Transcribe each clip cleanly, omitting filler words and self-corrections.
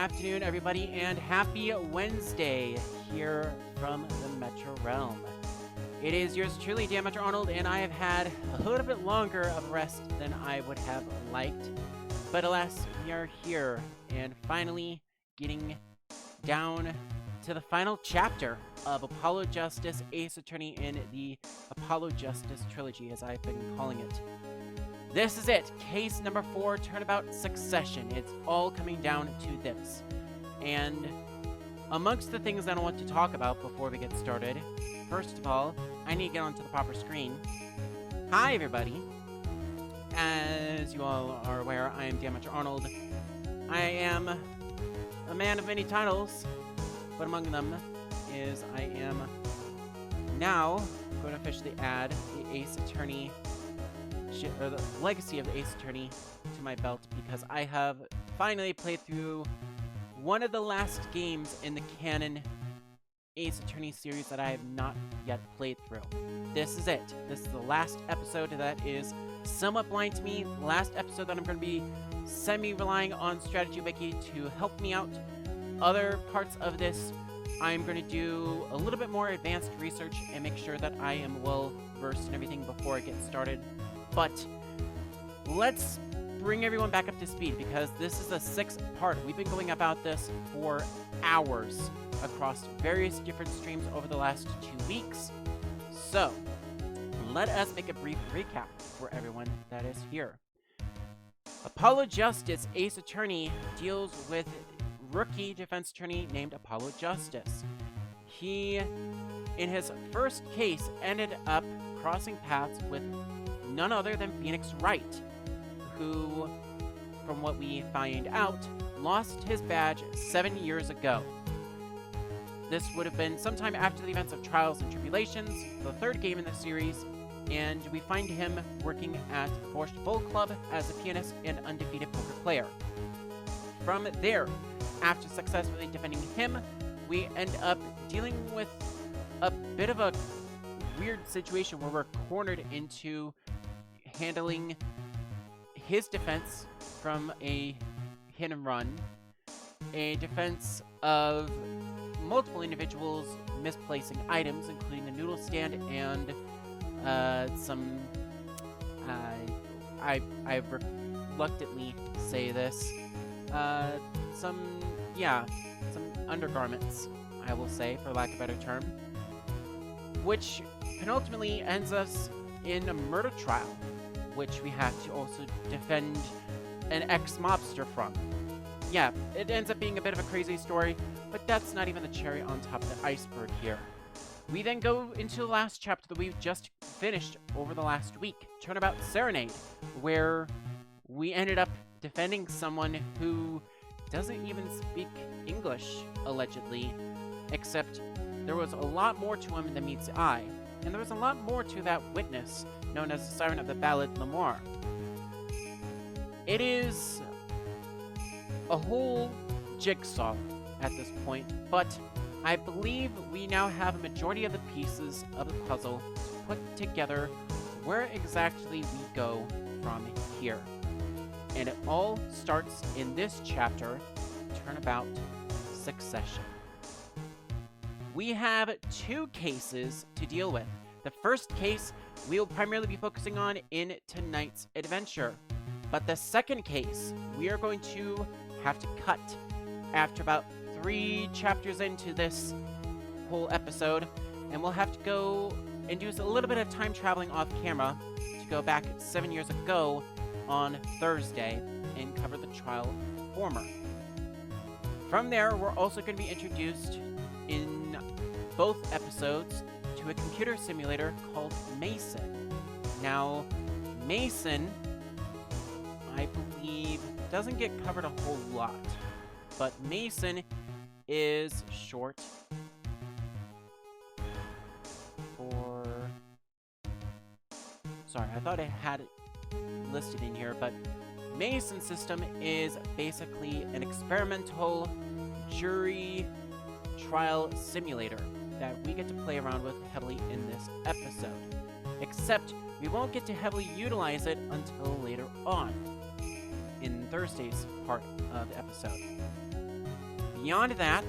afternoon, everybody, and happy Wednesday here from the Metro Realm. It is yours truly, Dan Metro Arnold, and I have had a little bit longer of rest than I would have liked. But alas, we are here and finally getting down to the final chapter of Apollo Justice Ace Attorney in the Apollo Justice trilogy, as I've been calling it. This is it, case number 4, Turnabout Succession. It's all coming down to this. And amongst the things that I want to talk about before we get started, first of all, I need to get onto the proper screen. Hi, everybody. As you all are aware, I am Dan Metro Arnold. I am a man of many titles, but among them is I am now going to officially add the Ace Attorney, or the legacy of the Ace Attorney to my belt, because I have finally played through one of the last games in the canon Ace Attorney series that I have not yet played through. This is it. This is the last episode that is somewhat blind to me. Last episode that I'm going to be semi-relying on Strategy Wiki to help me out. Other parts of this, I'm going to do a little bit more advanced research and make sure that I am well versed in everything before I get started. But let's bring everyone back up to speed, because this is the 6th part. We've been going about this for hours across various different streams over the last 2 weeks. So let us make a brief recap for everyone that is here. Apollo Justice Ace Attorney deals with rookie defense attorney named Apollo Justice. He, in his first case, ended up crossing paths with none other than Phoenix Wright, who, from what we find out, lost his badge 7 years ago. This would have been sometime after the events of Trials and Tribulations, the 3rd game in the series, and we find him working at Forced Bull Club as a pianist and undefeated poker player. From there, after successfully defending him, we end up dealing with a bit of a weird situation where we're cornered into handling his defense from a hit and run, a defense of multiple individuals misplacing items, including the noodle stand and some, I reluctantly say this, some undergarments, I will say, for lack of a better term, which penultimately ends us in a murder trial, which we have to also defend an ex-mobster from. Yeah, it ends up being a bit of a crazy story, but that's not even the cherry on top of the iceberg here. We then go into the last chapter that we've just finished over the last week, Turnabout Serenade, where we ended up defending someone who doesn't even speak English, allegedly, except there was a lot more to him than meets the eye, and there was a lot more to that witness, known as the Siren of the Ballad Lamar. It is a whole jigsaw at this point, but I believe we now have a majority of the pieces of the puzzle to put together where exactly we go from here. And it all starts in this chapter, Turnabout Succession. We have 2 cases to deal with. The first case we will primarily be focusing on in tonight's adventure. But the second case, we are going to have to cut after about 3 chapters into this whole episode, and we'll have to go and do a little bit of time traveling off camera to go back 7 years ago on Thursday and cover the trial of Former. From there, we're also going to be introduced in both episodes to a computer simulator called Mason. Now, Mason, I believe, doesn't get covered a whole lot, but Mason is short for... Sorry, I thought I had it listed in here, but Mason system is basically an experimental jury trial simulator that we get to play around with heavily in this episode. Except we won't get to heavily utilize it until later on in Thursday's part of the episode. beyond that,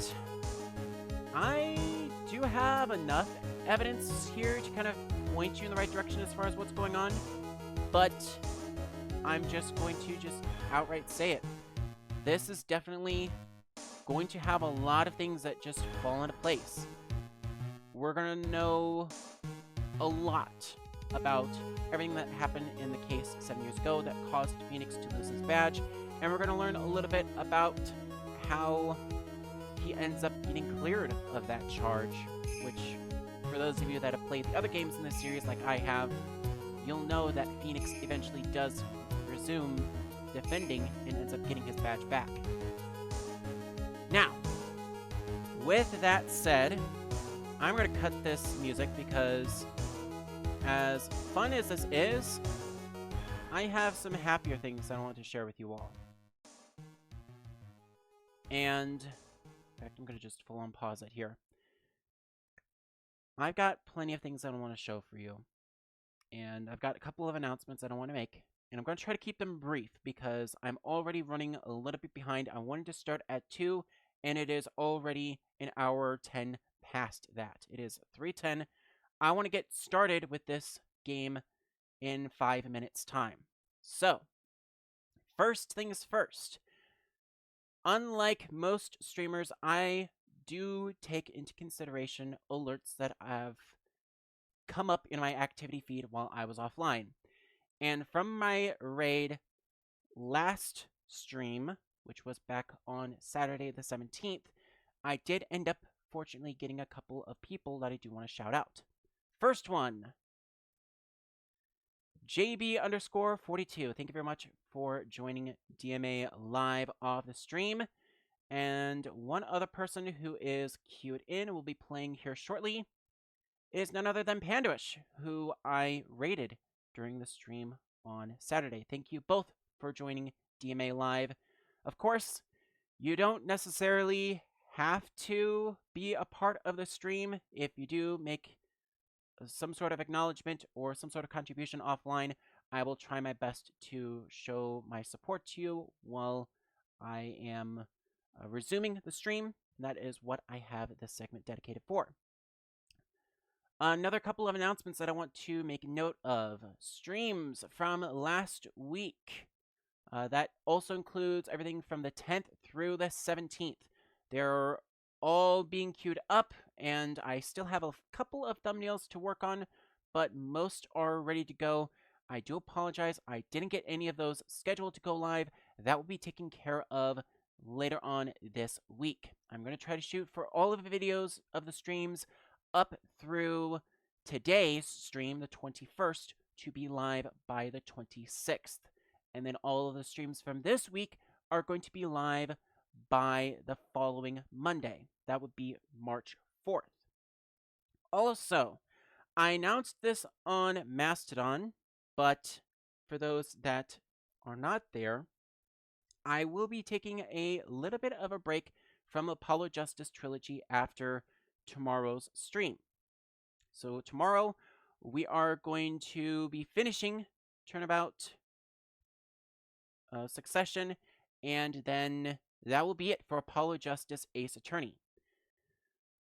I do have enough evidence here to kind of point you in the right direction as far as what's going on, but I'm just going to just outright say it. This is definitely going to have a lot of things that just fall into place. We're going to know a lot about everything that happened in the case 7 years ago that caused Phoenix to lose his badge, and we're going to learn a little bit about how he ends up getting cleared of that charge, which, for those of you that have played the other games in this series like I have, you'll know that Phoenix eventually does resume defending and ends up getting his badge back. Now, with that said, I'm going to cut this music because, as fun as this is, I have some happier things I want to share with you all. And, in fact, I'm going to just full-on pause it here. I've got plenty of things I want to show for you. And I've got a couple of announcements I don't want to make. And I'm going to try to keep them brief because I'm already running a little bit behind. I wanted to start at 2, and it is already an hour 10 past that. It is 3:10. I want to get started with this game in 5 minutes' time. So, first things first. Unlike most streamers, I do take into consideration alerts that have come up in my activity feed while I was offline. And from my raid last stream, which was back on Saturday the 17th, I did end up, fortunately, getting a couple of people that I do want to shout out. First one, JB_42. Thank you very much for joining DMA live off the stream. And one other person who is queued in will be playing here shortly is none other than Panduish, who I raided during the stream on Saturday. Thank you both for joining DMA live. Of course, you don't necessarily have to be a part of the stream. If you do make some sort of acknowledgement or some sort of contribution offline, I will try my best to show my support to you while I am resuming the stream. That is what I have this segment dedicated for. Another couple of announcements that I want to make note of. Streams from last week. That also includes everything from the 10th through the 17th. They're all being queued up, and I still have a couple of thumbnails to work on, but most are ready to go. I do apologize, I didn't get any of those scheduled to go live. That will be taken care of later on this week. I'm going to try to shoot for all of the videos of the streams up through today's stream, the 21st, to be live by the 26th. And then all of the streams from this week are going to be live by the following Monday. That would be March 4th. Also, I announced this on Mastodon, but for those that are not there, I will be taking a little bit of a break from Apollo Justice Trilogy after tomorrow's stream. So tomorrow, we are going to be finishing Turnabout Succession, and then that will be it for Apollo Justice Ace Attorney.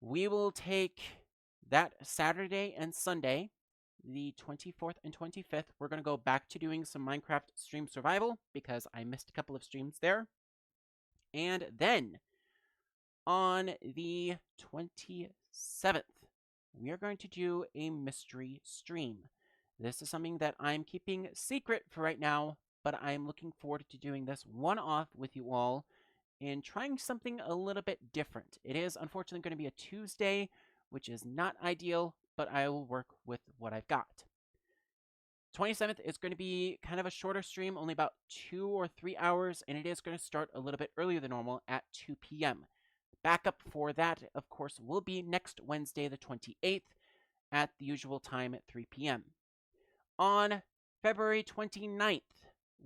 We will take that Saturday and Sunday, the 24th and 25th. We're going to go back to doing some Minecraft stream survival because I missed a couple of streams there. And then on the 27th, we are going to do a mystery stream. This is something that I'm keeping secret for right now, but I'm looking forward to doing this one-off with you all and trying something a little bit different. It is unfortunately going to be a Tuesday, which is not ideal, but I will work with what I've got. 27th is going to be kind of a shorter stream, only about 2 or 3 hours, and it is going to start a little bit earlier than normal at 2 p.m. Backup for that, of course, will be next Wednesday, the 28th, at the usual time at 3 p.m. On February 29th,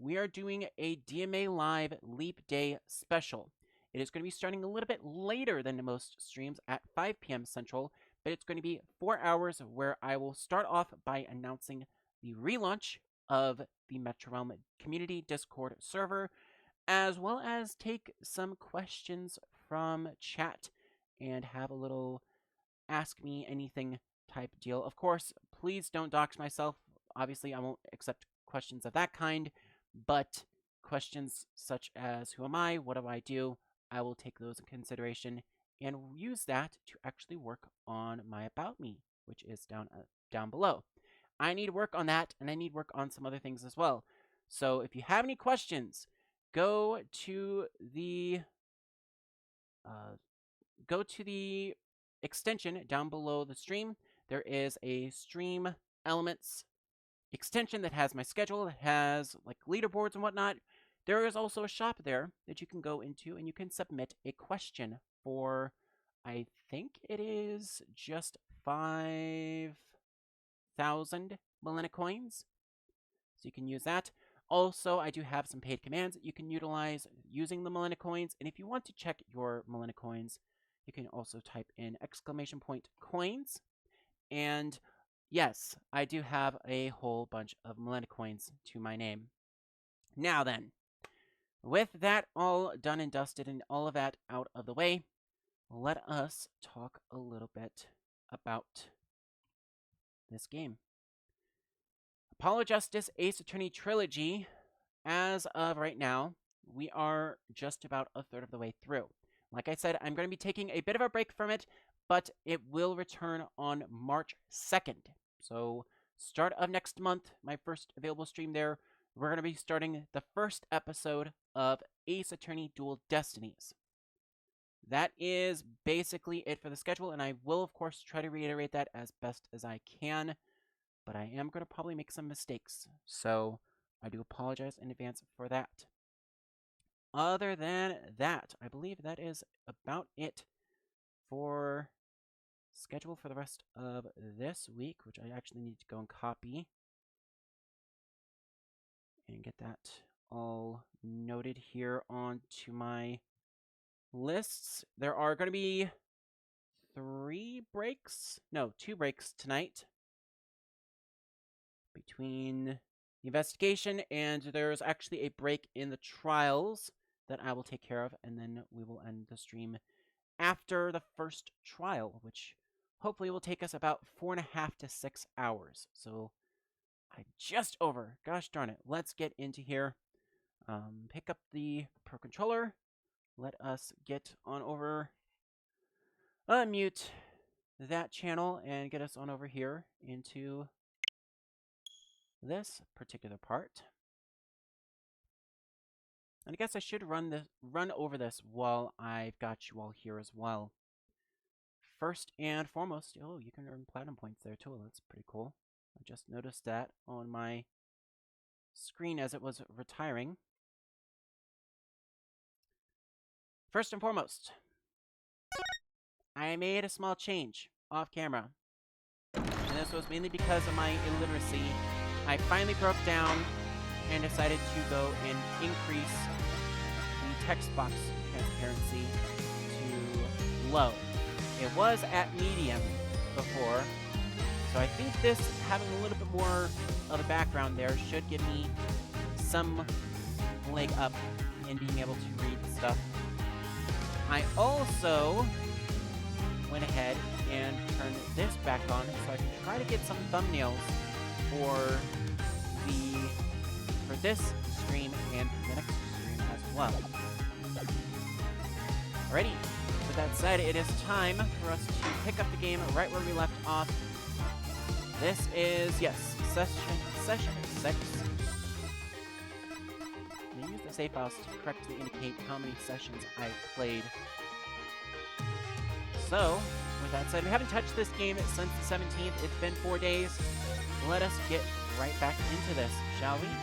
we are doing a DMA Live Leap Day special. It is going to be starting a little bit later than most streams at 5 p.m. Central, but it's going to be 4 hours where I will start off by announcing the relaunch of the Metro Realm Community Discord server, as well as take some questions from chat and have a little ask me anything type deal. Of course, please don't dox myself. Obviously, I won't accept questions of that kind, but questions such as who am I, what do I do, I will take those in consideration and use that to actually work on my About Me, which is down below. I need work on that, and I need work on some other things as well. So if you have any questions, go to the extension down below the stream. There is a stream elements extension that has my schedule, that has like leaderboards and whatnot. There is also a shop there that you can go into and you can submit a question for, I think it is just 5,000 Millennia coins. So you can use that. Also, I do have some paid commands that you can utilize using the Millennia coins. And if you want to check your Millennia coins, you can also type in !coins. And yes, I do have a whole bunch of Millennia coins to my name. Now then, with that all done and dusted and all of that out of the way, let us talk a little bit about this game. Apollo Justice Ace Attorney Trilogy, as of right now, we are just about a third of the way through. Like I said, I'm going to be taking a bit of a break from it, but it will return on March 2nd. So, start of next month, my first available stream there, we're going to be starting the first episode of Ace Attorney Dual Destinies. That is basically it for the schedule, and I will, of course, try to reiterate that as best as I can, but I am going to probably make some mistakes, so I do apologize in advance for that. Other than that, I believe that is about it for schedule for the rest of this week, which I actually need to go and copy and get that all noted here onto my lists. There are going to be 2 breaks tonight between the investigation, and there's actually a break in the trials that I will take care of, and then we will end the stream after the first trial, which hopefully will take us about 4.5 to 6 hours. So I'm just over. Gosh darn it. Let's get into here. Pick up the Pro Controller. Let us get on over. Unmute that channel and get us on over here into this particular part. And I guess I should run over this while I've got you all here as well. First and foremost, oh, you can earn platinum points there too. That's pretty cool. I just noticed that on my screen as it was retiring. First and foremost, I made a small change off camera. And this was mainly because of my illiteracy. I finally broke down and decided to go and increase the text box transparency to low. It was at medium before, so I think this, having a little bit more of a background there, should give me some leg up in being able to read stuff. I also went ahead and turned this back on so I can try to get some thumbnails for this stream and the next stream as well. Alrighty, with that said, it is time for us to pick up the game right where we left off. This is, yes, session 6. I use the save files to correctly indicate how many sessions I've played. So, with that said, we haven't touched this game since the 17th. It's been 4 days. Let us get right back into this, shall we? I'm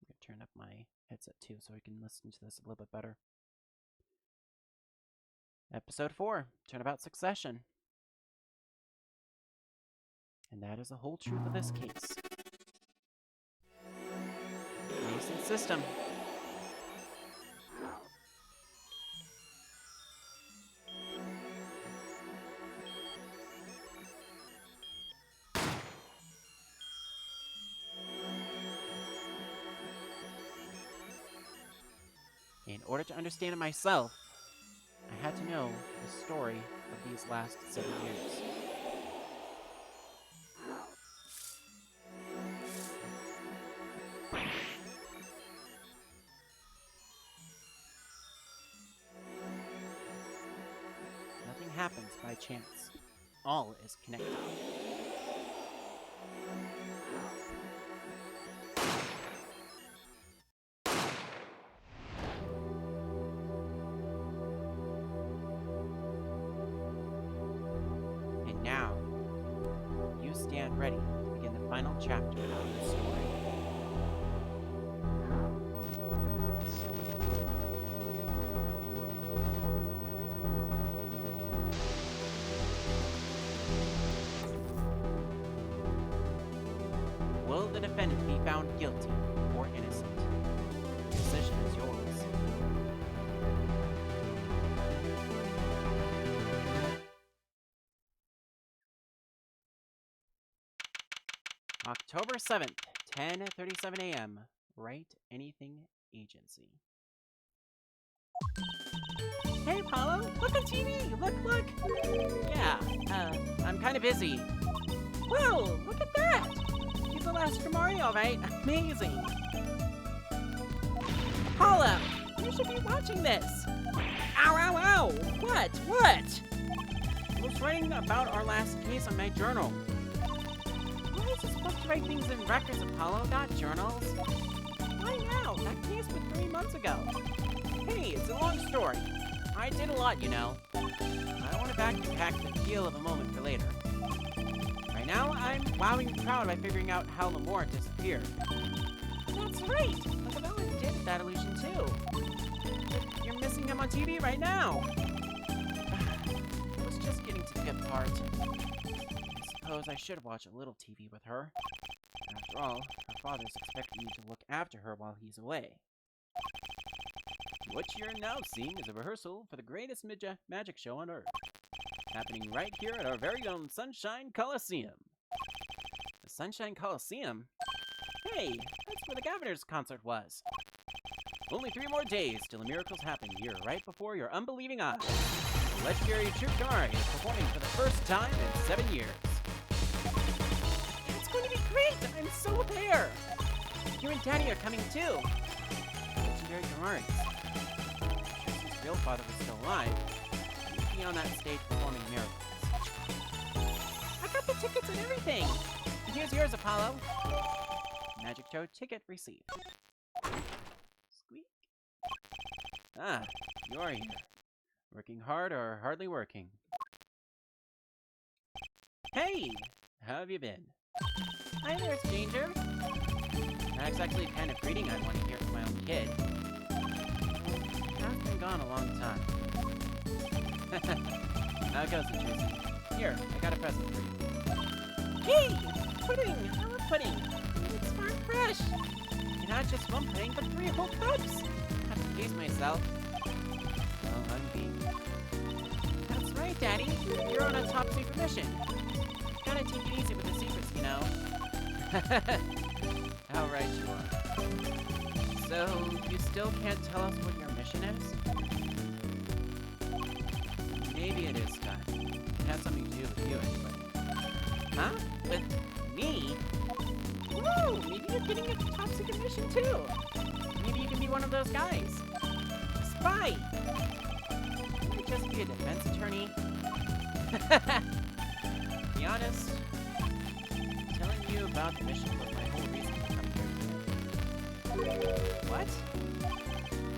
going to turn up my headset too so I can listen to this a little bit better. Episode 4, Turnabout Succession. And that is the whole truth of this case. Nascent system. In order to understand it myself, I had to know the story of these last 7 years. Nothing happens by chance. All is connected. And now, you stand ready to begin the final chapter of the story. Will the defendant be found guilty or innocent? The decision is yours. October 7th, 10:37 a.m. Wright Anything Agency. Hey, Apollo! Look on TV! Look! Yeah, I'm kind of busy. Whoa! Look at that! He's the last from Mario, right? Amazing! Apollo! You should be watching this! Ow! What? I was writing about our last case on my journal. Why is it supposed to write things in records, Apollo, not journals? Why now? That case was 3 months ago. Hey, it's a long story. I did a lot, you know. I want to backpack the feel of a moment for later. Right now, I'm wowing proud by figuring out how Lamore disappeared. That's right! Lagavella did that illusion too. You're missing him on TV right now. I was just getting to the good part. I suppose I should watch a little TV with her. After all, her father's expecting me to look after her while he's away. What you're now seeing is a rehearsal for the greatest magic show on Earth. Happening right here at our very own Sunshine Coliseum. The Sunshine Coliseum? Hey, that's where the Governor's concert was. Only 3 more days till the miracles happen here, right before your unbelieving eyes. The legendary Troupe Gari is performing for the first time in 7 years. It's going to be great! I'm so there! You and Daddy are coming too. Legendary Gari's. If his real father was still alive, he'd be on that stage performing miracles. I got the tickets and everything! And here's yours, Apollo. Magic Toad ticket received. Squeak. Ah, you are here. Working hard or hardly working? Hey! How have you been? Hi there, stranger. That's actually the kind of greeting I'd want to hear from my own kid. I've been gone a long time. How goes it, Tracy? Here, I got a present for you. Hey! Pudding! I love pudding! It's farm fresh! And not just 1 pudding, but 3 whole cups! I have to taste myself. Well, I'm being... That's right, Daddy! You're on a top secret mission. Gotta take it easy with the secrets, you know. How right you are. So, you still can't tell us what your mission is? Maybe it is, Scott. It has something to do with you, anyway. Huh? With me? Whoa! Maybe you're getting a top secret mission, too! Maybe you can be one of those guys. Spy! Can I just be a defense attorney? To be honest, telling you about the mission was my whole reason for coming here today. What?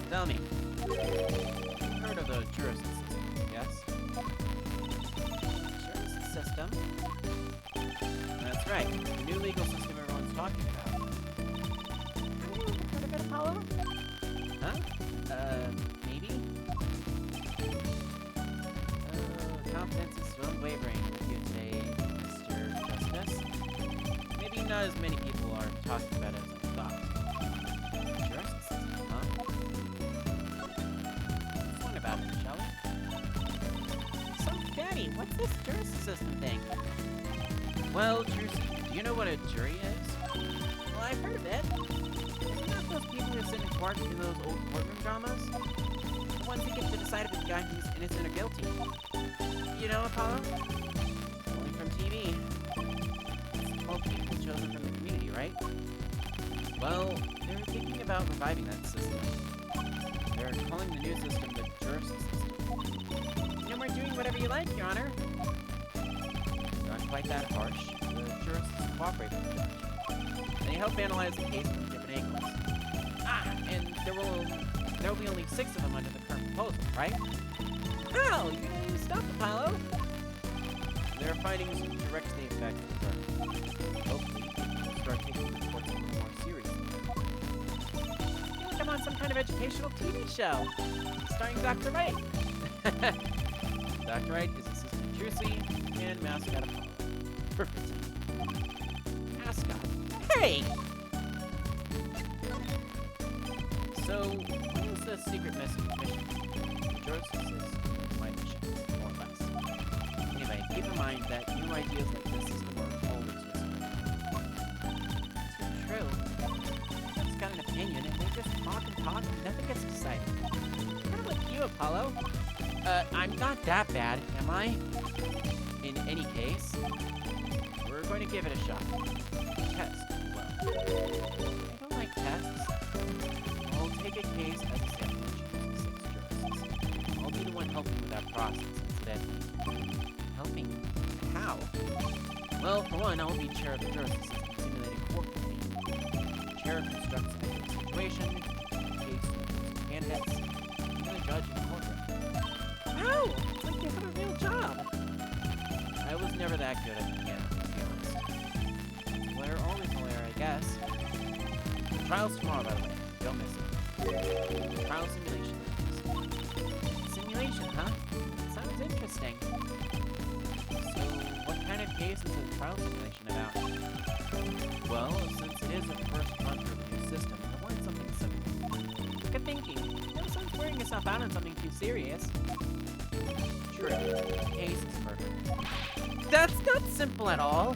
Tell me. You've heard of the justice system, yes? Justice system? That's right, the new legal system everyone's talking about. Have you heard of it, Apollo? Huh? Maybe? Confidence is still unwavering with you today, Mr. Justice. Maybe not as many people are talking about it as I thought. Justice system, huh? Let's learn about it, shall we? So, Daddy, what's this justice system thing? Well, Juicy, do you know what a jury is? Well, I've heard of it. Isn't that those people who sit in part in those old courtroom dramas? The ones that get to decide if a guy who's innocent or guilty. You know, Apollo? Only from TV. It's all people chosen from the community, right? Well, they're thinking about reviving that system. They're calling the new system the Juris system. No more doing whatever you like, Your Honor. Not quite that harsh. The jurists cooperate with the judge. They help analyze the case from different angles. And there will be only 6 of them under the current proposal, right? Ow! You gonna use stuff, Apollo? Their findings directly affect the verdict. Hopefully, we'll start taking the reports a little more seriously. I feel like I'm on some kind of educational TV show, starring Dr. Wright. Dr. Wright is Assistant Trucy and Mascot Apollo. Perfect. Mascot. Hey! So, what is the secret mission? Juris is my mission, more or less. Anyway, keep in mind that new ideas like this system are always risky. Too true. Everyone's got an opinion, and they just talk and nothing gets decided. Kind of like you, Apollo. I'm not that bad, am I? In any case, we're going to give it a shot. Test. Well, I don't like tests. I'll take a case as a sample and choose 6 jurists. I'll be the one helping with that process incidentally. Helping? How? Well, for one, I'll be chair of the juris system simulated court proceeding. The chair constructs a situation, case candidates, and the judge in the courtroom. Wow! It's like you have a real job! I was never that good at the piano, to be honest. We're always aware, I guess. The trial's tomorrow, by the way. Don't miss it. Trial simulation. Simulation, huh? Sounds interesting. So, what kind of case is a trial simulation about? Well, since it is the first run for the new system, I wanted something simple. Good thinking. No sense wearing yourself out on something too serious. True. The case is murder. That's not simple at all!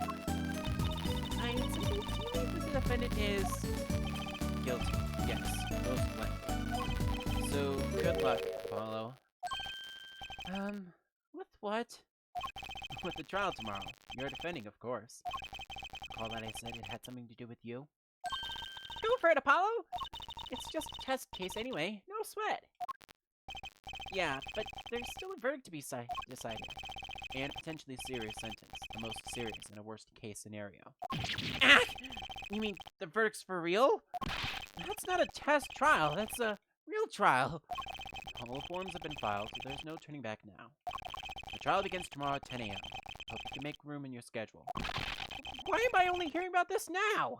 I simply believe that the defendant is guilty. Yes, most likely. So, good luck, Apollo. With what? With the trial tomorrow. You're defending, of course. Recall that I said it had something to do with you? Go for it, Apollo! It's just a test case anyway. No sweat. Yeah, but there's still a verdict to be decided. And a potentially serious sentence. The most serious in a worst-case scenario. Ah! You mean the verdict's for real? That's not a test trial. That's a real trial. All the forms have been filed, so there's no turning back now. The trial begins tomorrow at 10 a.m. Hope you can make room in your schedule. Why am I only hearing about this now?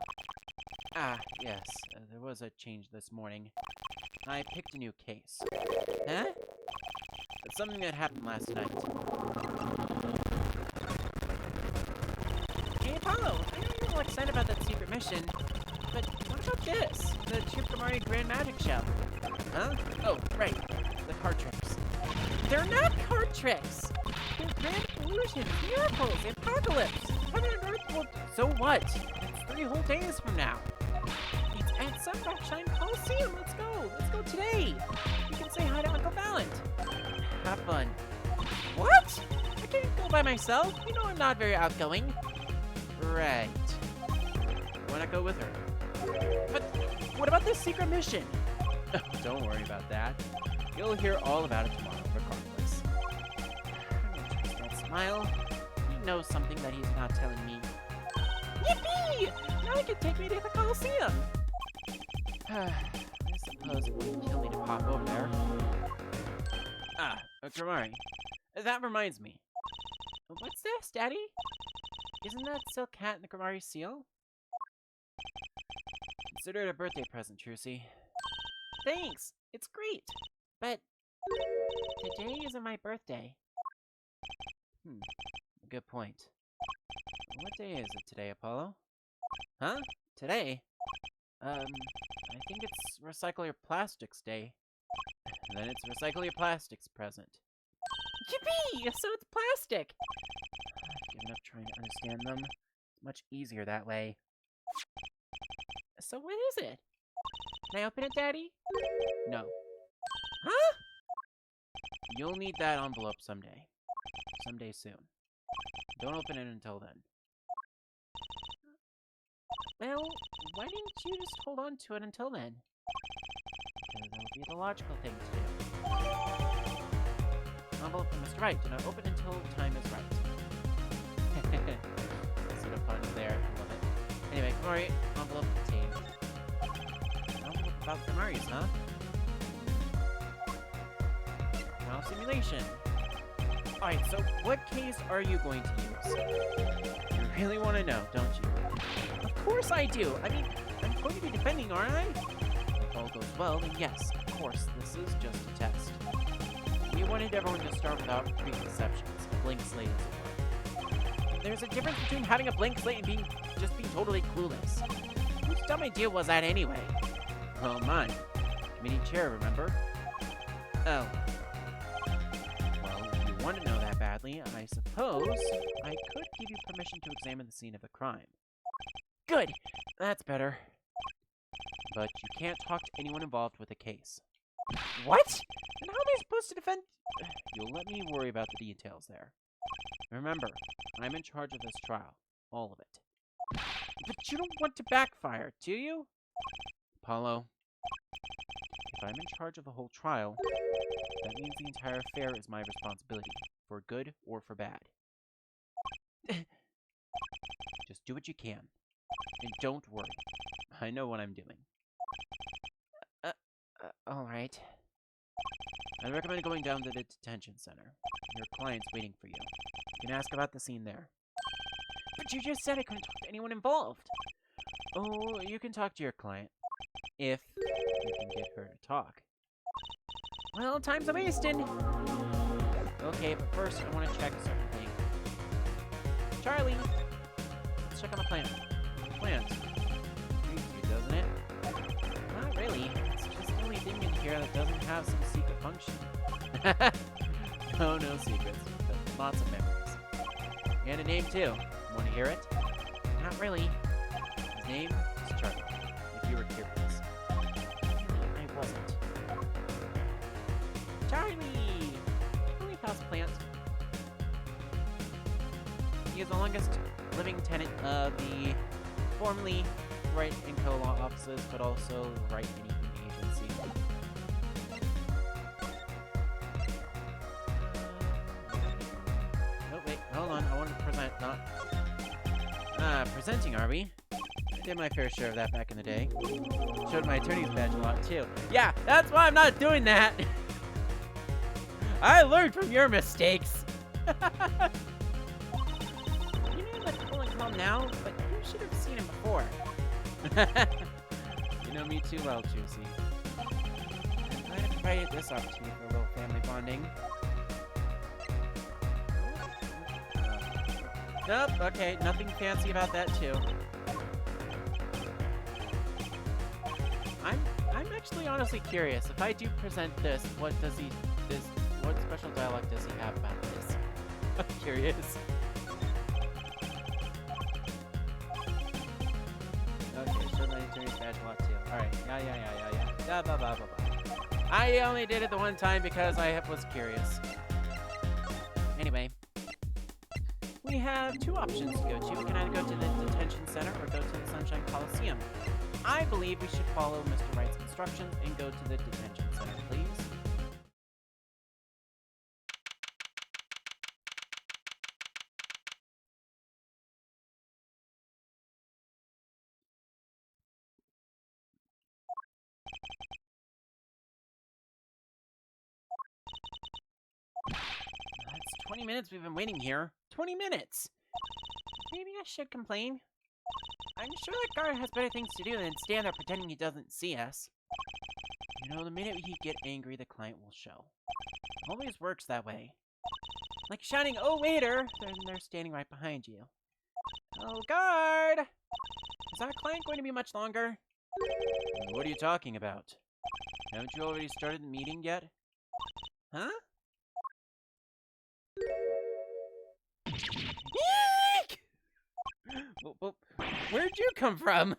Yes. There was a change this morning. I picked a new case. Huh? It's something that happened last night. Hey, Apollo! I know you're all excited about that secret mission, but what about this? The Chip Kamari Grand Magic Show. Huh? Oh, right. The card tricks. They're not card tricks! They're grand illusions, miracles, apocalypse! Heaven and earth will... So what? It's 3 whole days from now. It's at Sunshine Coliseum. Let's go. Let's go today. You can say hi to Uncle Valent. Have fun. What? I can't go by myself. You know I'm not very outgoing. Right. Wanna go with her? But what about this secret mission? Don't worry about that. You'll hear all about it tomorrow, regardless. That smile. He knows something that he's not telling me. Yippee! Now he can take me to the Coliseum. I suppose it wouldn't kill me to pop over there. Kamari. That reminds me. What's this, Daddy? Isn't that still cat in the Kamari seal? Consider it a birthday present, Trucy. Thanks! It's great! But today isn't my birthday. Good point. What day is it today, Apollo? Huh? Today? I think it's Recycle Your Plastics Day. Then it's Recycle Your Plastics present. Yippee! So it's plastic! I've given up trying to understand them. It's much easier that way. So what is it? Can I open it, Daddy? No. Huh? You'll need that envelope someday. Someday soon. Don't open it until then. Well, why didn't you just hold on to it until then? Because that would be the logical thing to do. Envelope from Mr. Wright. Do not open until the time is right. Sort of fun there. I love it. Anyway, Glory, envelope contained. Envelope about the Marius, huh? Well, simulation. Alright, so what case are you going to use? You really want to know, don't you? Of course I do! I mean, I'm going to be defending, aren't I? If all goes well, then yes, of course, this is just a test. We wanted everyone to start without preconceptions, a blank slate as it were. There's a difference between having a blank slate and just being totally clueless. Whose dumb idea was that anyway? Well, mine. Committee chair, remember? Oh. Want to know that badly, I suppose I could give you permission to examine the scene of the crime. Good! That's better. But you can't talk to anyone involved with the case. What? Then how am I supposed to defend? You'll let me worry about the details there. Remember, I'm in charge of this trial. All of it. But you don't want to backfire, do you? Apollo, if I'm in charge of the whole trial, that means the entire affair is my responsibility, for good or for bad. Just do what you can. And don't worry. I know what I'm doing. Alright. I recommend going down to the detention center. Your client's waiting for you. You can ask about the scene there. But you just said I couldn't talk to anyone involved. Oh, you can talk to your client. If you can get her to talk. Well, time's a-wasting. Okay, but first I want to check something. Charlie! Let's check on the plant. The plant. Intrigues you, doesn't it? Not really. It's just the only thing in here that doesn't have some secret function. No secrets, but lots of memories. And a name, too. Want to hear it? Not really. His name is Charlie, if you were curious. I wasn't. Charlie! Holy houseplant. He is the longest living tenant of the formerly Wright & Co. law offices, but also Wright Anything Agency. Oh, wait, hold on. I wanted to present, not... presenting, are we? I did my fair share of that back in the day. Showed my attorney's badge a lot, too. Yeah, that's why I'm not doing that! I learned from your mistakes! You know that Colin come now, but you should have seen him before. You know me too well, Juicy. I'm glad I provided this opportunity for a little family bonding. Nope, okay, nothing fancy about that too. I'm actually honestly curious. If I do present this, what special dialogue does he have about this? I'm curious. Okay, show my attorney's badge a lot too. Alright, yeah. Blah, blah. I only did it the one time because I was curious. Anyway. We have two options to go to. We can either go to the detention center or go to the Sunshine Coliseum. I believe we should follow Mr. Wright's instructions and go to the detention center, please. It's 20 minutes we've been waiting here. 20 minutes! Maybe I should complain. I'm sure that guard has better things to do than stand there pretending he doesn't see us. You know, the minute we get angry, the client will show. It always works that way. Like shouting, "Oh, waiter!" Then they're standing right behind you. Oh, guard! Is our client going to be much longer? What are you talking about? Haven't you already started the meeting yet? Huh? Eek! Where'd you come from?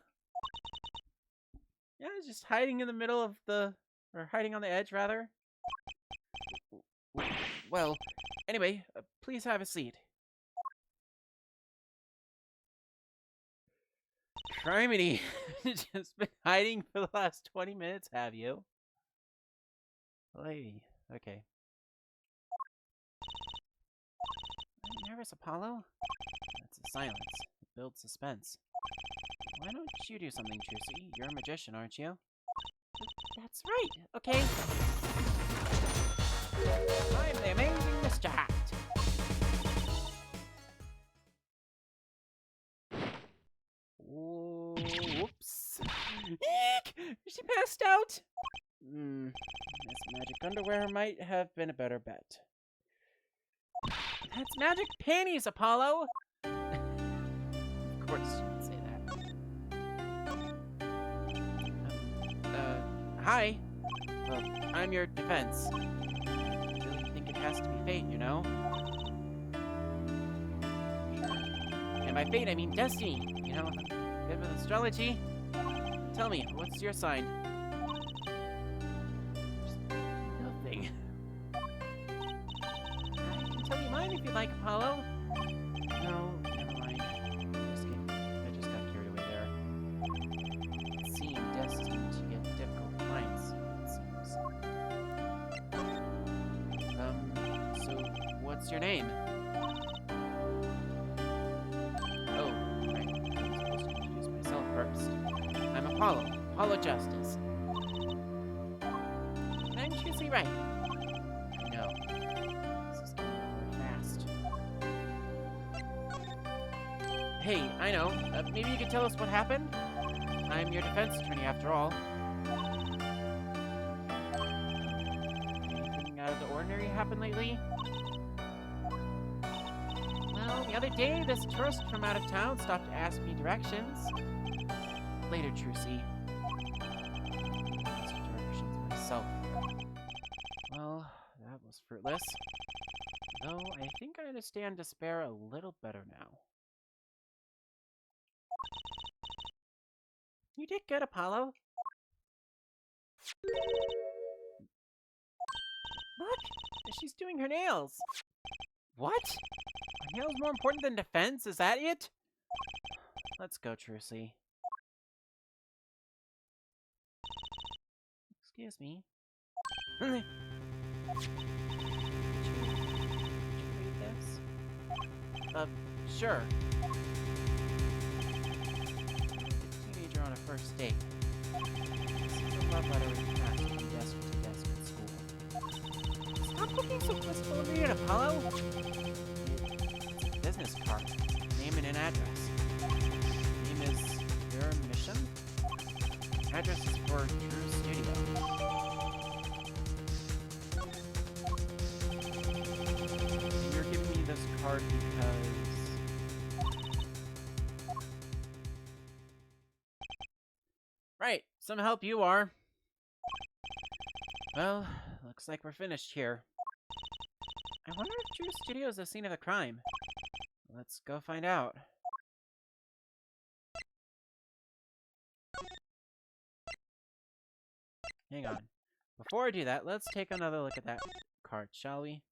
Yeah, just hiding in the middle of or hiding on the edge, rather. Well, anyway, please have a seat. Criminy, just been hiding for the last 20 minutes, have you? Lady, okay. Are you nervous, Apollo? That's a silence. It builds suspense. Why don't you do something, Trucy? You're a magician, aren't you? That's right, okay? I'm the amazing Mr. Hat. Whoops. Eek! She passed out! This magic underwear might have been a better bet. That's magic panties, Apollo! Of course you would say that. Hi. I'm your defense. I really think it has to be fate, you know? And by fate, I mean destiny, you know? Good with astrology. Tell me, what's your sign? Nothing. I can tell you mine if you like, Apollo. No, never mind. I just got carried away there. It seemed destined to get difficult clients, it seems. So what's your name? Oh, right. I'm supposed to introduce myself first. I'm Apollo Justice. And I'm Phoenix Wright. I know. This is getting very fast. Hey, I know. Maybe you could tell us what happened? I'm your defense attorney, after all. Anything out of the ordinary happened lately? Well, the other day, this tourist from out of town stopped to ask me directions. Later, Trucy. Ask directions myself. Well, that was fruitless. Though I think I understand despair a little better now. You did good, Apollo. Look! She's doing her nails! What? Are nails more important than defense? Is that it? Let's go, Trucy. Excuse me. Did you read this? Sure. Teenager on a first date. This is a love letter we passed from desk to desk at school. Stop looking so blissful and read it, Apollo! It's a business card. Name and an address. Name is Your Mission? Address is for Drew Studio. And you're giving me this card because... Right, some help you are. Well, looks like we're finished here. I wonder if Drew Studio is the scene of the crime. Let's go find out. Hang on. Before I do that, let's take another look at that card, shall we?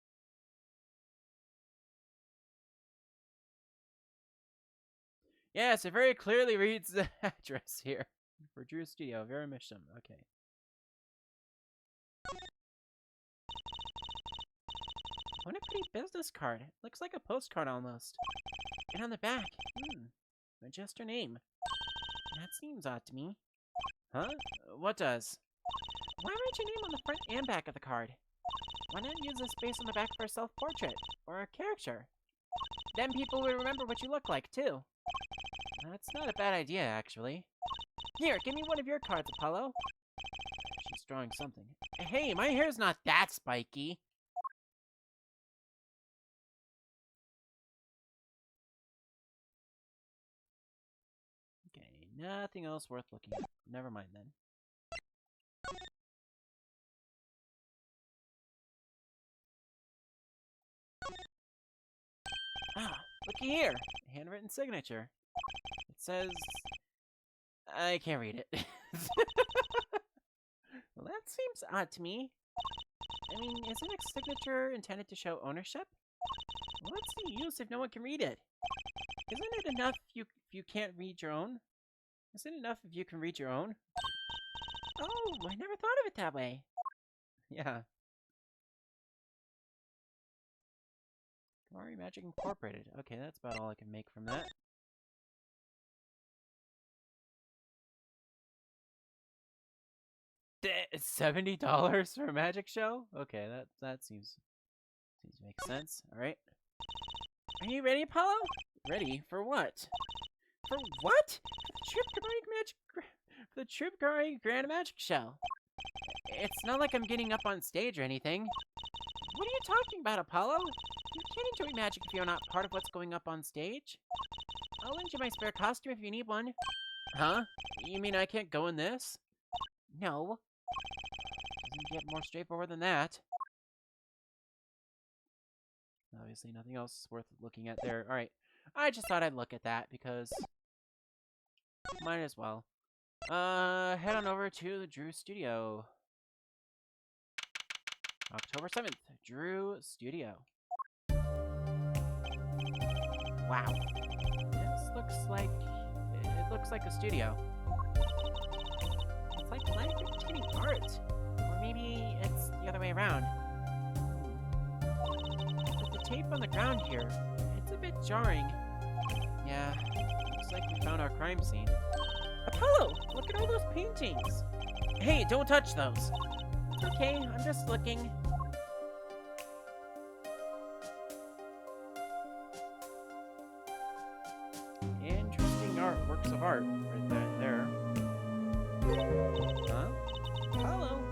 Yes, it very clearly reads the address here. For Drew Studio, Vera Mission. Okay. What a pretty business card. It looks like a postcard almost. And on the back, just her name. That seems odd to me. Huh? What does? Why write your name on the front and back of the card? Why not use the space on the back for a self-portrait or a caricature? Then people will remember what you look like, too. That's not a bad idea, actually. Here, give me one of your cards, Apollo. She's drawing something. Hey, my hair's not that spiky. Okay, nothing else worth looking at. Never mind then. Ah, looky here. A handwritten signature. It says, I can't read it. Well, that seems odd to me. I mean, isn't a signature intended to show ownership? What's the use if no one can read it? Isn't it enough if you can't read your own? Isn't it enough if you can read your own? Oh, I never thought of it that way. Yeah. Kamari Magic Incorporated. Okay, that's about all I can make from that. $70 for a magic show? Okay, that seems to make sense. All right. Are you ready, Apollo? Ready for what? For what? For the Trip Kamari Grand Magic Show. It's not like I'm getting up on stage or anything. What are you talking about, Apollo? You can't enjoy magic if you're not part of what's going up on stage. I'll lend you my spare costume if you need one. Huh? You mean I can't go in this? No. Doesn't get more straightforward than that. Obviously, nothing else is worth looking at there. Alright. I just thought I'd look at that because might as well. Head on over to the Drew Studio. October 7th, Drew Studio. Wow. It looks like a studio. It's like live entertaining art. Or maybe it's the other way around. But the tape on the ground here, it's a bit jarring. Yeah, looks like we found our crime scene. Apollo, look at all those paintings. Hey, don't touch those. It's okay, I'm just looking. Interesting works of art right there. Huh? Apollo,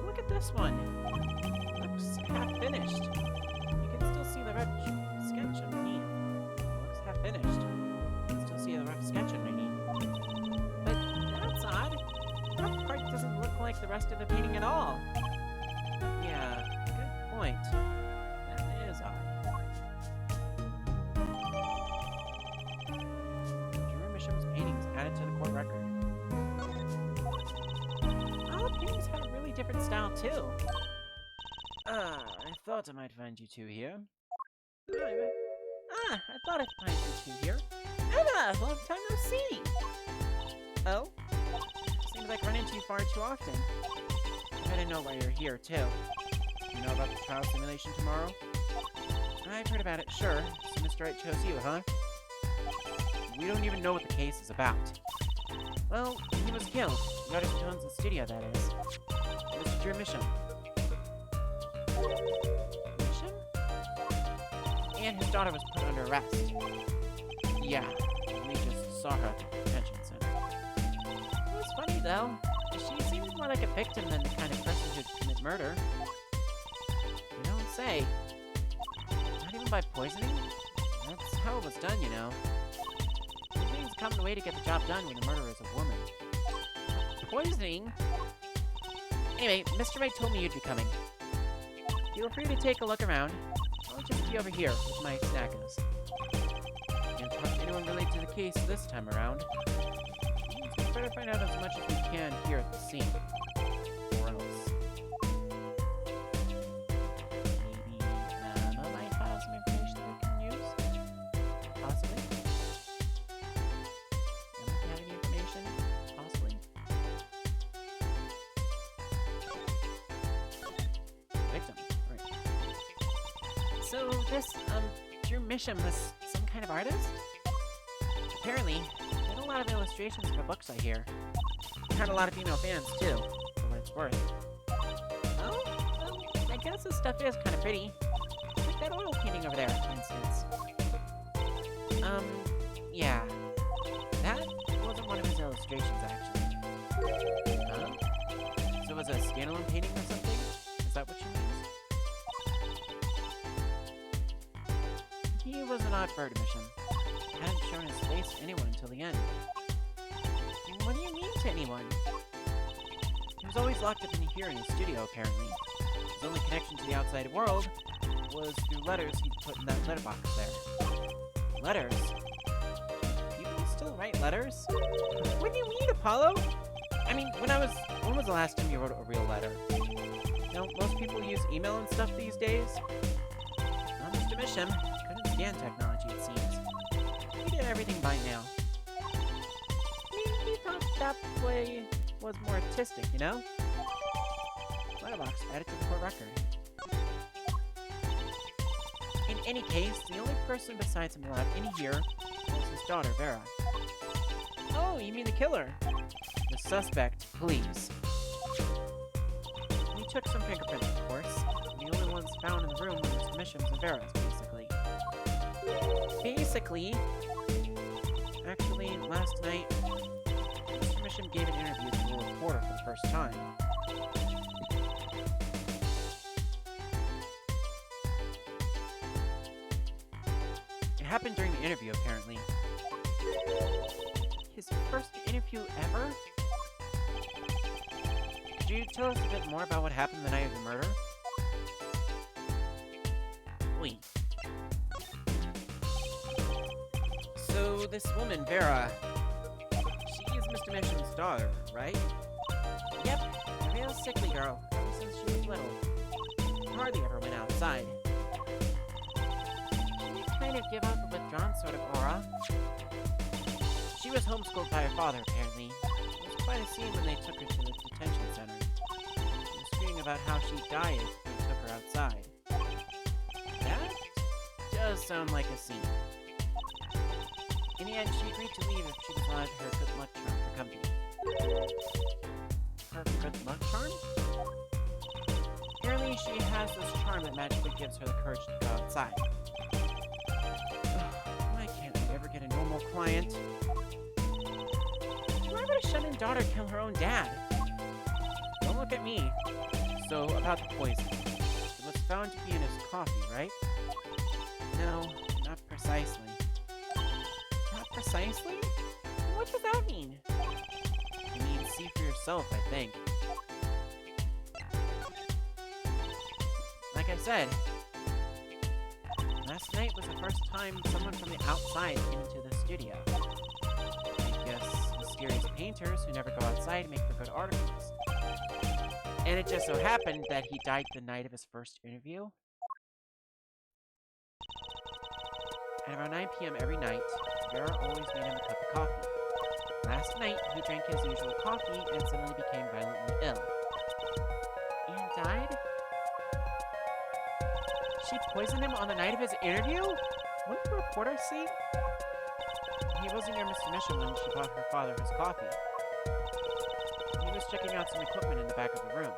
look at this one. Looks half finished. You can still see the rough sketch underneath. It looks half finished. You can still see the rough sketch underneath. But that's odd. The rough part doesn't look like the rest of the painting at all. Yeah, good point. That is odd. Drew Misham's paintings added to the court record. All paintings have a really different style too. I thought I might find you two here. I thought I'd find you two here. Emma, long time no see. Oh? Seems like I run into you far too often. I didn't know why you're here, too. You know about the trial simulation tomorrow? I've heard about it, sure. So Mr. Wright chose you, huh? We don't even know what the case is about. Well, he was killed. The artist who owns the studio, that is. Mr. Drew Misham. Misham? And his daughter was put under arrest. Yeah, we just saw her at the detention center. It was funny, though. She seemed more like a victim than the kind of person who'd commit murder. You don't say. Not even by poisoning? That's how it was done, you know. Poisoning's a common way to get the job done when the murderer is a woman. Poisoning? Anyway, Mr. Wright told me you'd be coming. Feel free to take a look around. I'll just be over here with my snackers. Can't talk to anyone related to the case this time around. We better find out as much as we can here at the scene. Or else. Maybe Emma might have some information that we can use? Possibly. Emma, do you have any information? Possibly. Victim. Right. So this, Drew Misham was some kind of artist? Apparently. A lot of illustrations for books, I hear. Had a lot of female fans, too, for what it's worth. Oh, well, I guess this stuff is kind of pretty. Like that oil painting over there, for instance. Yeah. That wasn't one of his illustrations, actually. Huh? So it was a standalone painting or something? Is that what you mean? He was an odd bird, Mission. Hadn't shown his face to anyone until the end. What do you mean to anyone? He was always locked up in here in his studio, apparently. His only connection to the outside world was through letters he'd put in that letterbox there. Letters? People's? still write letters? What do you mean, Apollo? I mean, when was the last time you wrote a real letter? You know, most people use email and stuff these days. Not Mr. Misham. Couldn't stand technology, it seems. He did everything by now. He thought that way was more artistic, you know? Letterbox added to the court record. In any case, the only person besides him allowed in here was his daughter, Vera. Oh, you mean the killer? The suspect, please. We took some fingerprints, of course. The only ones found in the room were Mr. Misham's and Vera's, basically. Actually, last night, Mr. Misham gave an interview to a reporter for the first time. It happened during the interview, apparently. His first interview ever? Could you tell us a bit more about what happened the night of the murder? Wait. So, this woman, Vera, she is Mr. Misham's daughter, right? Yep, a real sickly girl, ever since she was little. Hardly ever went outside. She kind of give off a withdrawn sort of aura. She was homeschooled by her father, apparently. It was quite a scene when they took her to the detention center. She was screaming about how she died if they took her outside. That does sound like a scene. In the end, she agreed to leave if she was allowed her good luck charm for company. Her good luck charm? Apparently, she has this charm that magically gives her the courage to go outside. Why can't I ever get a normal client? Why would a shut-in daughter kill her own dad? Don't look at me. So, about the poison. It was found to be in his coffee, right? No, not precisely. Not precisely? What does that mean? It means see for yourself, I think. Like I said, last night was the first time someone from the outside came into the studio. I guess mysterious painters who never go outside make for good articles. And it just so happened that he died the night of his first interview. At around 9 p.m. every night, Vera always made him a cup of coffee. Last night, he drank his usual coffee and suddenly became violently ill. And died? She poisoned him on the night of his interview? What did the reporter see? He wasn't near Mr. Misham when she bought her father his coffee. He was checking out some equipment in the back of the room.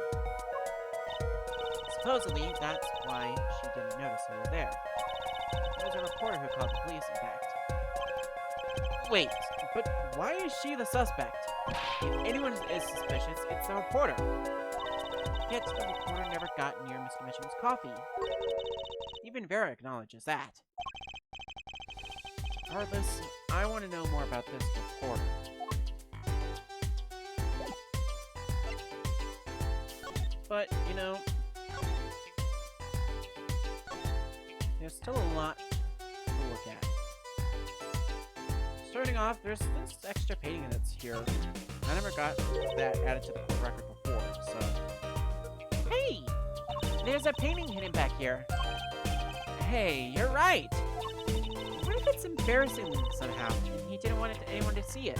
Supposedly, that's why she didn't notice he was there. It was a reporter who called the police, in fact. Wait, but why is she the suspect? If anyone is suspicious, it's the reporter. Yet the reporter never got near Mr. Misham's coffee. Even Vera acknowledges that. Regardless, I want to know more about this reporter. But, you know, there's still a lot to look at. Starting off, there's this extra painting that's here. I never got that added to the court record before, so... Hey! There's a painting hidden back here. Hey, you're right! What if it's embarrassing somehow, and he didn't want anyone to see it?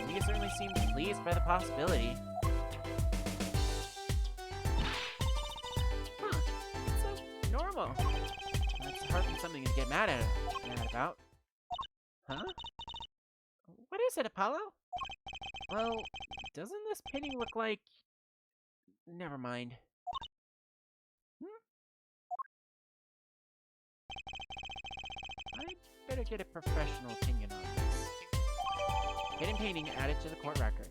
He certainly seemed pleased by the possibility. Huh, it's so normal. That's hard for something to get mad about. Huh? What is it, Apollo? Well, doesn't this painting look like... Never mind. I'd better get a professional opinion on this. Hidden painting added to the court record.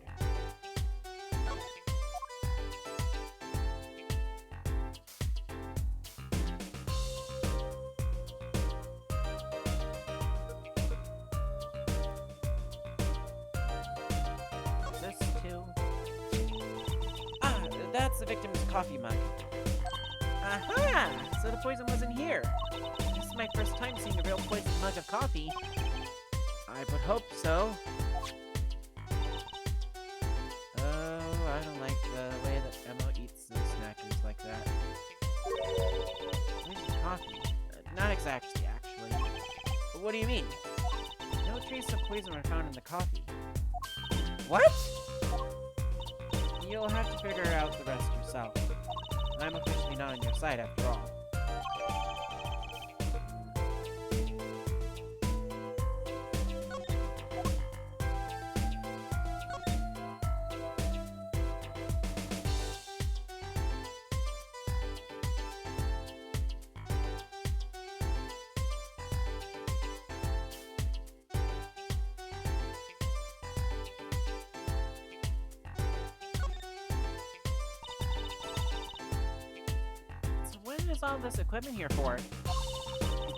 This too. Ah, that's the victim's coffee mug. Aha! So the poison wasn't here. This is my first time seeing a real poisoned mug of coffee. I would hope so. Oh, I don't like the way that Emma eats the snackers like that. Where's the coffee? Not exactly, actually. But what do you mean? No trace of poison were found in the coffee. What? You'll have to figure out the rest yourself. I'm officially not on your side after all. What is all this equipment here for? It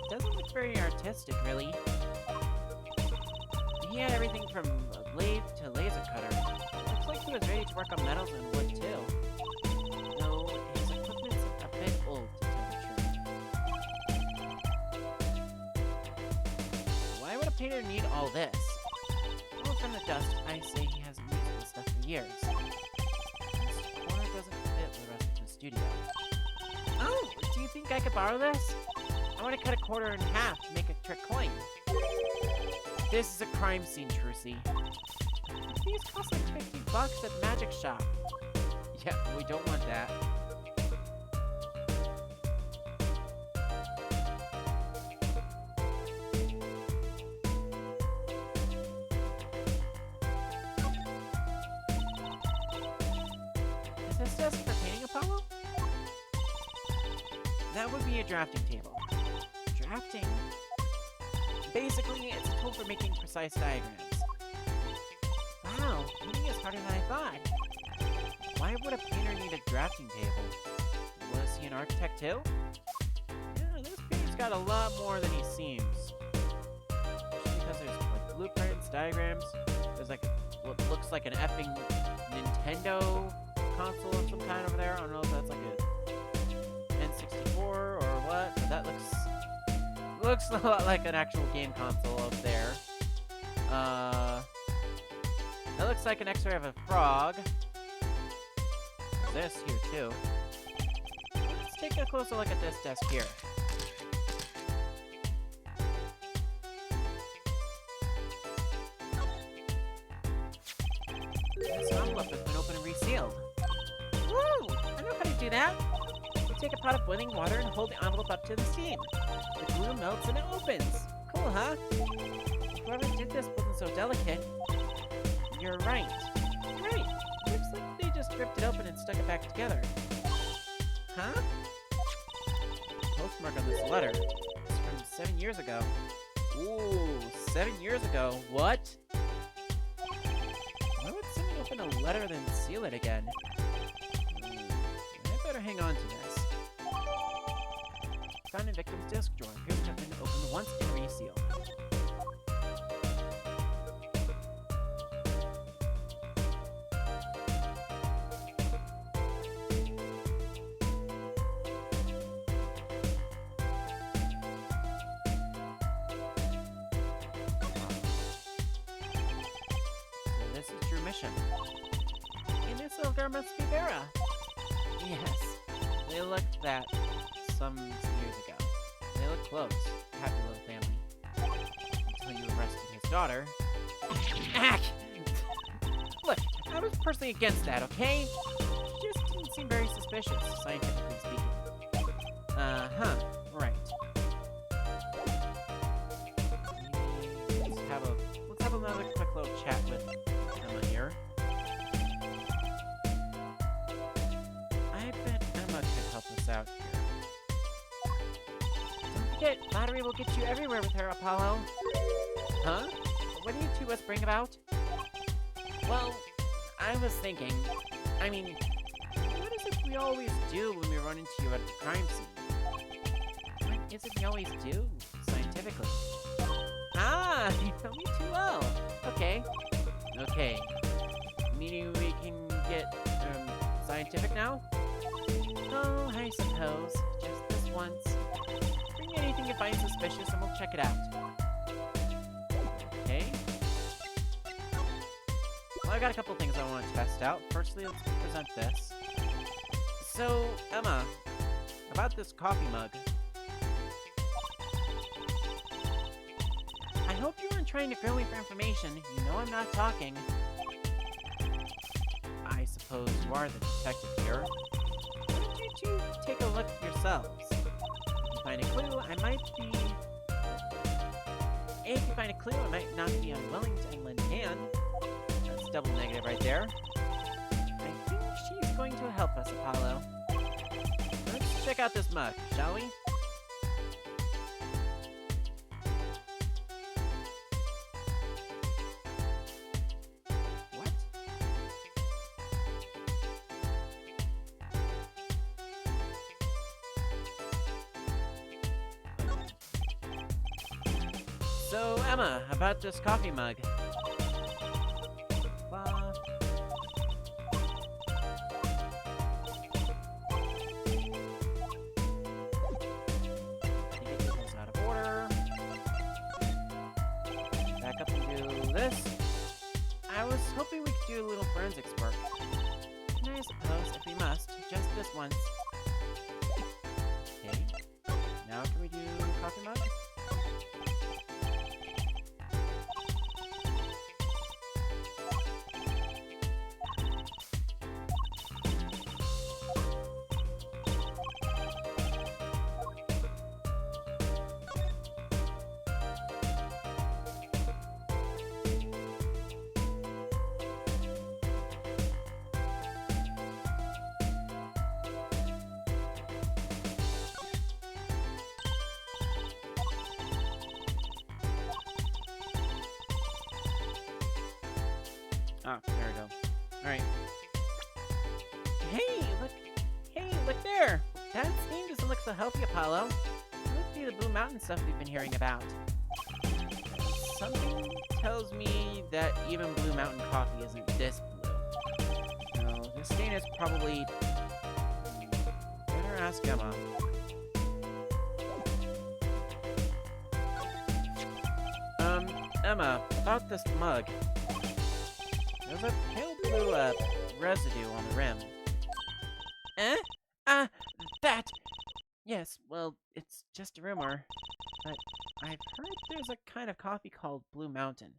doesn't look very artistic, really. He had everything from a lathe to laser cutter. Looks like he was ready to work on metals and wood, too. Though his equipment's a bit old, to tell the truth. Why would a painter need all this? Well, from the dust, I say he hasn't used this stuff for years. This corner doesn't fit with the rest of the studio. Oh, do you think I could borrow this? I want to cut a quarter in half to make a trick coin. This is a crime scene, Trucy. These cost like $50 at the magic shop. Yeah, we don't want that. Is this just for painting, Apollo? That would be a drafting table. Drafting? Basically, it's a tool for making precise diagrams. Wow, painting is harder than I thought. Why would a painter need a drafting table? Was he an architect too? Yeah, this painter's got a lot more than he seems. Especially because there's like blueprints, diagrams. There's like what looks like an effing Nintendo console of some kind over there. I don't know if that's like a N64 or what, but that looks a lot like an actual game console up there. That looks like an X-ray of a frog. There's this here too. Let's take a closer look at this desk here. This envelope has been opened and resealed. Woo! I know how to do that. You take a pot of boiling water and hold the envelope up to the steam. The glue melts and it opens. Cool, huh? Whoever did this wasn't so delicate. You're right. Right. Looks like they just ripped it open and stuck it back together. Huh? The postmark on this letter is from 7 years ago. Ooh, 7 years ago. What? Why would someone open a letter then seal it again? I better hang on to this. Found in victim's desk drawer. Appears to have been opened once and resealed. So this is your mission. And this little girl must be Vera. Yes, they looked that some years ago. They look close. Happy little family. Until you arrested his daughter. Ack! Look, I was personally against that, okay? She just didn't seem very suspicious, scientifically speaking. Uh-huh. Right. Let's have another quick little chat with Emma here. I bet Emma could help us out here. Don't forget, flattery will get you everywhere with her, Apollo. Huh? What do you two us bring about? Well, I was thinking, I mean, what is it we always do when we run into you at the crime scene? What is it we always do, scientifically? Ah, you know me too well. Okay. Okay. Meaning we can get, scientific now? Oh, I suppose. Just this once. Bring me anything you find suspicious and we'll check it out. Okay. Well, I've got a couple things I want to test out. Firstly, let's present this. So, Emma, about this coffee mug. I hope you weren't trying to grill me for information. You know I'm not talking. I suppose you are the detective here. Why don't you two take a look yourselves? If you find a clue, I might not be unwilling to lend a hand. That's double negative right there. I think she's going to help us, Apollo. Let's check out this mug, shall we? What? So, Emma, about this coffee mug. I was hoping we could do a little forensics work. And I suppose, if we must, just this once. Okay. Now can we do coffee mug? Oh, there we go. Alright. Hey, look there! That steam doesn't look so healthy, Apollo. It must be the Blue Mountain stuff we've been hearing about. Something tells me that even Blue Mountain coffee isn't this blue. No, this stain is probably... Better ask Emma. Emma, about this mug. There's a pale blue, residue on the rim. That! Yes, well, it's just a rumor. But I've heard there's a kind of coffee called Blue Mountain.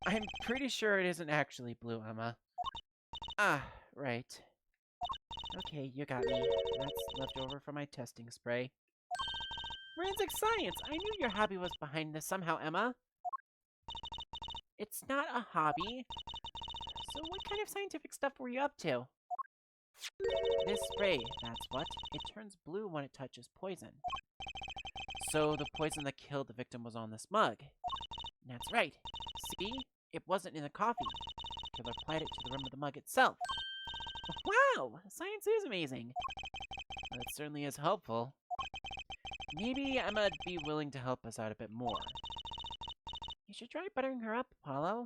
I'm pretty sure it isn't actually blue, Emma. Ah, right. Okay, you got me. That's left over from my testing spray. Forensic science! I knew your hobby was behind this somehow, Emma. It's not a hobby. So what kind of scientific stuff were you up to? This spray, that's what. It turns blue when it touches poison. So the poison that killed the victim was on this mug. That's right. See? It wasn't in the coffee. The killer applied it to the rim of the mug itself. Wow! Science is amazing. Well, it certainly is helpful. Maybe Emma'd be willing to help us out a bit more. You should try buttering her up, Apollo.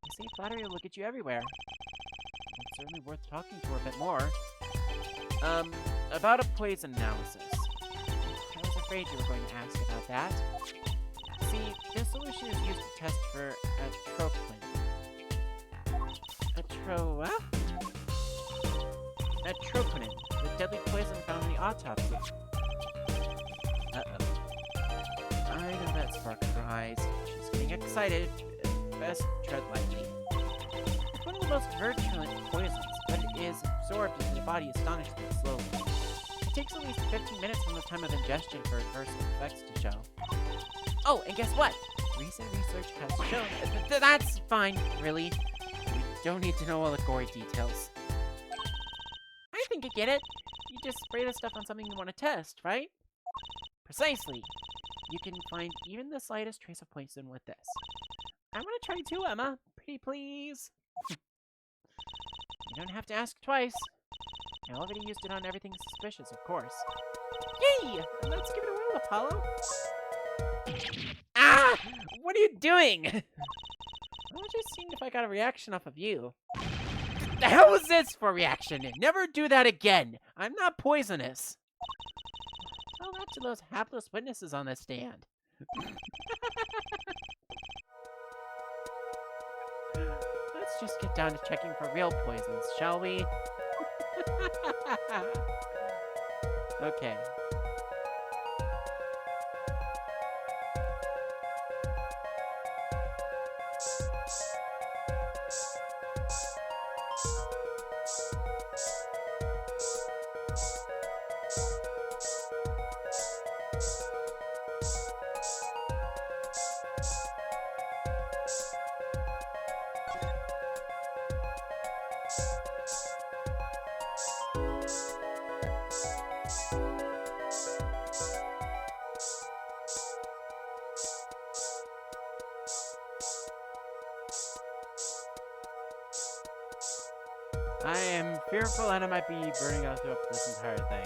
They say flattery will get you everywhere. It's certainly worth talking to her a bit more. About a poison analysis. I was afraid you were going to ask about that. See, this solution is used to test for atroquin. Atroquinin, the deadly poison found in the autopsy. Uh-oh. I know that spark in her eyes. She's getting excited. Best tread lightly. It's one of the most virulent poisons, but it is absorbed into the body astonishingly slowly. It takes at least 15 minutes from the time of ingestion for adverse effects to show. Oh, and guess what? Recent research has shown... That's fine, really. We don't need to know all the gory details. I think I get it. You just spray the stuff on something you want to test, right? Precisely. You can find even the slightest trace of poison with this. I want to try too, Emma. Pretty please. You don't have to ask twice. I already used it on everything suspicious, of course. Yay! Let's give it a whirl, Apollo. Ah! What are you doing? I was just seeing if I got a reaction off of you. The hell was this for a reaction? Never do that again. I'm not poisonous. Tell that to those hapless witnesses on the stand. Let's let's just get down to checking for real poisons, shall we? Okay. I am fearful that I might be burning us up this entire thing.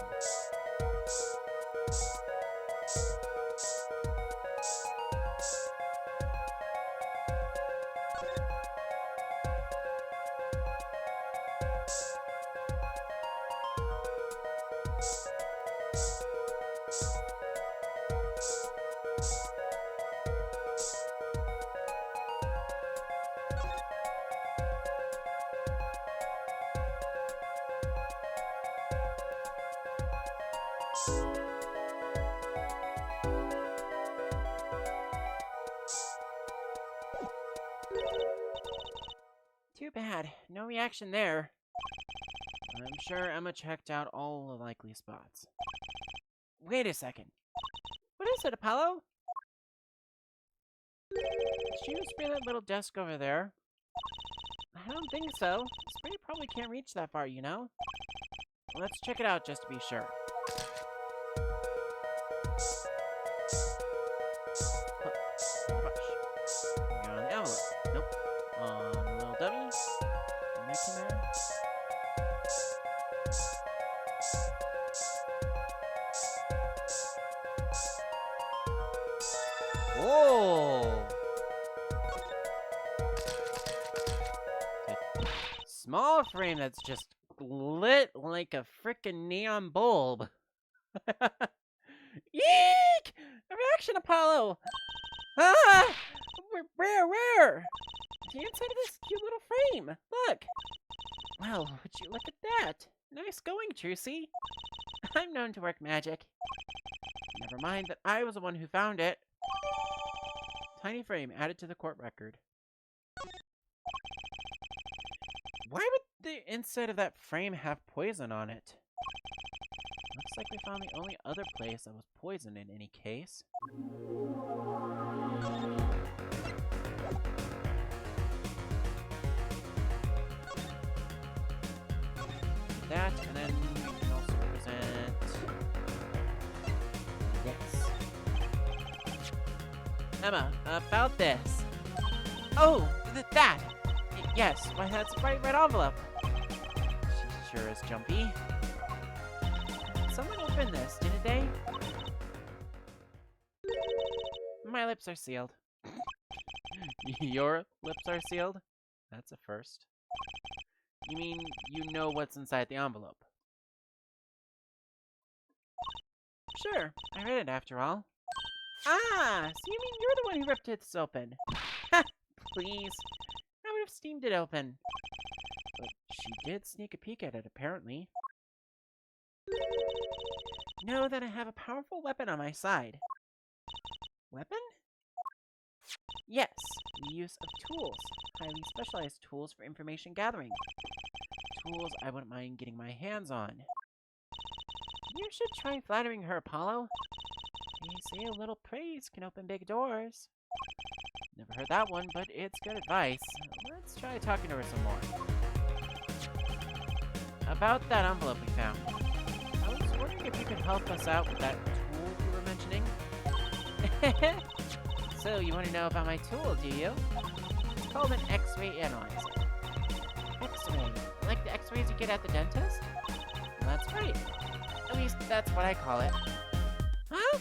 Too bad. No reaction there. I'm sure Emma checked out all the likely spots. Wait a second. What is it, Apollo? Did she spray that little desk over there? I don't think so. Spray probably can't reach that far, you know? Let's check it out just to be sure. On the envelope. Nope. On the little dummy. Next in there. Whoa! A small frame that's just lit like a frickin' neon bulb. Eek! A reaction, Apollo! Ah! Where? The inside of this cute little frame. Look. Well, would you look at that? Nice going, Trucy. I'm known to work magic. Never mind that I was the one who found it. Tiny frame added to the court record. Why would the inside of that frame have poison on it? Looks like we found the only other place that was poisoned in any case. That, and then we can also present this. Emma, about this. Oh, that! Yes, why that's a bright red envelope. She sure is jumpy. Someone opened this, didn't they? My lips are sealed. Your lips are sealed? That's a first. You mean you know what's inside the envelope? Sure, I read it after all. Ah, so you mean you're the one who ripped this open? Ha! Please. I would have steamed it open. But she did sneak a peek at it, apparently. Know that I have a powerful weapon on my side. Weapon? Yes, the use of tools. Highly specialized tools for information gathering. Tools I wouldn't mind getting my hands on. You should try flattering her, Apollo. They say a little praise can open big doors. Never heard that one, but it's good advice. Let's try talking to her some more. About that envelope we found. I was wondering if you could help us out with that tool you were mentioning. So, you want to know about my tool, do you? It's called an X-ray analyzer. X-ray? Like the X-rays you get at the dentist? Well, that's right. At least, that's what I call it. Huh?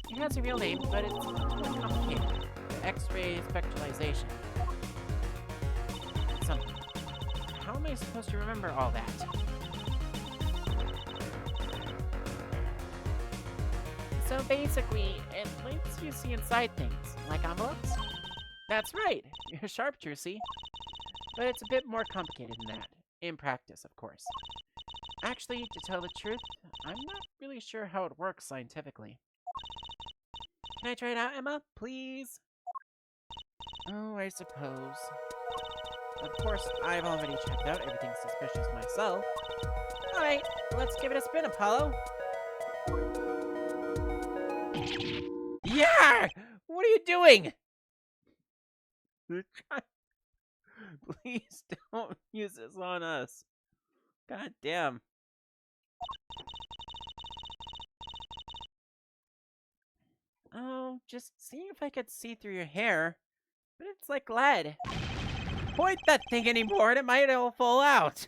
It has a real name, but it's more complicated. X-ray spectralization. Something. How am I supposed to remember all that? So basically, it lets you see inside things, like envelopes. That's right. You're sharp, Trucy. but it's a bit more complicated than that. In practice, of course. Actually, to tell the truth, I'm not really sure how it works scientifically. Can I try it out, Emma? Please? Oh, I suppose. Of course, I've already checked out everything suspicious myself. Alright, let's give it a spin, Apollo. Yeah! What are you doing? Please don't use this on us. God damn. Oh, just seeing if I could see through your hair. But it's like lead. Point that thing anymore and it might all fall out.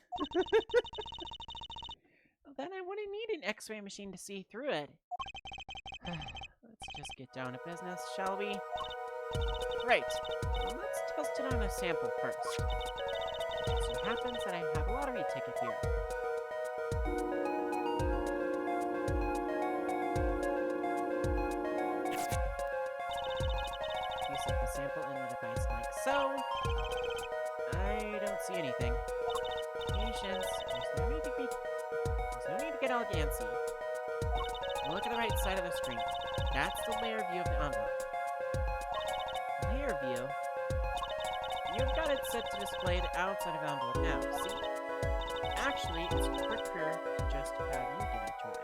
Well, then I wouldn't need an x-ray machine to see through it. Let's just get down to business, shall we? Right. Well, let's test it on a sample first. It just so happens that I have a lottery ticket here. You set the sample in the device like so. I don't see anything. Patience. There's no need to get all antsy. Look at the right side of the screen. That's the layer view of the envelope. Layer view? You've got it set to display the outside of the envelope now, see? Actually, it's quicker to just have you give it a try.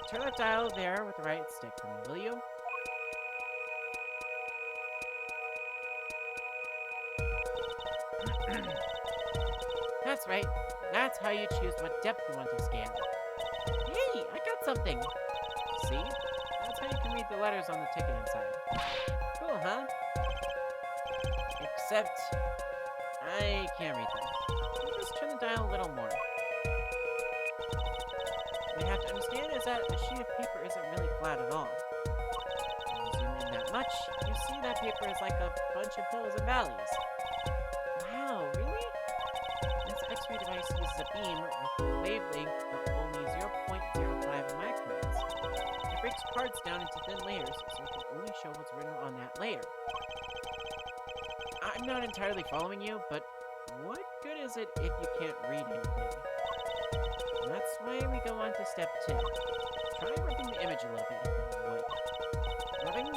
Turn that dial there with the right stick for me, will you? That's right. That's how you choose what depth you want to scan. Hey, I got something! See? That's how you can read the letters on the ticket inside. Cool, huh? Except, I can't read them. I'll just turn the dial a little more. What you have to understand is that a sheet of paper isn't really flat at all. When you zoom in that much, you see that paper is like a bunch of hills and valleys. Wow, really? This X-ray device uses a beam with a wavelength of only 0.05 microns. It breaks parts down into thin layers, so it can only show what's written on that layer. I'm not entirely following you, but what good is it if you can't read anything? And that's why we go on to step 2. Try rubbing the image a little bit, if you would. Rubbing?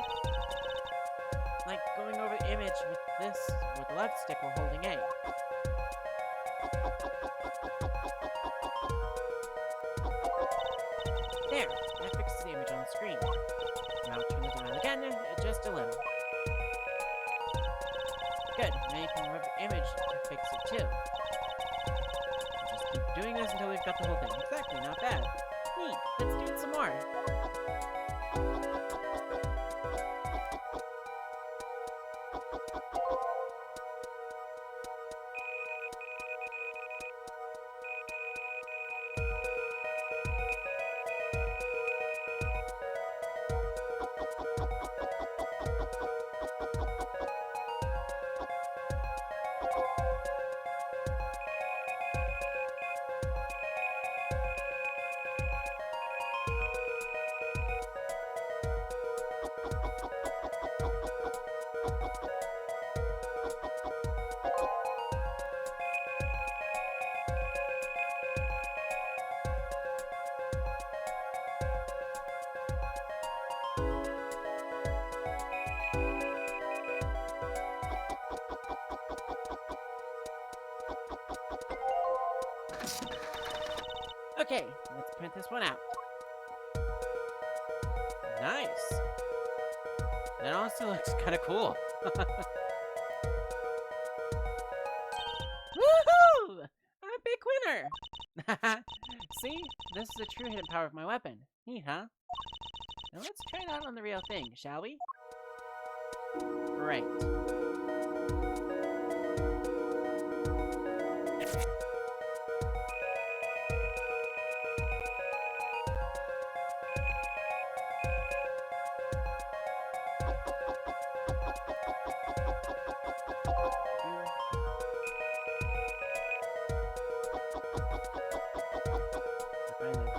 Like going over the image with the left stick while holding A. There, that fixes the image on the screen. Now turn the dial again, just a little. Good, now you can rub the image to fix it too. Just keep doing this until we've got the whole thing. Exactly, not bad. Neat, let's do it some more. Okay, let's print this one out. Nice. That honestly looks kind of cool. Woohoo! I'm a big winner! See? This is the true hidden power of my weapon. Neat, huh? Now let's try it out on the real thing, shall we? Right.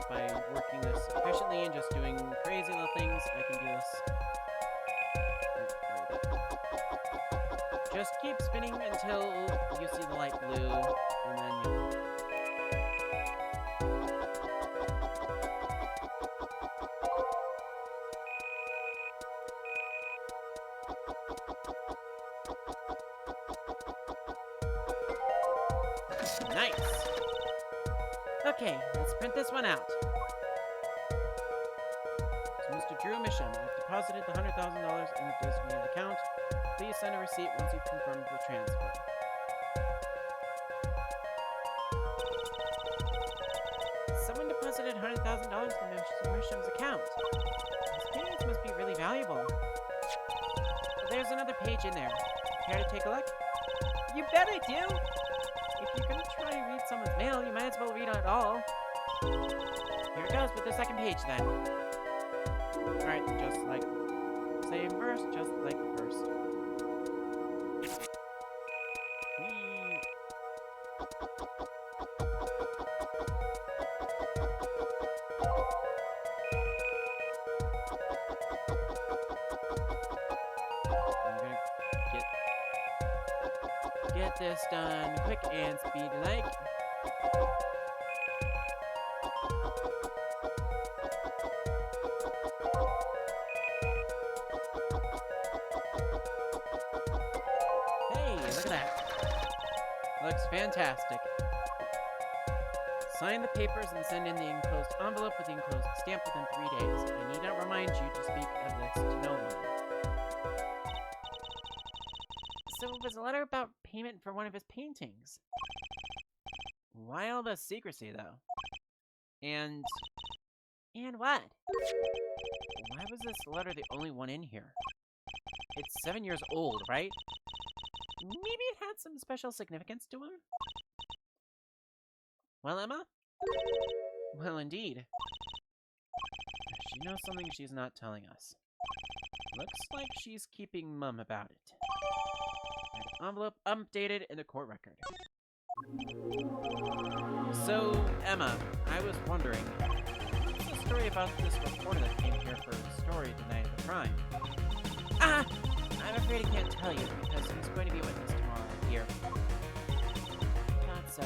By working this efficiently and just doing crazy little things, I can do this Just keep spinning until you see the light blue, and then you... Nice! Okay, let's print this one out. To Mr. Drew Misham, I've deposited the $100,000 in the designated account. Please send a receipt once you've confirmed the transfer. Someone deposited $100,000 in Mr. Misham's account. His paintings must be really valuable. Well, there's another page in there. Care to take a look? You bet I do! If you're gonna try to read someone's mail, you might as well read it all. Here it goes with the second page, then. Alright, just like... same verse, just like the first. I'm gonna get this done quick and speedy like. Hey, look at that. Looks fantastic. Sign the papers and send in the enclosed envelope with the enclosed stamp within 3 days. I need not remind you to speak of this to no one. So it was a letter about payment for one of his paintings. Why all the secrecy, though? And what? Why was this letter the only one in here? It's 7 years old, right? Maybe it had some special significance to him? Well, Emma? Well, indeed. She knows something she's not telling us. Looks like she's keeping mum about it. Envelope updated in the court record. So, Emma, I was wondering, what's the story about this reporter that came here for a story the night of the crime? Ah! I'm afraid I can't tell you, because he's going to be with us tomorrow here. Not so.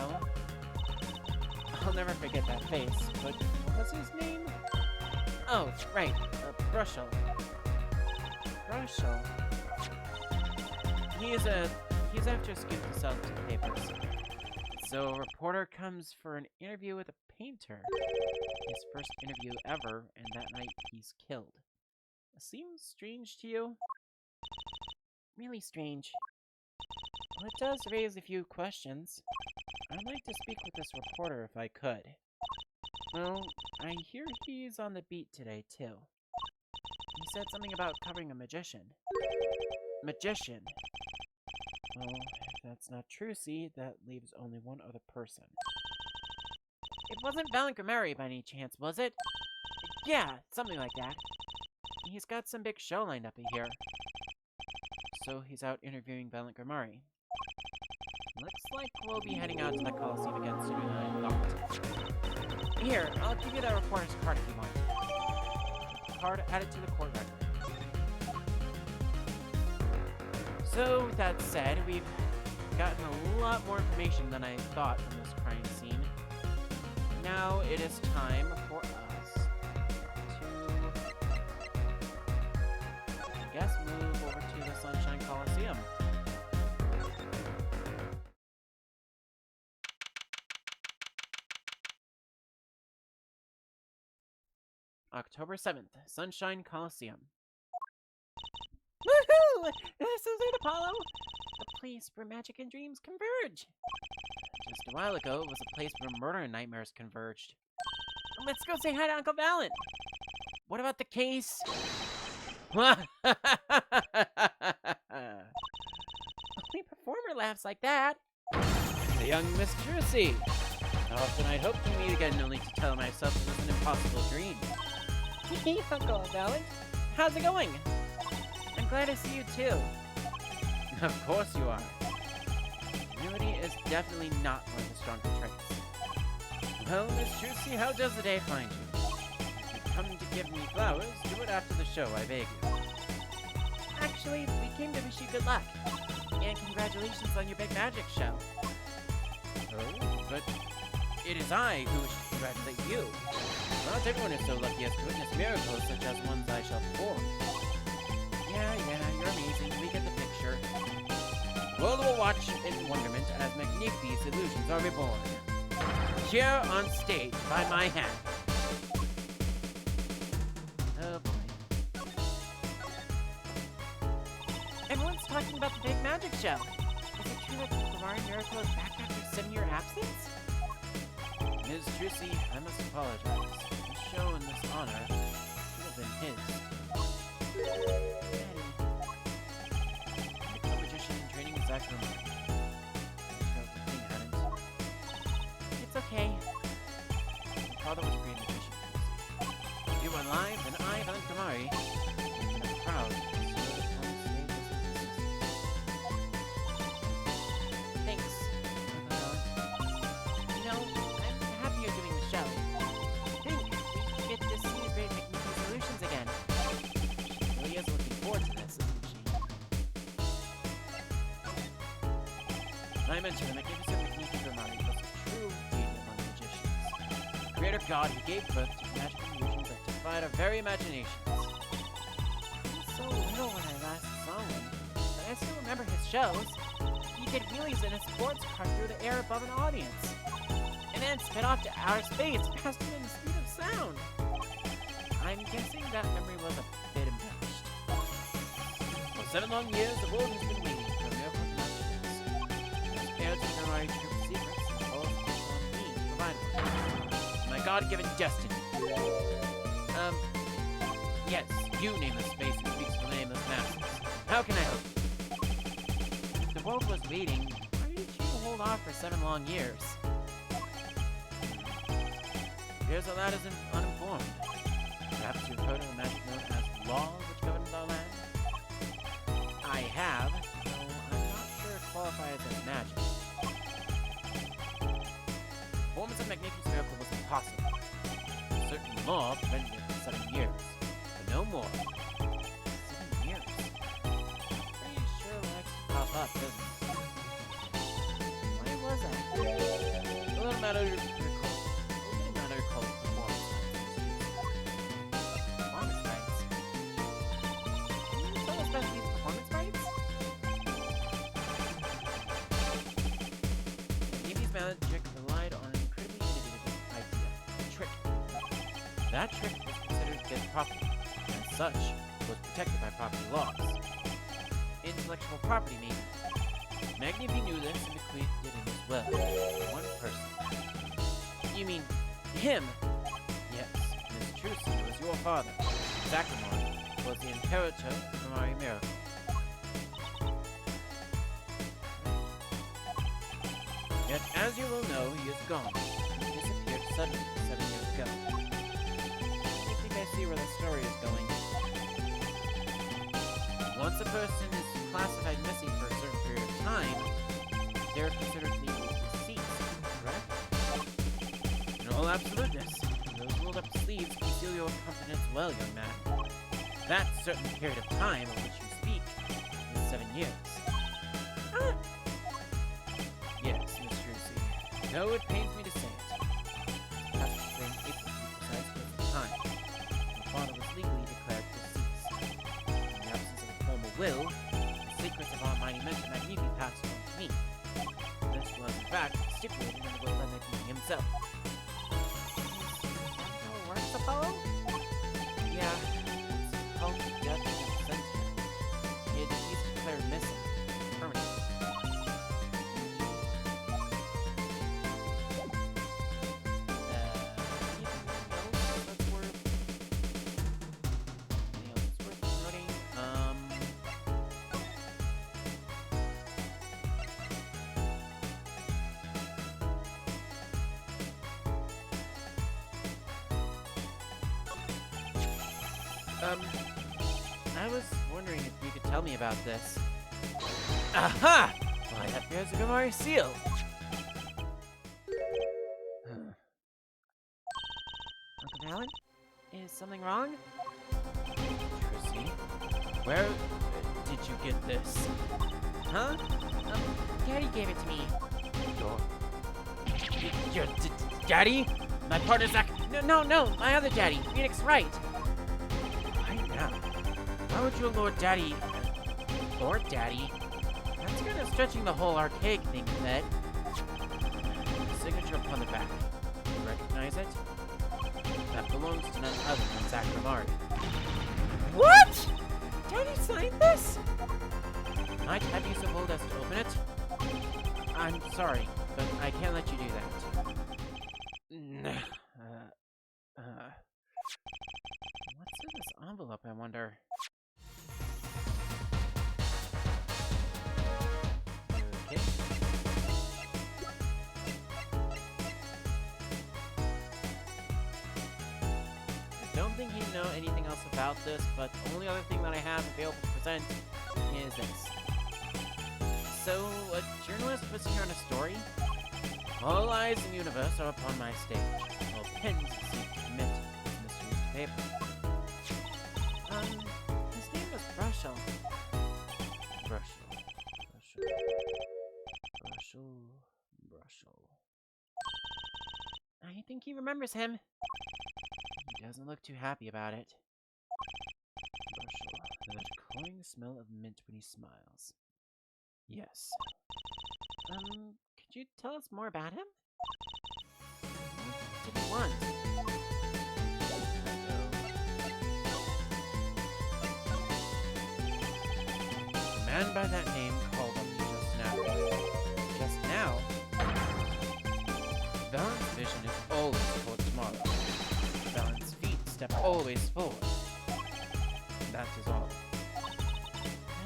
I'll never forget that face, but what was his name? Oh, right, Brushel. Brushel? He's after Skip to sell to the papers. So a reporter comes for an interview with a painter. His first interview ever, and that night he's killed. Seems strange to you? Really strange. Well, it does raise a few questions. I'd like to speak with this reporter if I could. Well, I hear he's on the beat today, too. He said something about covering a magician. Magician? Well, if that's not true, see, that leaves only one other person. It wasn't Valentine by any chance, was it? Yeah, something like that. He's got some big show lined up here. So he's out interviewing Valentine. Looks like we'll be heading out to the Coliseum again sooner than I thought. Here, I'll give you that reporter's card if you want. Card added to the court record. So, with that said, we've gotten a lot more information than I thought from this crime scene. Now it is time for us to, I guess, move over to the Sunshine Coliseum. October 7th, Sunshine Coliseum. Woohoo! This is it, Apollo! The place where magic and dreams converge. Just a while ago, it was a place where murder and nightmares converged. Let's go say hi to Uncle Valen. What about the case? Only performer laughs like that. The young Miss Trucy. How often I'd hoped to meet again, only to tell myself it was an impossible dream. Hey, Uncle Valen. How's it going? I'm glad to see you too. Of course you are. Humility is definitely not one of the stronger traits. Well, Miss Trucy, how does the day find you? If you come to give me flowers, do it after the show, I beg you. Actually, we came to wish you good luck. And congratulations on your big magic show. Oh, but it is I who wish to congratulate you. Not everyone is so lucky as to witness miracles such as ones I shall perform. Yeah, you're amazing. We get the picture. The world will watch in wonderment as magnificent illusions are reborn. Here on stage by my hand. Oh boy. Everyone's talking about the big magic show. Is it true that the Gamari miracle is back after 7-year absence? Ms. Trucy, I must apologize. This show and this honor should have been his. Daddy. The competition in training is actually mine. It's okay. My father was a great magician, Trucy. You went live, and I, Valen Gamari, am proud. Thanks. You know, I'm happy you're doing the show. I think we get to see great magnificent solutions again. She really is looking forward to this, isn't she? I mentioned the magnificent magnificent Gamari was a true deity among magicians. The creator god who gave birth to magical illusions that defied our very imaginations. I was so little when I last saw him, but I still remember his shows. He did wheelies in a sports car through the air above an audience, and then sped off to outer space faster than the speed of sound. I'm guessing that memory was a bit embellished. For 7 long years, the world has been waiting for a miracle to match this. As heirs of Gamari true secrets, all on me to provide one. My God-given destiny. Yes, you, nameless space, who speaks for the nameless masses. How can I help you? The world was waiting. Why did you hold off for 7 long years? Here's a lad is uninformed. Perhaps you've heard of a magic known as law which governs our land? I have, though I'm not sure it qualifies as magic. Performance of Magnificent Miracle was impossible. A certain law prevented it for 7 years, but no more. 7 years? Pretty sure likes to pop up, doesn't it? Why was that? A little matter called performance rights. Performance rights? Can you tell us about these performance rights? Amy's magic relied on an incredibly innovative idea, a trick. That trick was considered dead property, and as such, was protected by property laws. Intellectual property, maybe. Magnifi knew this and bequeathed it in his will. One person. You mean him? Yes, Miss Trucy was your father. Sakamon was the inheritor of the Gamari miracle. Yet, as you will know, he is gone. He disappeared suddenly 7 years ago. I think I see where the story is going. Once a person is classified missing for a certain period of time, they're considered legally deceased, correct? In all absoluteness, those rolled up sleeves conceal your confidence well, young man. That certain period of time of which you speak is 7 years. Yes, Miss Trucy. Though it pains me to say it. Past spring, April, to be precise, was the time my father was legally declared deceased. In the absence of a formal will, the secrets of our mighty mentor Magnifi passed on to me. This was, in fact, stipulated in the will by Magnifi himself. How it works, Apollo? Yeah, it's called death and sentence. He's declared missing, permanently. I was wondering if you could tell me about this. Aha! Why, that bears a Gamari seal. Uncle Valen? Is something wrong? Trucy, where did you get this? Huh? Daddy gave it to me. Your daddy? My partner Zach. No, my other daddy, Phoenix Wright. Right now. Why would your Lord Daddy... Lord Daddy? That's kind of stretching the whole archaic thing a bit. Signature upon the back. You recognize it? That belongs to none other than Zach Ramari. What? Daddy signed this? Might I be so bold as to open it? I'm sorry, but I can't let you do that. What's in this envelope, I wonder? Okay. I don't think he'd know anything else about this, but the only other thing that I have available to present is this. So, a journalist was here on a story? All eyes in the universe are upon my stage. All pens seem to commit this mysterious paper. His name was Brushel. Brushel. I think he remembers him. He doesn't look too happy about it. Brushel. That cloying smell of mint when he smiles. Yes. Could you tell us more about him? What did he want? A man by that name called up just now. Just now? Valent's vision is always toward tomorrow. Valent's feet step always forward. That is all.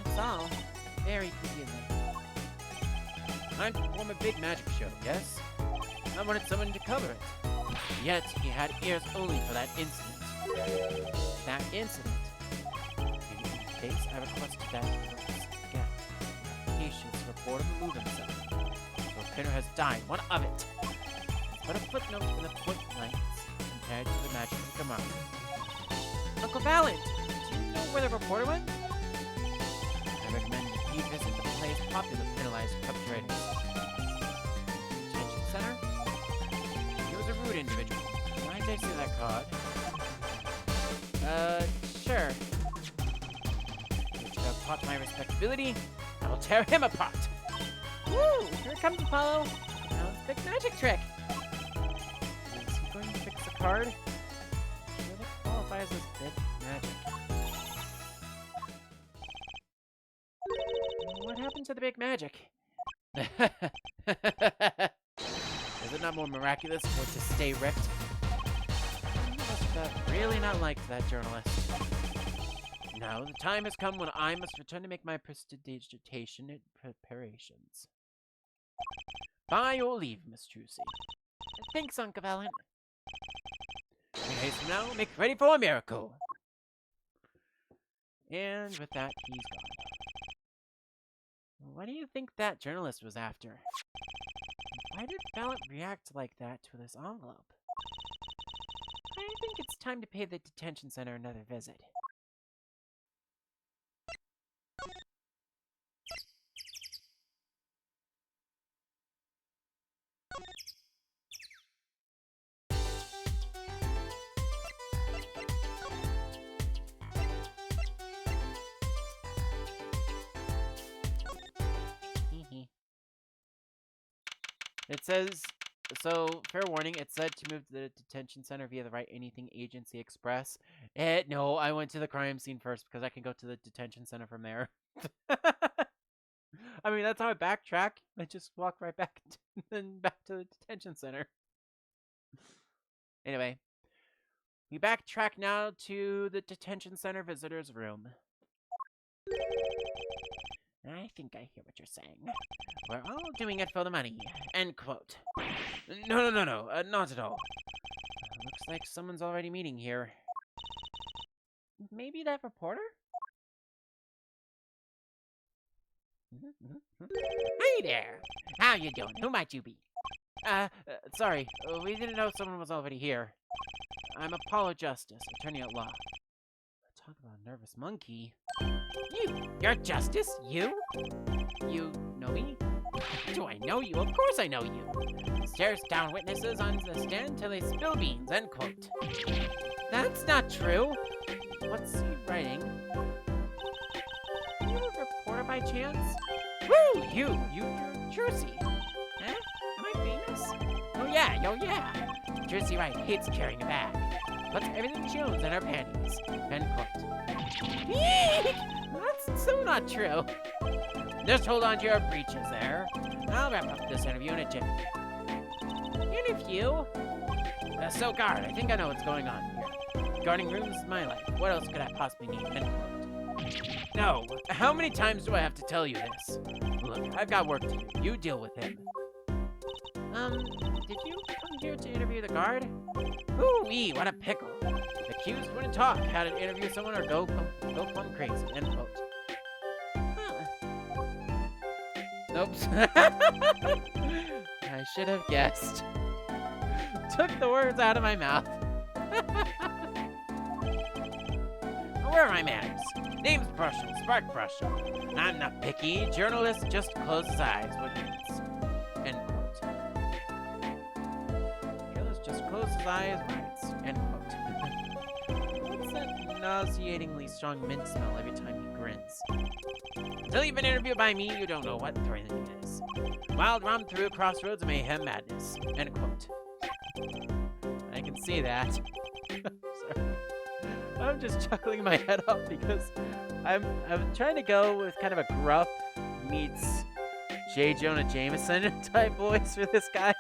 That's all. Very confusing. I'd perform a big magic show, yes? I wanted someone to cover it. Yet, he had ears only for that incident. That incident? In each case, I requested that patient's reporter remove himself. So Pinner has died, one of it. Let's put a footnote in the footlights compared to the magic of Gamara. Uncle Valent, do you know where the reporter went? I recommend that you visit the place popular with penalized perpetrators. Detention center? He was a rude individual. Might I see that card? Sure. Which have caught my respectability, I will tear him apart. Woo! Here comes Apollo. Now it's big magic trick. Is he going to fix the card? I'm sure that qualifies as big magic. What happened to the big magic? Is it not more miraculous for it to stay ripped? I must have really not liked that journalist. Now the time has come when I must return to make my prestidigitation preparations. By your leave, Miss Trucy. Thanks, Uncle Valent. 3 days from now, make ready for a miracle. And with that, he's gone. What do you think that journalist was after? Why did Valent react like that to this envelope? I think it's time to pay the detention center another visit. It says, so, fair warning, it said to move to the detention center via the Wright Anything Agency Express. No, I went to the crime scene first because I can go to the detention center from there. I mean, that's how I backtrack. I just walk right back back to the detention center. Anyway, we backtrack now to the detention center visitor's room. I think I hear what you're saying. We're all doing it for the money. End quote. No, not at all. Looks like someone's already meeting here. Maybe that reporter? Hey there! How you doing? Who might you be? Sorry. We didn't know someone was already here. I'm Apollo Justice, attorney at law. Talk about nervous monkey. You're Justice? You? You know me? Do I know you? Of course I know you. Stares down witnesses on the stand till they spill beans, end quote. That's not true. What's he writing? Are you a reporter by chance? Woo! You're Jersey. Huh? Am I famous? Oh yeah. Jersey Wright hates carrying a bag. Puts everything she owns in her panties, end quote. Eek! That's so not true. Just hold on to your breeches there. I'll wrap up this interview in a jiffy. Interview? So, guard, I think I know what's going on here. Guarding rooms is my life. What else could I possibly need? End quote. No. How many times do I have to tell you this? Look, I've got work to do. You deal with him. Did you come here to interview the guard? Ooh-wee, what a pickle. Accused wouldn't talk. How to interview someone or go plumb crazy. End quote. Oops. I should have guessed. Took the words out of my mouth. Where are my manners? Name's Brushel, Spark Brushel. I'm not picky. Journalist just close his eyes when it's. End quote. Journalist just close his eyes when it's. End quote. What's that nauseatingly strong mint smell every time he grins? Until you've been interviewed by me, you don't know what thrilling is. Wild romp through crossroads of mayhem madness. End quote. I can see that. Sorry. I'm just chuckling my head off because I'm trying to go with kind of a gruff meets J. Jonah Jameson type voice for this guy.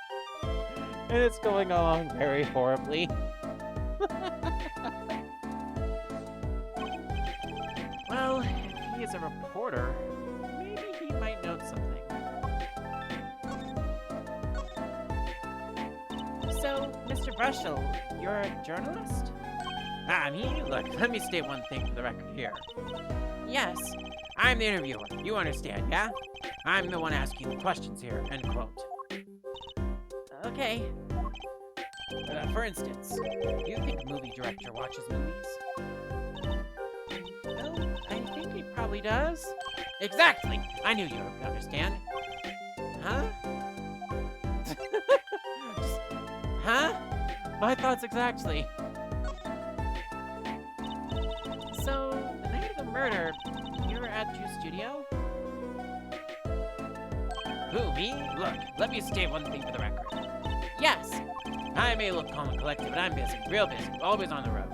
And it's going along very horribly. Well, if he is a reporter, maybe he might know something. So, Mr. Brushel, you're a journalist? Me? Look, let me state one thing for the record here. Yes, I'm the interviewer. You understand, yeah? I'm the one asking the questions here, end quote. Okay. For instance, do you think a movie director watches movies? Well, I think he probably does. Exactly! I knew you would understand. Huh? Huh? My thoughts exactly. So, the night of the murder, you were at your studio? Who, me? Look, let me state one thing for the record. Yes. I may look calm and collected, but I'm busy, real busy, always on the road.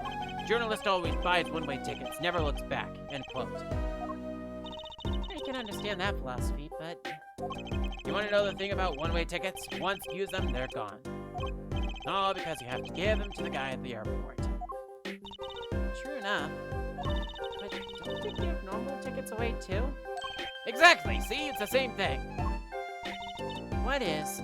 Journalist always buys one-way tickets, never looks back, end quote. I can understand that philosophy, but... You want to know the thing about one-way tickets? Once you use them, they're gone. All because you have to give them to the guy at the airport. True enough. But don't you give normal tickets away too? Exactly! See? It's the same thing. What is?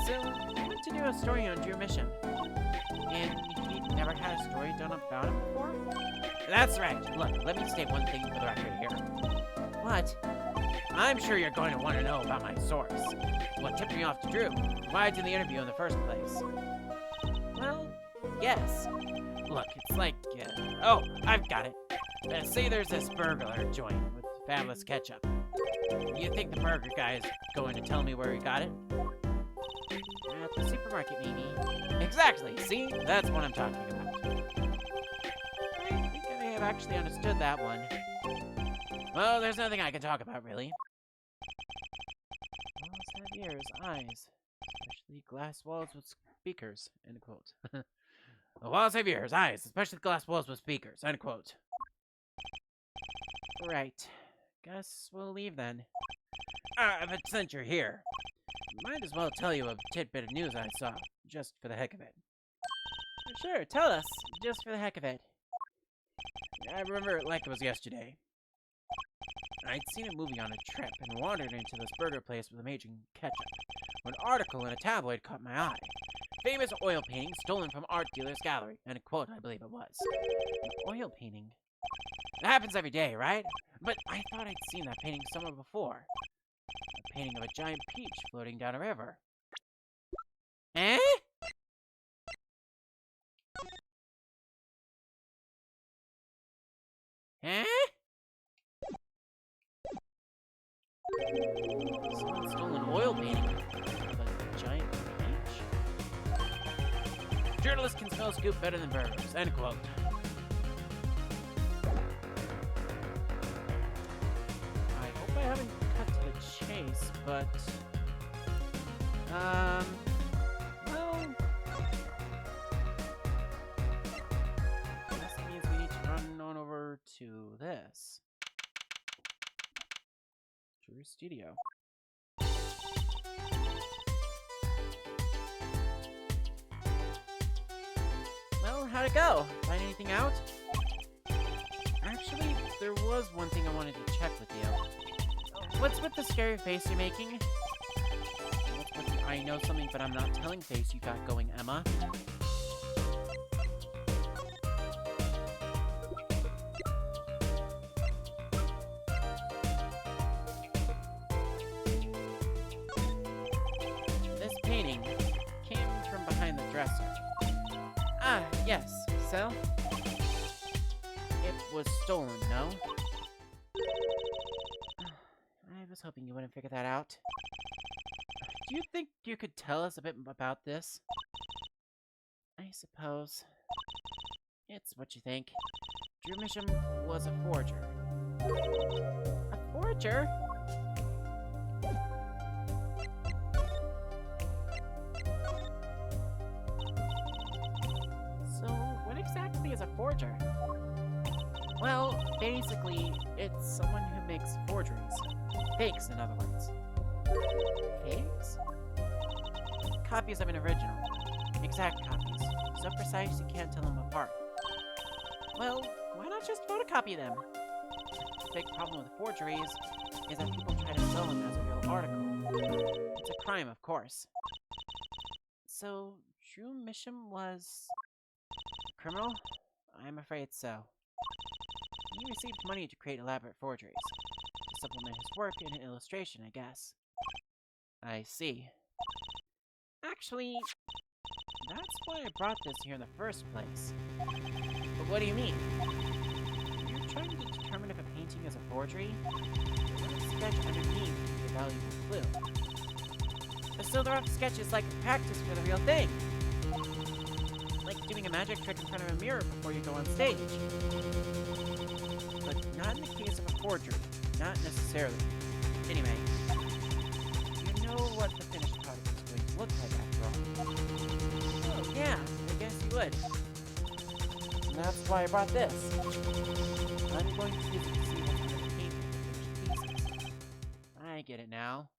So, you went to do a story on your mission. And he never had a story done about him before? That's right. Look, let me state one thing for the record here. What? I'm sure you're going to want to know about my source. What tipped me off to Drew? Why I did the interview in the first place. Well, yes. Look, it's like, oh, I've got it. Say there's this burglar joint with fabulous ketchup. You think the burger guy is going to tell me where he got it? At the supermarket, maybe. Exactly, see? That's what I'm talking about. I think I may have actually understood that one. Well, there's nothing I can talk about, really. Walls have ears, eyes, especially glass walls with speakers, end quote. The walls have ears, eyes, especially glass walls with speakers, end quote. Right. Guess we'll leave then. But since you're here, might as well tell you a tidbit of news I saw, just for the heck of it. Sure, tell us, just for the heck of it. I remember it like it was yesterday. I'd seen a movie on a trip and wandered into this burger place with amazing ketchup, when an article in a tabloid caught my eye. Famous oil painting stolen from art dealer's gallery, and a quote, I believe it was. An oil painting? It happens every day, right? But I thought I'd seen that painting somewhere before. A painting of a giant peach floating down a river. Eh? Eh? Someone stole an oil painting of a giant peach. Journalists can smell scoop better than burgers. End quote. I hope I haven't cut to the chase, but well, this means we need to run on over to this. Drew Studio. Well, how'd it go? Find anything out? Actually, there was one thing I wanted to check with you. What's with the scary face you're making? What's with the I know something but I'm not telling face you got going, Emma? This painting came from behind the dresser. Ah, yes. So? It was stolen, no? I was hoping you wouldn't figure that out. Do you think you could tell us a bit about this? I suppose. It's what you think. Drew Misham was a forger. A forger? So, what exactly is a forger? Well, basically, it's someone who makes forgeries. Fakes, in other words. Fakes? Copies of an original. Exact copies. So precise you can't tell them apart. Well, why not just photocopy them? The big problem with forgeries is that people try to sell them as a real article. It's a crime, of course. So, Drew Misham was a criminal? I'm afraid so. He received money to create elaborate forgeries. To supplement his work in an illustration, I guess. I see. Actually, that's why I brought this here in the first place. But what do you mean? You're trying to determine if a painting is a forgery? The sketch underneath is a valuable clue. But still, the rough sketch is like practice for the real thing. Like doing a magic trick in front of a mirror before you go on stage. But not in the case of a forgery. Not necessarily. Anyway, you know what the finished product is going to look like after all. Oh, yeah, I guess you would. And that's why I brought this. I'm going to use it to see what's under the paint of the finished pieces. I get it now.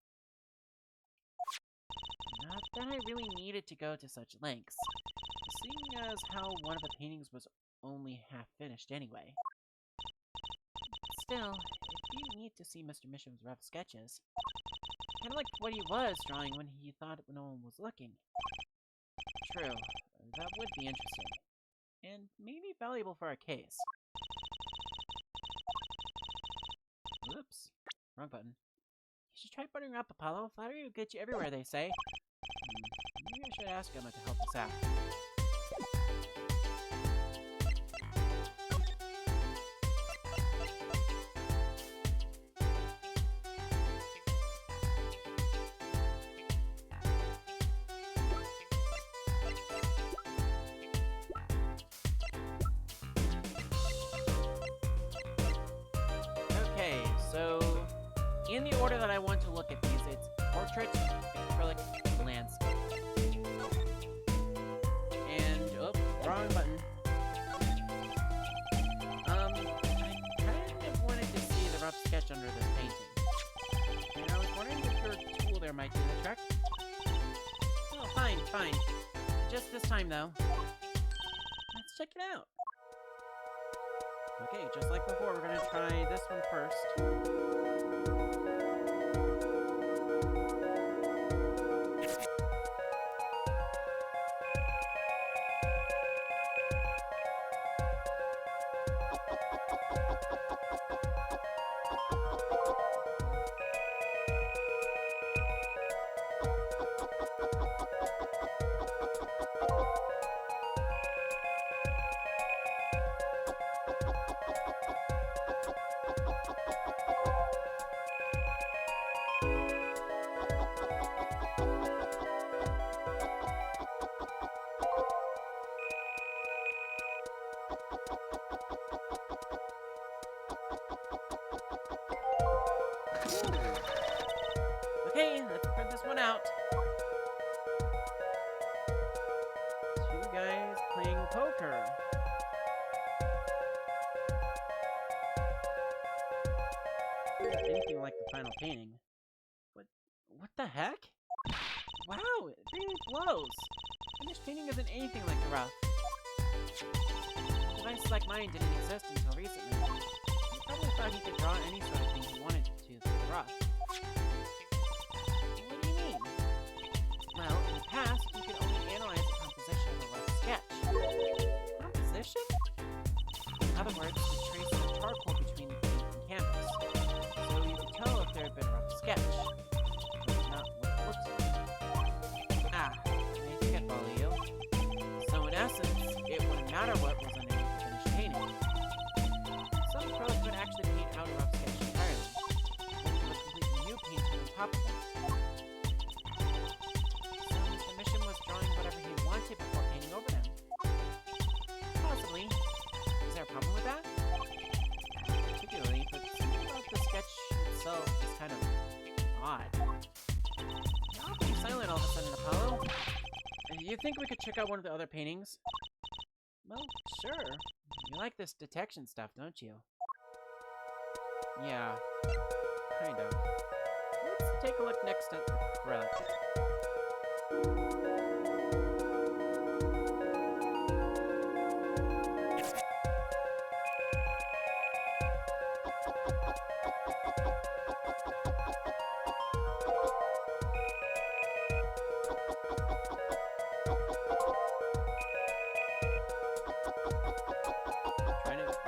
Not that I really needed to go to such lengths, seeing as how one of the paintings was only half finished anyway. Still, it'd be neat to see Mr. Misham's rough sketches. Kind of like what he was drawing when he thought no one was looking. True, that would be interesting. And maybe valuable for our case. Whoops, wrong button. You should try buttering up, Apollo. Flattery will get you everywhere, they say. Maybe I should ask Emma to help us out. Okay, so in the order that I want to look at these, it's portrait, acrylic, landscape. And, oh, wrong button. I kind of wanted to see the rough sketch under this painting. And I was wondering if your tool there might do the trick. Oh, fine, fine. Just this time, though. Let's check it out. Okay, just like before, we're gonna try this one first. this one out. Two guys playing poker. Anything like the final painting. What the heck? Wow, it really blows. Finished painting isn't anything like the rough. Devices like mine didn't exist until recently. He probably thought he could draw any sort of thing he wanted to through the rough. What do you mean? Well, in the past, you could only analyze the composition of a rough sketch. Composition? In other words, you trace the charcoal between the paint and canvas. So you could tell if there had been a rough sketch. But not what it looks like. Ah, I think I follow you. So in essence, it wouldn't matter what was underneath the finished painting. Some pros would actually paint out a rough sketch entirely, with completely new painting on top of that. So Mr. Mission was drawing whatever he wanted before painting over them. Possibly. Is there a problem with that? Not particularly, but something about the sketch itself is kind of odd. You're awfully silent all of a sudden, Apollo. You think we could check out one of the other paintings? Well, sure. You like this detection stuff, don't you? Yeah, kind of. Let's take a look next at acrylic.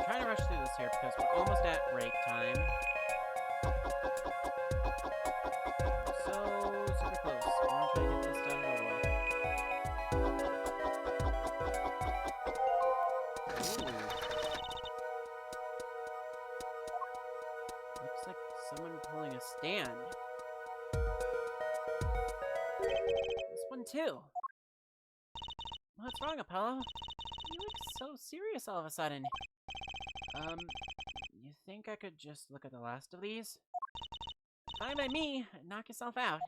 Trying to rush through this here because we're almost at break time. So super close. I want to try to get this done over with. Ooh. Looks like someone pulling a stand. This one too. What's wrong, Apollo? You look so serious all of a sudden. You think I could just look at the last of these? Fine by me. Knock yourself out.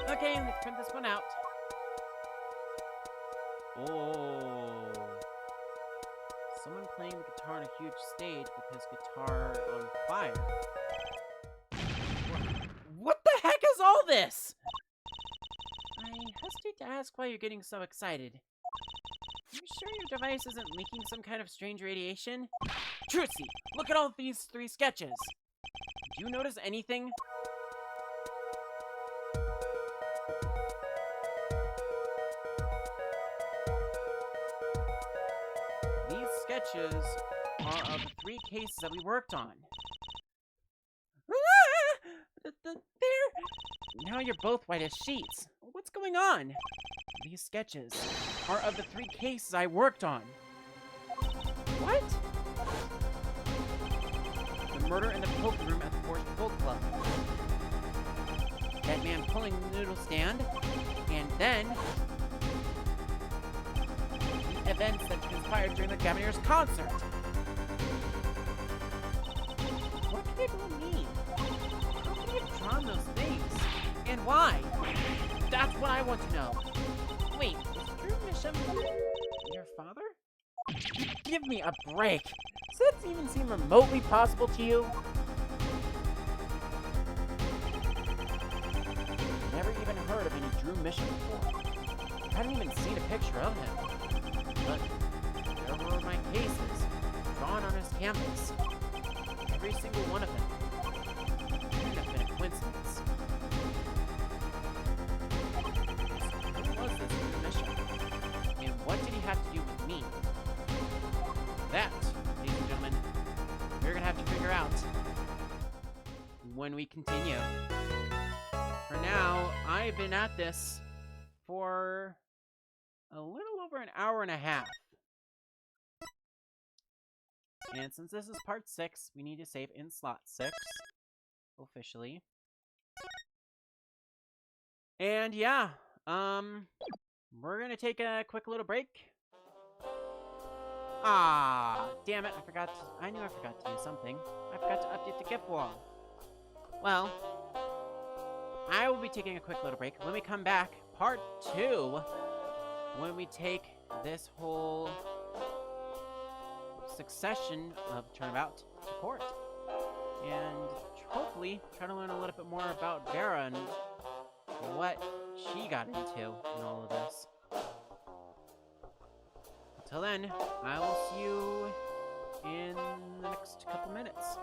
Okay, let's print this one out. Oh. Someone playing the guitar on a huge stage with his guitar on fire. What the heck is all this? I hesitate to ask why you're getting so excited. Are you sure your device isn't leaking some kind of strange radiation? Trucy, look at all these 3 sketches. Do you notice anything? These sketches are of the 3 cases that we worked on. There! Now you're both white as sheets. What's going on? These sketches are of the 3 cases I worked on. What? The murder in the poker room at the Forest Folk Club. That man pulling the noodle stand. And then the events that transpired during the Governor's concert. What can it all mean? How could you have drawn those things? And why? That's what I want to know. Wait, is Drew Misham your father? Give me a break. Does that even seem remotely possible to you? Never even heard of any Drew Misham before. Hadn't even seen a picture of him. But there were my cases, drawn on his canvas. Every single one of them. Couldn't have been a coincidence. Who was this Drew Misham? And what did he have to do with me? when we continue. For now, I've been at this for a little over an hour and a half. And since this is part 6, we need to save in slot 6, officially. And yeah, we're gonna take a quick little break. Ah, damn it, I knew I forgot to do something. I forgot to update the gift wall. Well, I will be taking a quick little break. When we come back, part 2, when we take this whole succession of turnabout to court. And hopefully try to learn a little bit more about Vera and what she got into in all of this. Until then, I will see you in the next couple minutes.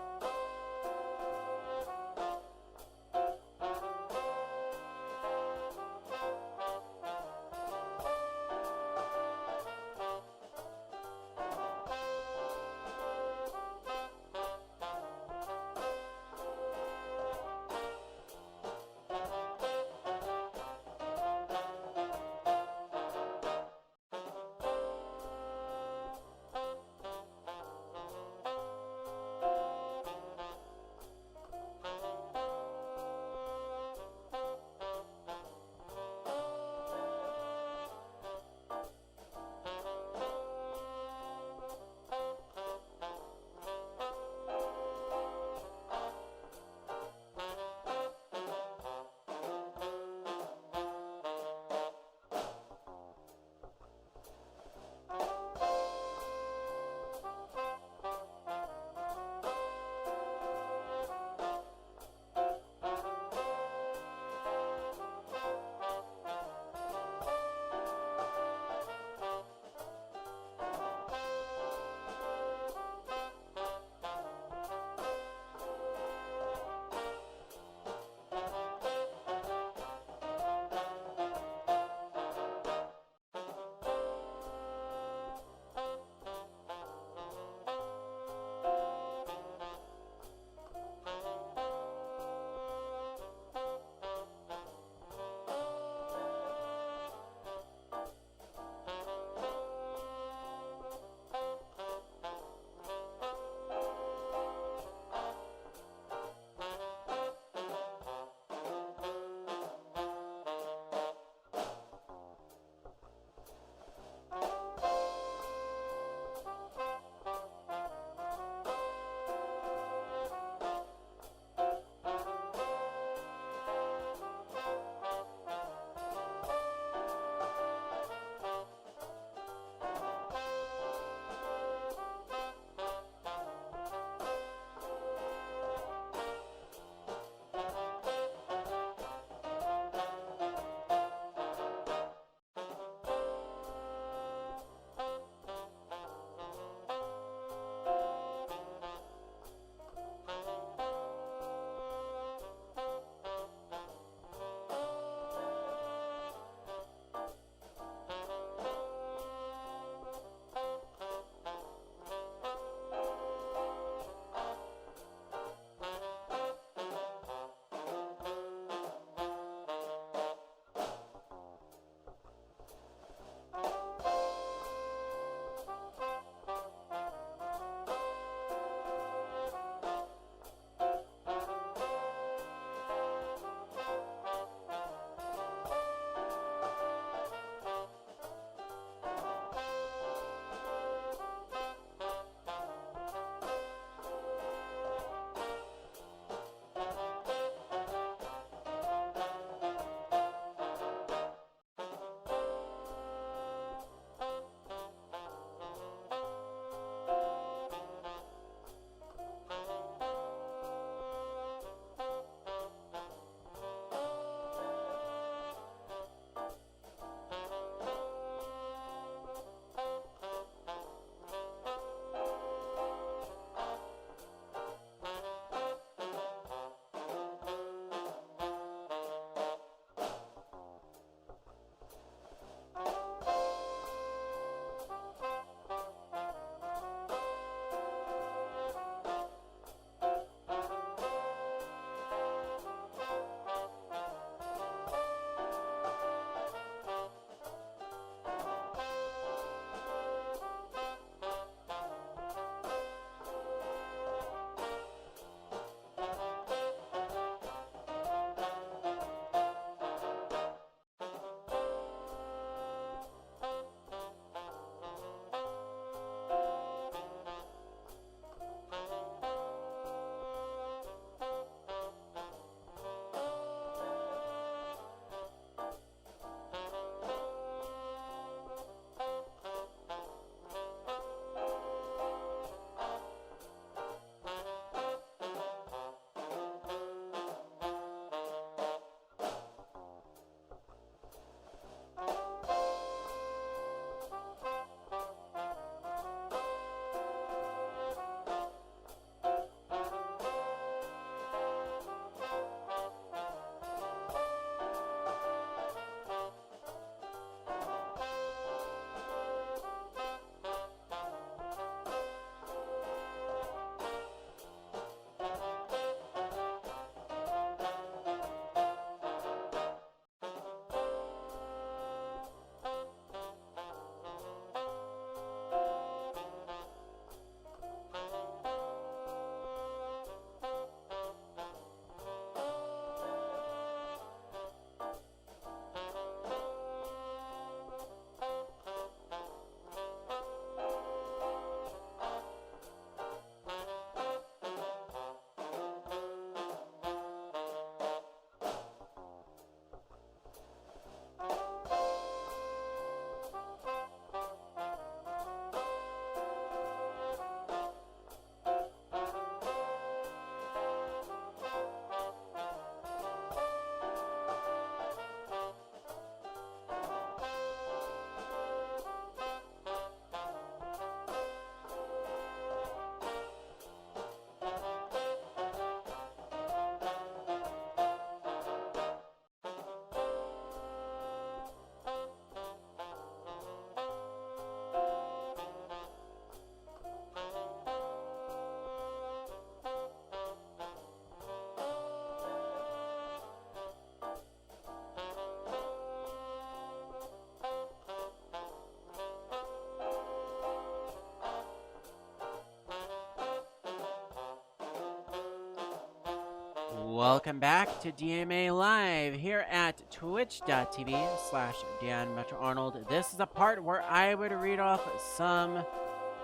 Welcome back to DMA Live here at twitch.tv/DanMetroArnold. This is a part where I would read off some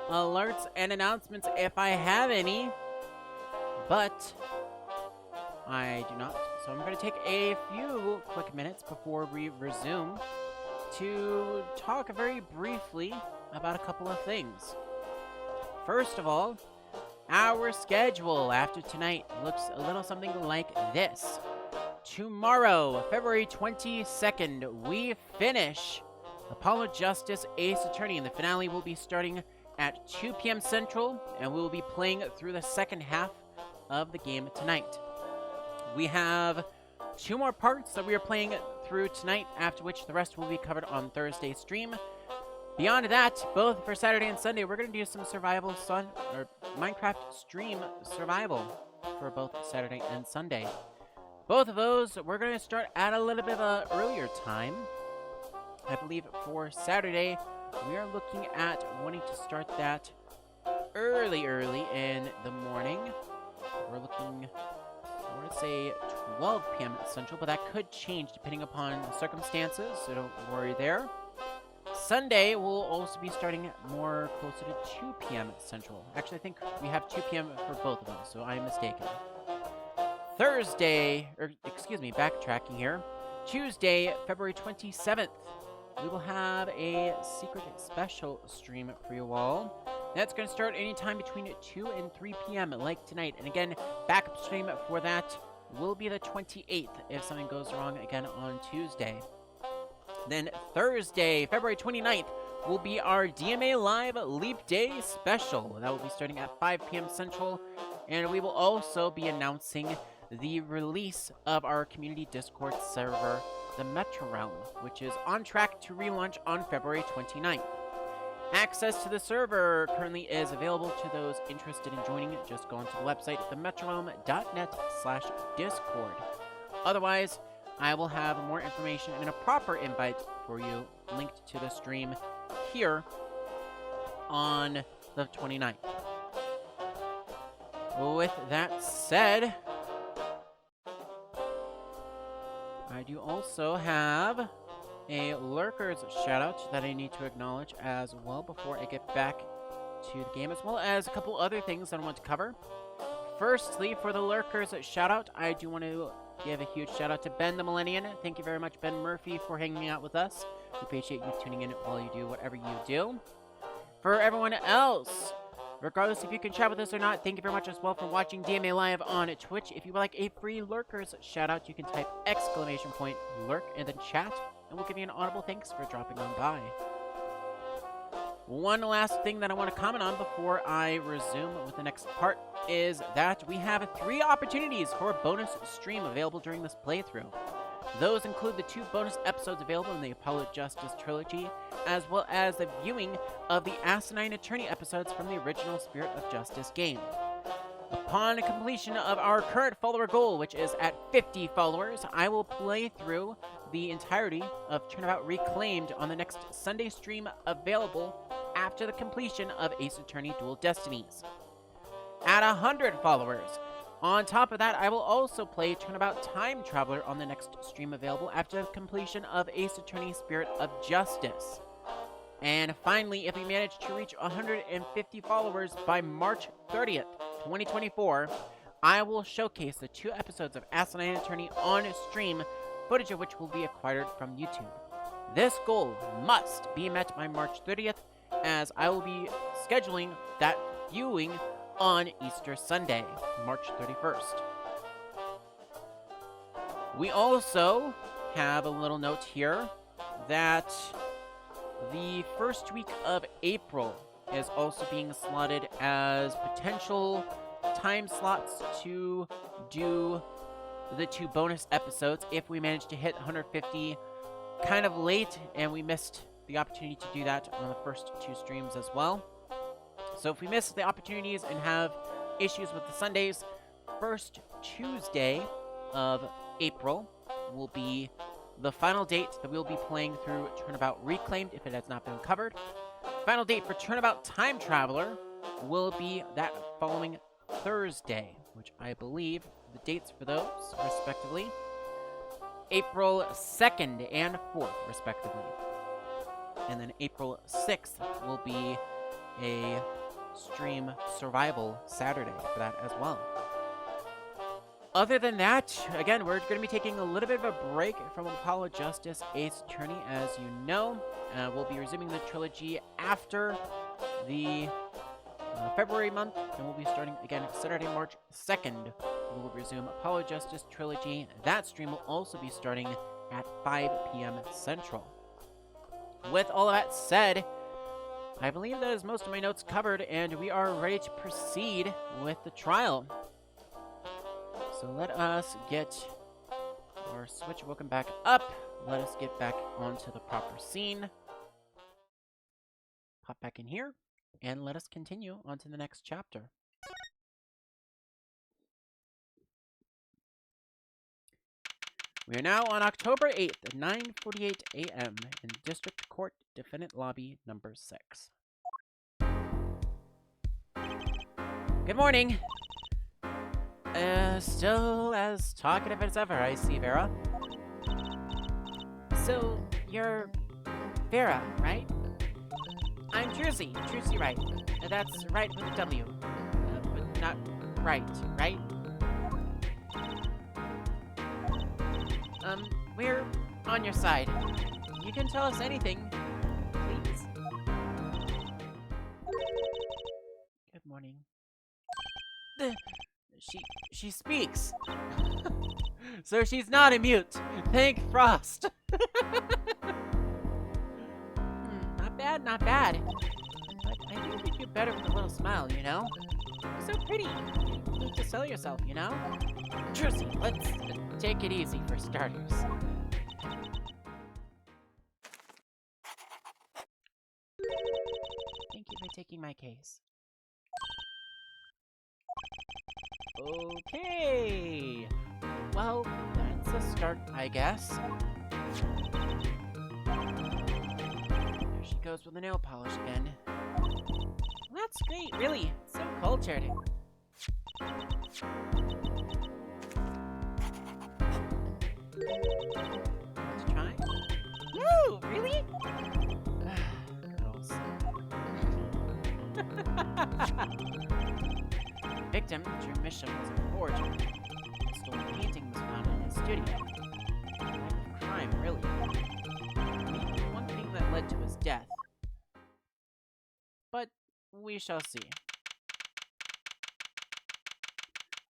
alerts and announcements if I have any, but I do not. So I'm going to take a few quick minutes before we resume to talk very briefly about a couple of things. First of all, our schedule after tonight looks a little something like this. Tomorrow, February 22nd, we finish Apollo Justice Ace Attorney, and the finale will be starting at 2 p.m. Central, and we will be playing through the second half of the game tonight. We have 2 more parts that we are playing through tonight, after which the rest will be covered on Thursday's stream. Beyond that, both for Saturday and Sunday, we're going to do some survival Minecraft stream survival for both Saturday and Sunday. Both of those, we're going to start at a little bit of an earlier time. I believe for Saturday, we are looking at wanting to start that early in the morning. We're looking, I want to say 12 p.m. Central, but that could change depending upon the circumstances, so don't worry there. Sunday will also be starting more closer to 2 p.m. Central. Actually, I think we have 2 p.m. for both of them, so I'm mistaken. Backtracking here. Tuesday, February 27th, we will have a secret special stream for you all. That's going to start anytime between 2 and 3 p.m. like tonight. And again, backup stream for that will be the 28th if something goes wrong again on Tuesday. Then Thursday, February 29th, will be our DMA Live Leap Day special. That will be starting at 5 p.m. Central, and we will also be announcing the release of our community Discord server, the Metro Realm, which is on track to relaunch on February 29th. Access to the server currently is available to those interested in joining. Just go onto the website, themetrorealm.net/discord. Otherwise, I will have more information and a proper invite for you linked to the stream here on the 29th. With that said, I do also have a Lurkers shoutout that I need to acknowledge as well before I get back to the game, as well as a couple other things that I want to cover. Firstly, for the Lurkers shoutout, I do want to give a huge shout out to Ben the Millennium. Thank you very much, Ben Murphy, for hanging out with us. We appreciate you tuning in while you do whatever you do. For everyone else, regardless if you can chat with us or not, thank you very much as well for watching DMA Live on Twitch. If you would like a free Lurkers shout out, you can type !lurk and then chat, and we'll give you an audible thanks for dropping on by. One last thing that I want to comment on before I resume with the next part is that we have 3 opportunities for a bonus stream available during this playthrough. Those include the 2 bonus episodes available in the Apollo Justice trilogy, as well as the viewing of the Asinine Attorney episodes from the original Spirit of Justice game. Upon completion of our current follower goal, which is at 50 followers, I will play through the entirety of Turnabout Reclaimed on the next Sunday stream available after the completion of Ace Attorney Dual Destinies. At 100 followers, on top of that, I will also play Turnabout Time Traveler on the next stream available after the completion of Ace Attorney Spirit of Justice. And finally, if we manage to reach 150 followers by March 30th, 2024, I will showcase the 2 episodes of Asinine Attorney on stream, footage of which will be acquired from YouTube. This goal must be met by March 30th, as I will be scheduling that viewing on Easter Sunday, March 31st. We also have a little note here that the first week of April is also being slotted as potential time slots to do the 2 bonus episodes if we manage to hit 150 kind of late, and we missed the opportunity to do that on the first 2 streams as well. So if we miss the opportunities and have issues with the Sundays, first Tuesday of April will be the final date that we'll be playing through Turnabout Reclaimed if it has not been covered. Final date for Turnabout Time Traveler will be that following Thursday, which I believe the dates for those, respectively. April 2nd and 4th, respectively. And then April 6th will be a stream survival Saturday for that as well. Other than that, again, we're going to be taking a little bit of a break from Apollo Justice Ace Attorney, as you know. We'll be resuming the trilogy after the February month, and we'll be starting again Saturday, March 2nd. We will resume Apollo Justice Trilogy. That stream will also be starting at 5 p.m. Central. With all of that said, I believe that is most of my notes covered, and we are ready to proceed with the trial. So let us get our switch woken back up. Let us get back onto the proper scene. Pop back in here, and let us continue on to the next chapter. We are now on October 8th at 9:48 a.m. in District Court Defendant Lobby number 6. Good morning. Still as talkative as ever, I see, Vera. So, you're Vera, right? I'm Jersey Wright. That's Wright with a W. But not Wright, right? We're on your side. You can tell us anything, please. Good morning. She speaks. So she's not a mute. Thank Frost. Not bad, not bad. But I think you do better with a little smile, you know? You're so pretty. You need to sell yourself, you know? Jersey, let's take it easy for starters. Thank you for taking my case. Okay. Well, that's a start, I guess. There she goes with the nail polish again. Well, that's great, really. So cultured. Let's try. Woo! Really? Girls. Victim, Drew Misham, was a forger. A stolen painting was found in his studio. A life of crime, really. Maybe the one thing that led to his death. But we shall see.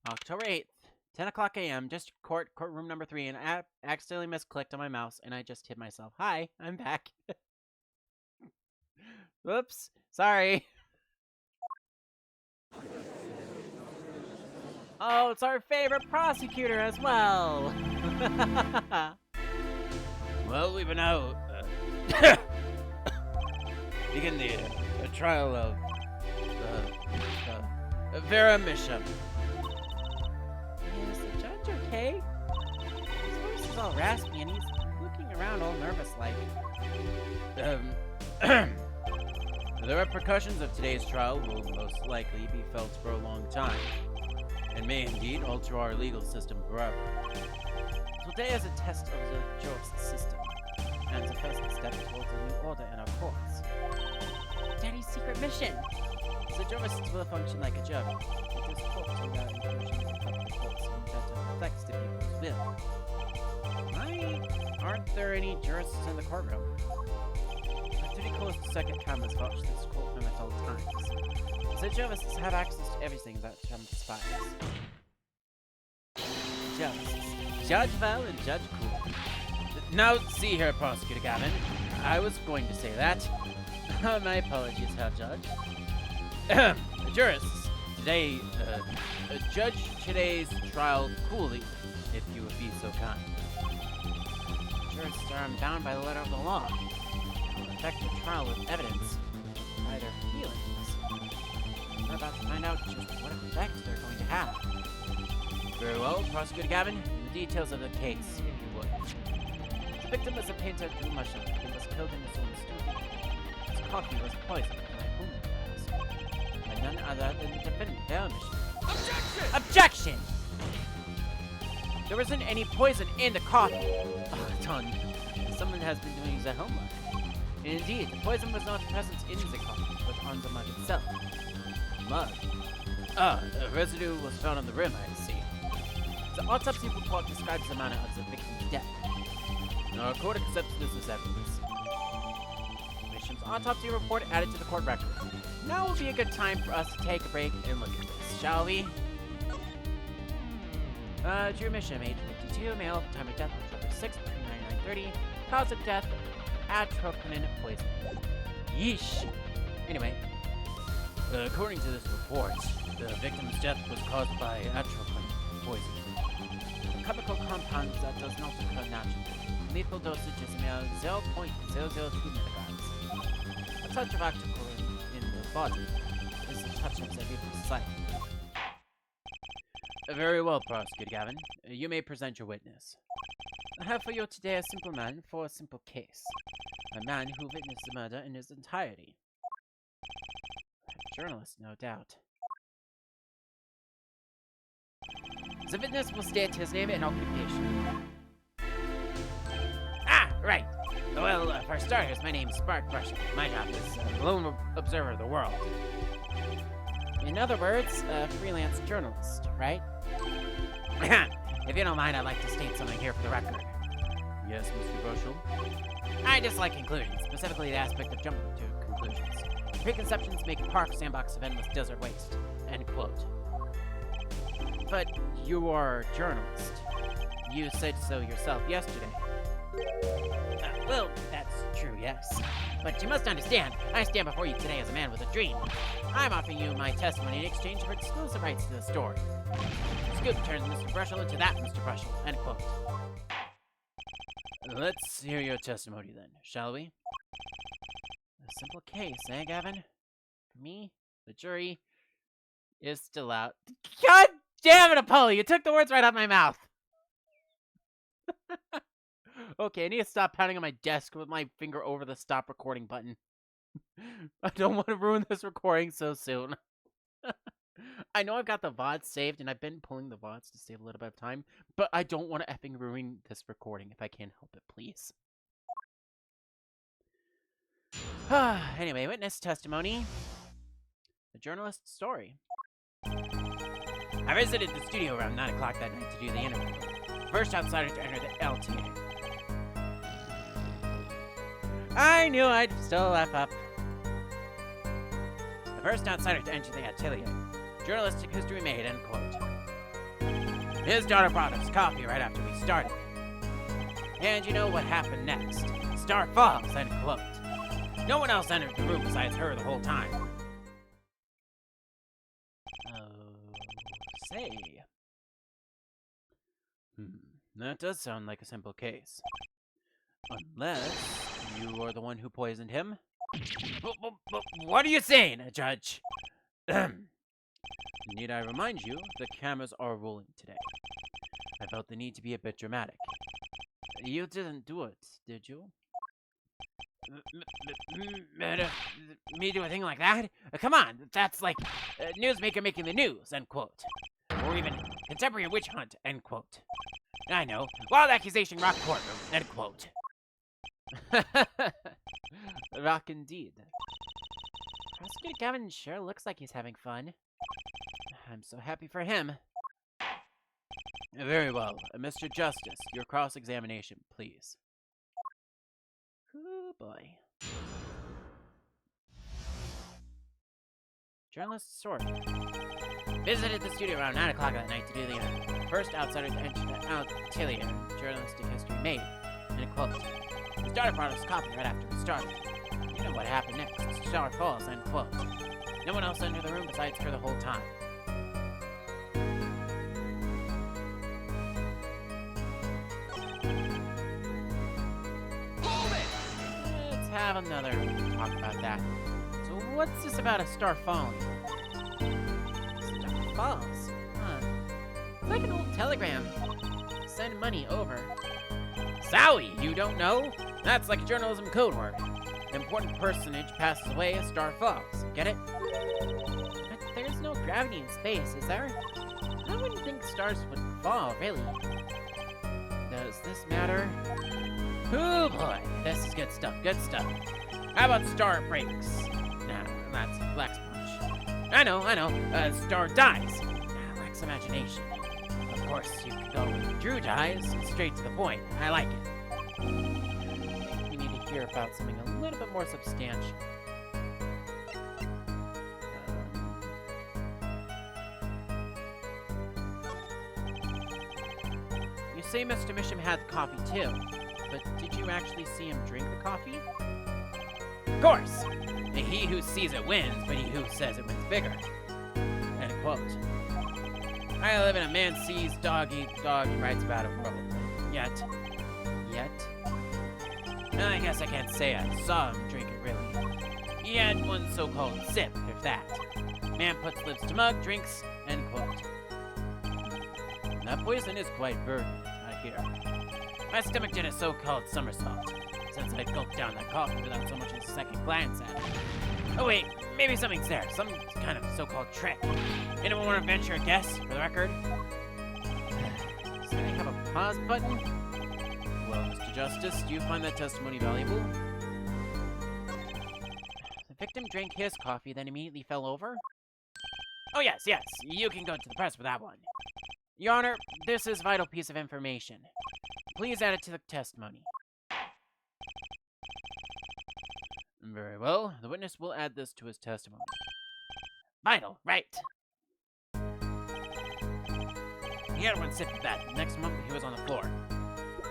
October 8th, 10 o'clock a.m., District Court, courtroom number 3, and I accidentally misclicked on my mouse, and I just hit myself. Hi, I'm back. Whoops, sorry. Oh, it's our favorite prosecutor as well. Well, we've been out. Begin the trial of Vera Misham. Is the judge okay? His voice is all raspy and he's looking around all nervous like. The repercussions of today's trial will most likely be felt for a long time, and may indeed alter our legal system forever. Today is a test of the justice system, and the first step towards a new order in our courts. Daddy's secret mission! The jurists will function like a jury. It is taught to allow information to help the courts and better reflects the people's will. Why aren't there any jurists in the courtroom? The close the second cameras watch this courtroom at all times. The jurists have access to everything that Trump's files. Jurists. Judge Val and Judge Cool. Now, see here, Prosecutor Gavin. I was going to say that. My apologies, Herr Judge. Jurists. Today, judge today's trial coolly, if you would be so kind. Jurists are bound by the letter of the law. Affect the trial with evidence, by their feelings. We're about to find out just what effect they're going to have. Very well, Prosecutor Gavin, the details of the case, if you would. The victim was a painter, Drew Misham, who was killed in his own studio. His coffee was poisoned by homeowners, by none other than the defendant, Vera Misham. Objection! Objection! There wasn't any poison in the coffee. Oh, done. Someone has been doing his homework. Indeed, the poison was not present in the coffee, but on the mud itself. Mud? Ah, a residue was found on the rim, I see. The autopsy report describes the manner of the victim's death. Our court accepts this as evidence. Commission's autopsy report added to the court record. Now would be a good time for us to take a break and look at this, shall we? True mission, age 52, male, time of death October 6th, 9930. Cause of death, atropine poison. Yeesh. Anyway, according to this report, the victim's death was caused by atropine poison. A chemical compound that does not occur naturally. Lethal dosage is mere 0.002 milligrams. A touch of atropine in the body is a touch of the lethal site. Very well, Prosecutor Gavin. You may present your witness. I have for you today a simple man for a simple case. A man who witnessed the murder in its entirety. A journalist, no doubt. The witness will state his name and occupation. Ah, right. Well, for starters, my name's Spark Russian. My job is lone observer of the world. In other words, a freelance journalist, right? If you don't mind, I'd like to state something here for the record. Yes, Mr. Bushel? I dislike conclusions, specifically the aspect of jumping to conclusions. Preconceptions make a park sandbox of endless desert waste. End quote. But you are a journalist. You said so yourself yesterday. Well, that's true, yes. But you must understand, I stand before you today as a man with a dream. I'm offering you my testimony in exchange for exclusive rights to the story. Scoop turns Mr. Brushel into that Mr. Brushel. End quote. Let's hear your testimony then, shall we? A simple case, eh, Gavin? For me, the jury is still out. God damn it, Apollo! You took the words right out of my mouth! Okay, I need to stop pounding on my desk with my finger over the stop recording button. I don't want to ruin this recording so soon. I know I've got the VODs saved, and I've been pulling the VODs to save a little bit of time, but I don't want to effing ruin this recording if I can help it, please. Anyway, witness testimony. The journalist's story. I visited the studio around 9 o'clock that night to do the interview. First outsider to enter the LTA. I knew I'd still laugh up. The first outsider to enter the atelier. Journalistic history made, end quote. His daughter brought us coffee right after we started. And you know what happened next? Star falls, end quote. No one else entered the room besides her the whole time. Say. That does sound like a simple case. Unless you are the one who poisoned him. What are you saying, Judge? Need I remind you, the cameras are rolling today. I felt the need to be a bit dramatic. You didn't do it, did you? Me do a thing like that? Come on, that's like newsmaker making the news, end quote. Or even contemporary witch hunt, end quote. I know, wild accusation rock courtroom, end quote. Rock indeed. Prosecutor Gavin sure looks like he's having fun. I'm so happy for him. Very well. Mr. Justice, your cross-examination, please. Oh boy. Journalist's story. Visited the studio around 9 o'clock that night to do the interview. First outsider to enter the atelier. Journalistic history made. End quote. We started brought us coffee right after we started. You know what happened next. The star falls, end quote. No one else entered the room besides her the whole time. Let's have another talk about that. So what's this about a star falling? Star falls? Huh. It's like an old telegram. Send money over. Zowie, you don't know? That's like a journalism code word. An important personage passes away, a star falls. Get it? But there's no gravity in space, is there? I wouldn't think stars would fall, really. Does this matter? Oh boy, this is good stuff, good stuff. How about star breaks? Nah, that's Black Sponge. I know. Star dies. Nah, lacks imagination. Of course, you can go with Drew dies, straight to the point. I like it. I think we need to hear about something a little bit more substantial. You say Mr. Misham had the coffee too, but did you actually see him drink the coffee? Of course! He who sees it wins, but he who says it wins bigger. End quote. I live in a man sees dog eat dog and writes about it world. Yet. I guess I can't say I saw him drink it really. He had one so-called sip, if that. Man puts lips to mug, drinks, end quote. That poison is quite verdant, I hear. My stomach did a so-called somersault, since I gulped down that coffee without so much as a second glance at it. Oh wait, maybe something's there, some kind of so-called trick. Anyone want to venture a guess, for the record? Does anything have a pause button? Well, Mr. Justice, do you find that testimony valuable? The victim drank his coffee, then immediately fell over? Oh yes, you can go to the press for that one. Your Honor, this is a vital piece of information. Please add it to the testimony. Very well. The witness will add this to his testimony. Vital, right. He had one sip of that. The next moment, he was on the floor.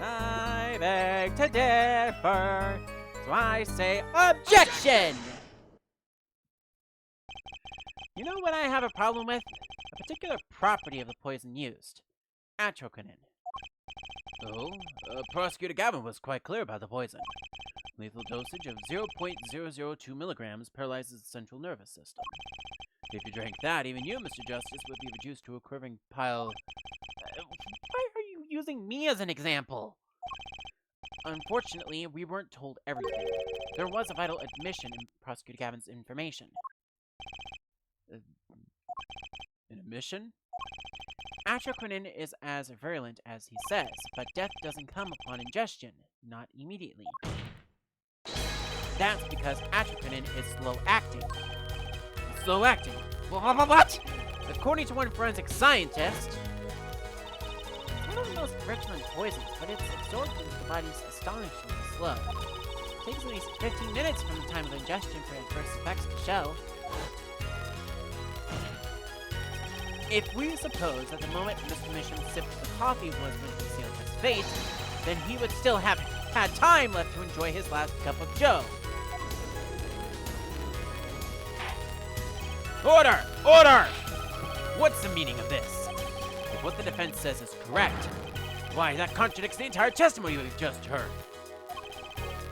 I beg to differ, so I say objection! You know what I have a problem with? A particular property of the poison used. Atroquinin. Oh, Prosecutor Gavin was quite clear about the poison. Lethal dosage of 0.002 milligrams paralyzes the central nervous system. If you drank that, even you, Mr. Justice, would be reduced to a quivering pile... Why are you using me as an example? Unfortunately, we weren't told everything. There was a vital admission in Prosecutor Gavin's information. An admission? Atroquinin is as virulent as he says, but death doesn't come upon ingestion, not immediately. That's because atroquinin is slow-acting. Slow-acting? What? According to one forensic scientist, it's one of the most virulent poisons, but its absorption into the body is astonishingly slow. It takes at least 15 minutes from the time of ingestion for adverse effects to show. If we suppose that the moment Mr. Misham sipped the coffee was when he sealed his fate, then he would still have had time left to enjoy his last cup of joe. Order! Order! What's the meaning of this? If what the defense says is correct, why, that contradicts the entire testimony we've just heard.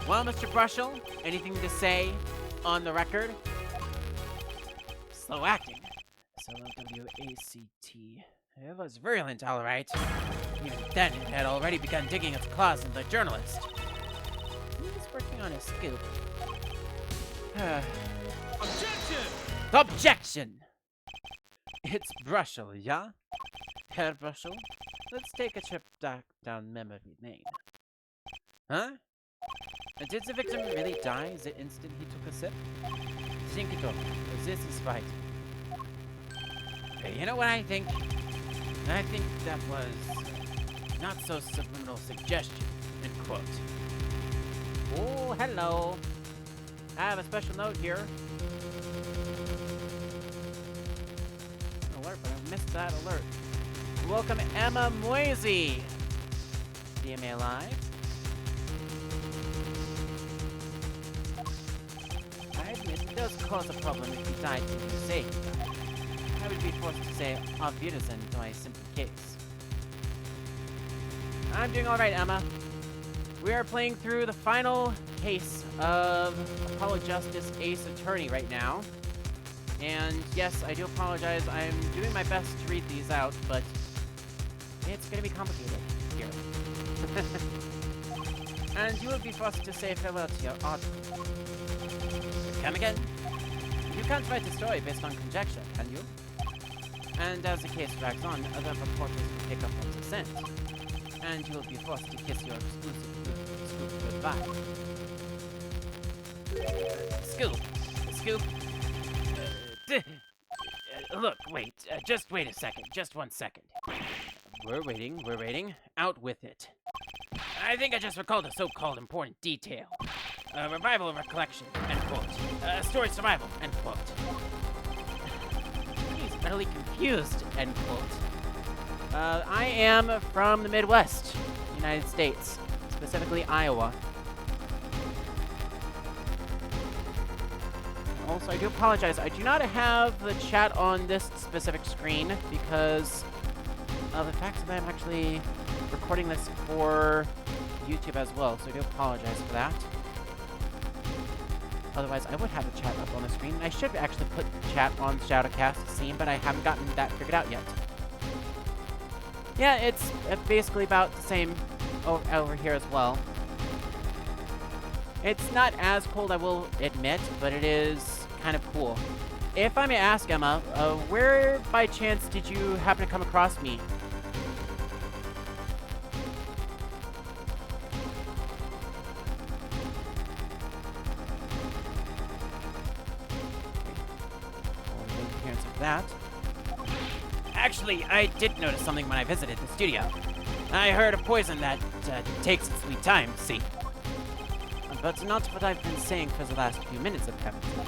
Well, Mr. Brushel, anything to say on the record? Slow acting. S-L-O-W-A-C-T. It was virulent, all right. Even then, it had already begun digging its claws into the journalist. He was working on a scoop. Objection! Objection! It's Brushel, yeah? Herr Brushel, let's take a trip down memory lane. Huh? Did the victim really die the instant he took a sip? Think it over. This is right. You know what I think? I think that was not so subliminal suggestion, end quote. Oh, hello. I have a special note here. Alert, but I missed that alert. Welcome Emma Moisey. DMA Live. I admit it does cause a problem if you died to be safe. I would be forced to say auf Wiedersehen to my simple case. I'm doing alright, Emma. We are playing through the final case of Apollo Justice Ace Attorney right now. And yes, I do apologize. I'm doing my best to read these out, but it's going to be complicated here. And you will be forced to say farewell to your art. Come again? You can't write a story based on conjecture, can you? And as the case drags on, other reporters will pick up what's sent. and you will be forced to kiss your exclusive Scoop goodbye. Scoop! Scoop! Look, wait. Just wait a second. Just 1 second. We're waiting. Out with it. I think I just recalled a so-called important detail. Revival of recollection, end quote. Story survival, end quote. He's utterly confused, end quote. I am from the Midwest, United States, specifically Iowa. Also, I do apologize. I do not have the chat on this specific screen because of the fact that I'm actually recording this for YouTube as well, so I do apologize for that. Otherwise, I would have the chat up on the screen. I should actually put chat on Shadowcast scene, but I haven't gotten that figured out yet. Yeah, it's basically about the same over here as well. It's not as cold, I will admit, but it is kind of cool. If I may ask, Emma, where by chance did you happen to come across me? That. Actually, I did notice something when I visited the studio. I heard a poison that takes its sweet time, see? But not what I've been saying for the last few minutes, apparently.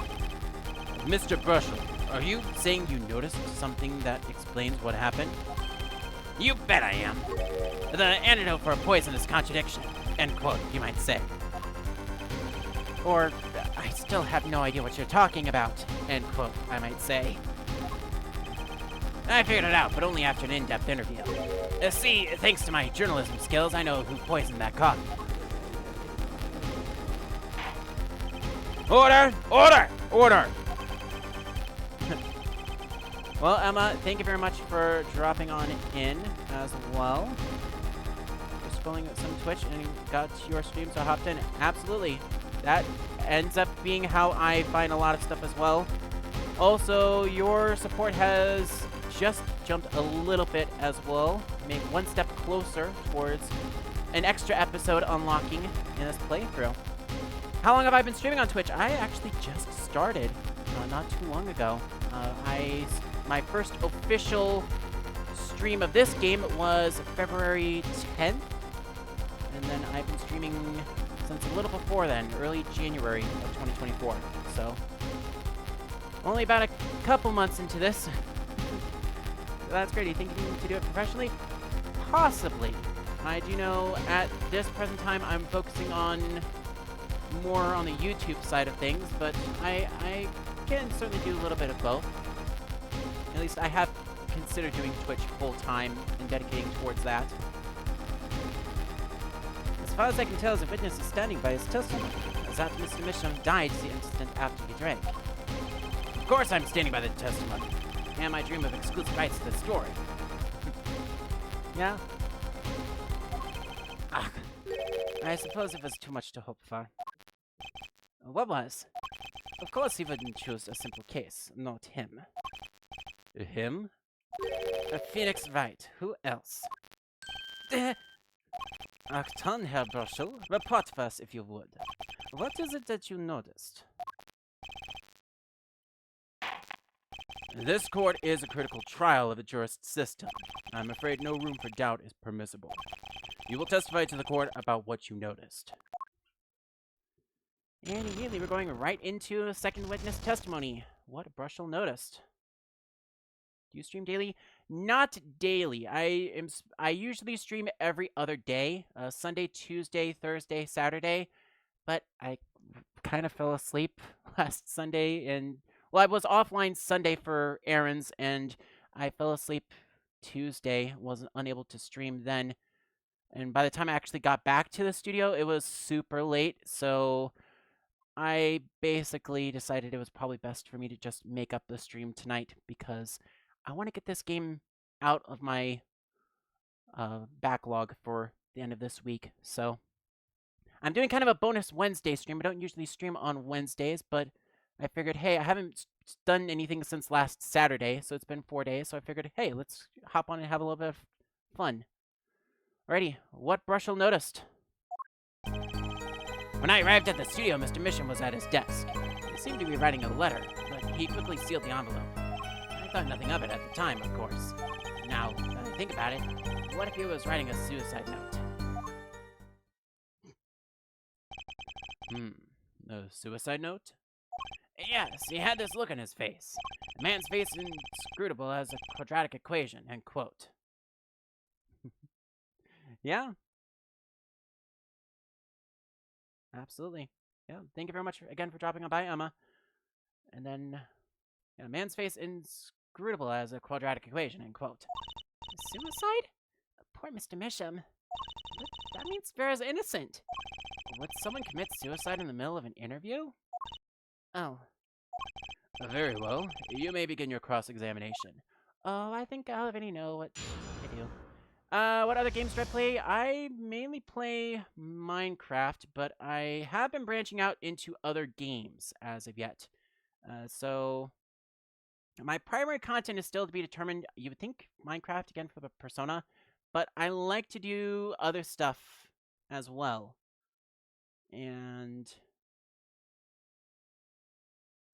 Mr. Burschel, are you saying you noticed something that explains what happened? You bet I am. The antidote for a poisonous contradiction, end quote, you might say. Or, I still have no idea what you're talking about, end quote, I might say. I figured it out, but only after an in-depth interview. See, thanks to my journalism skills, I know who poisoned that coffee. Order! Order! Order! Well, Emma, thank you very much for dropping on in as well. Just scrolling at some Twitch and got your stream, so I hopped in. Absolutely. That ends up being how I find a lot of stuff as well. Also, your support has just jumped a little bit as well. Make one step closer towards an extra episode unlocking in this playthrough. How long have I been streaming on Twitch? I actually just started not too long ago. My first official stream of this game was February 10th. And then I've been streaming since a little before then, early January of 2024. So, only about a couple months into this. That's great. Are you thinking to do it professionally? Possibly. I do know at this present time I'm focusing on more on the YouTube side of things, but I can certainly do a little bit of both. At least I have considered doing Twitch full-time and dedicating towards that. As far as I can tell, the witness is standing by his testimony, as that Mr. Misham died the instant after he drank. Of course I'm standing by the testimony. And my dream of exclusive rights to the story. Yeah? Ah, I suppose it was too much to hope for. What was? Of course he wouldn't choose a simple case, not him. Him? Phoenix Wright. Who else? Acton, Herr Burschel. Report first, if you would. What is it that you noticed? This court is a critical trial of the jurist system. I'm afraid no room for doubt is permissible. You will testify to the court about what you noticed. And immediately we're going right into a second witness testimony. What Burschel noticed. Do you stream daily? Not daily. I usually stream every other day. Sunday, Tuesday, Thursday, Saturday. But I kind of fell asleep last Sunday and... Well, I was offline Sunday for errands, and I fell asleep Tuesday, wasn't unable to stream then. And by the time I actually got back to the studio, it was super late, so I basically decided it was probably best for me to just make up the stream tonight, because I want to get this game out of my backlog for the end of this week. So I'm doing kind of a bonus Wednesday stream. I don't usually stream on Wednesdays, but I figured, hey, I haven't done anything since last Saturday, so it's been 4 days, so I figured, hey, let's hop on and have a little bit of fun. Alrighty, what Brushel noticed? When I arrived at the studio, Mr. Mission was at his desk. He seemed to be writing a letter, but he quickly sealed the envelope. I thought nothing of it at the time, of course. Now that I think about it, what if he was writing a suicide note? A suicide note? Yes, he had this look on his face. A man's face inscrutable as a quadratic equation, end quote. Yeah. Absolutely. Yeah, thank you very much again for dropping by, Emma. And then, yeah, man's face inscrutable as a quadratic equation, end quote. Suicide? Poor Mr. Misham. But that means Vera's innocent. Would someone commit suicide in the middle of an interview? Oh. Very well. You may begin your cross-examination. Oh, I think I already know what I do. What other games do I play? I mainly play Minecraft, but I have been branching out into other games as of yet. So my primary content is still to be determined. You would think Minecraft again for the Persona, but I like to do other stuff as well. And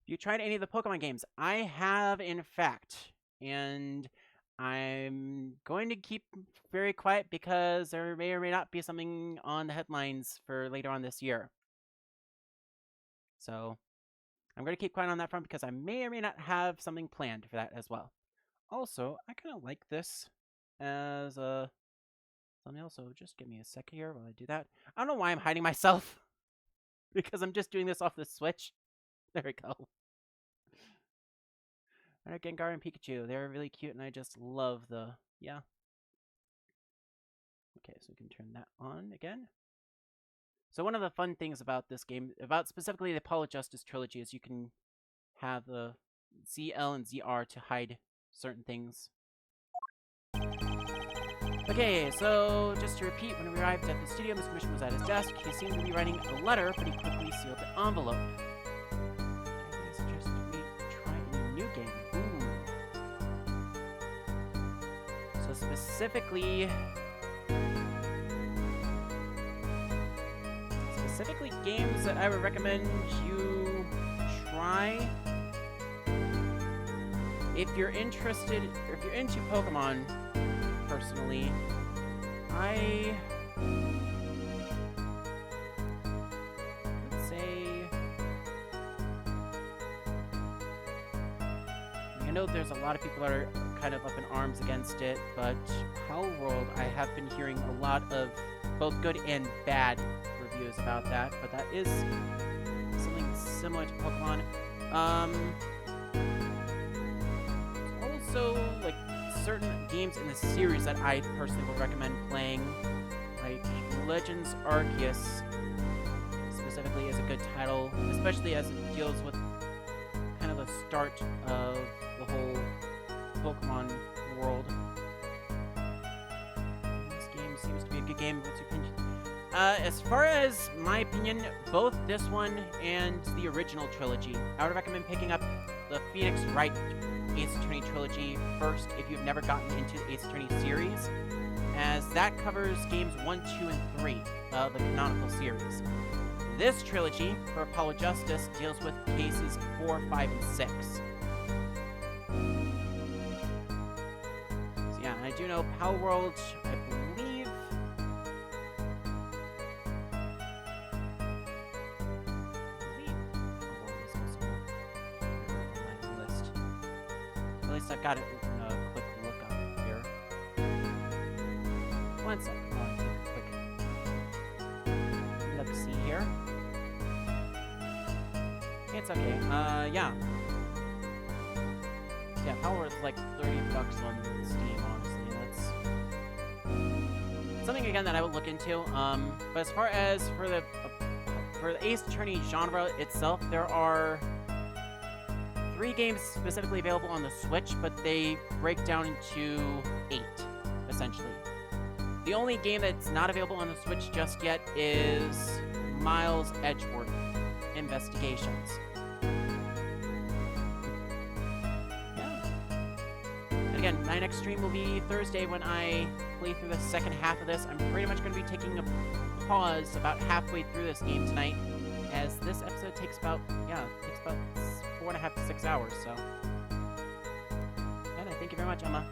if you tried any of the Pokemon games, I have in fact, and I'm going to keep very quiet because there may or may not be something on the headlines for later on this year. So I'm going to keep quiet on that front because I may or may not have something planned for that as well. Also, I kind of like this as a thumbnail, so just give me a second here while I do that. I don't know why I'm hiding myself because I'm just doing this off the Switch. There we go. Alright, Gengar and Pikachu. They're really cute, and I just love the... Yeah. Okay, so we can turn that on again. So one of the fun things about this game, about specifically the Apollo Justice trilogy, is you can have the ZL and ZR to hide certain things. Okay, so just to repeat, when we arrived at the studio, Mr. Mission was at his desk. He seemed to be writing a letter, but he quickly sealed the envelope. I suggest we try a new game. So specifically games that I would recommend you try if you're interested, or if you're into Pokemon personally. I would say, I know there's a lot of people that are kind of up in arms against it, but Power World, I have been hearing a lot of both good and bad reviews about that, but that is something similar to Pokemon. Also, like, certain games in the series that I personally would recommend playing, like Legends Arceus specifically is a good title, especially as it deals with kind of the start of the whole Pokemon world. This game seems to be a good game. What's your opinion? As far as my opinion, both this one and the original trilogy, I would recommend picking up the Phoenix Wright Ace Attorney trilogy first if you've never gotten into the Ace Attorney series, as that covers games 1, 2, and 3 of the canonical series. This trilogy, for Apollo Justice, deals with cases 4, 5, and 6. So yeah, I do know Power World, I believe... At least I've got it in a quick look up here. One second, I'll take a quick look-see here. It's okay. Yeah. Yeah, Power is like $30 on Steam, honestly. That's something again that I would look into. But as far as for the Ace Attorney genre itself, there are 3 games specifically available on the Switch, but they break down into 8, essentially. The only game that's not available on the Switch just yet is Miles Edgeworth Investigations. Yeah. And again, my next stream will be Thursday when I play through the second half of this. I'm pretty much going to be taking a pause about halfway through this game tonight, as this episode takes about, takes about 4.5 to 6 hours, so. And thank you very much, Emma.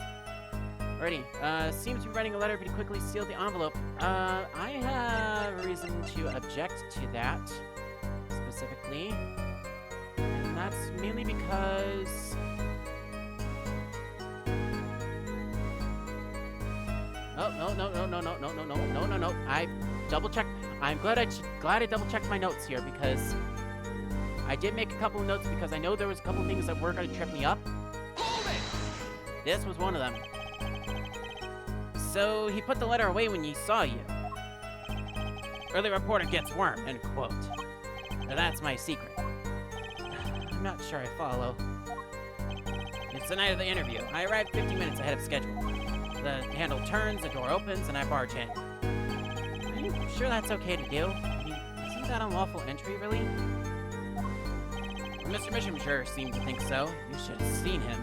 Alrighty, seems to be writing a letter, but he quickly sealed the envelope. I have reason to object to that, specifically. And that's mainly because... Oh, no. I double-checked. I'm glad I double-checked my notes here, because I did make a couple of notes, because I know there was a couple of things that were going to trip me up. Hold it! This was one of them. So, he put the letter away when he saw you. Early reporter gets worm, end quote. Now that's my secret. I'm not sure I follow. It's the night of the interview. I arrived 15 minutes ahead of schedule. The handle turns, the door opens, and I barge in. Are you sure that's okay to do? I mean, isn't that unlawful entry, really? Mr. Mishamshire seemed to think so. You should have seen him.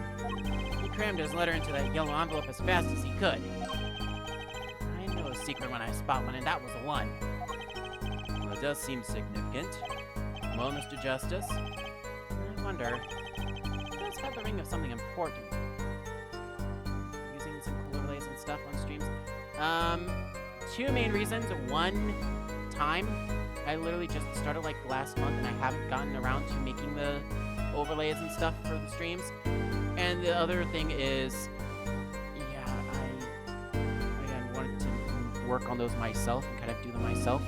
He crammed his letter into that yellow envelope as fast as he could. I know a secret when I spot one, and that was a one. Well, it does seem significant. Well, Mr. Justice, I wonder, it does have the ring of something important. Using some cool overlays and stuff on streams. Two main reasons. One, time. I literally just started like last month, and I haven't gotten around to making the overlays and stuff for the streams. And the other thing is, I again wanted to work on those myself and kind of do them myself.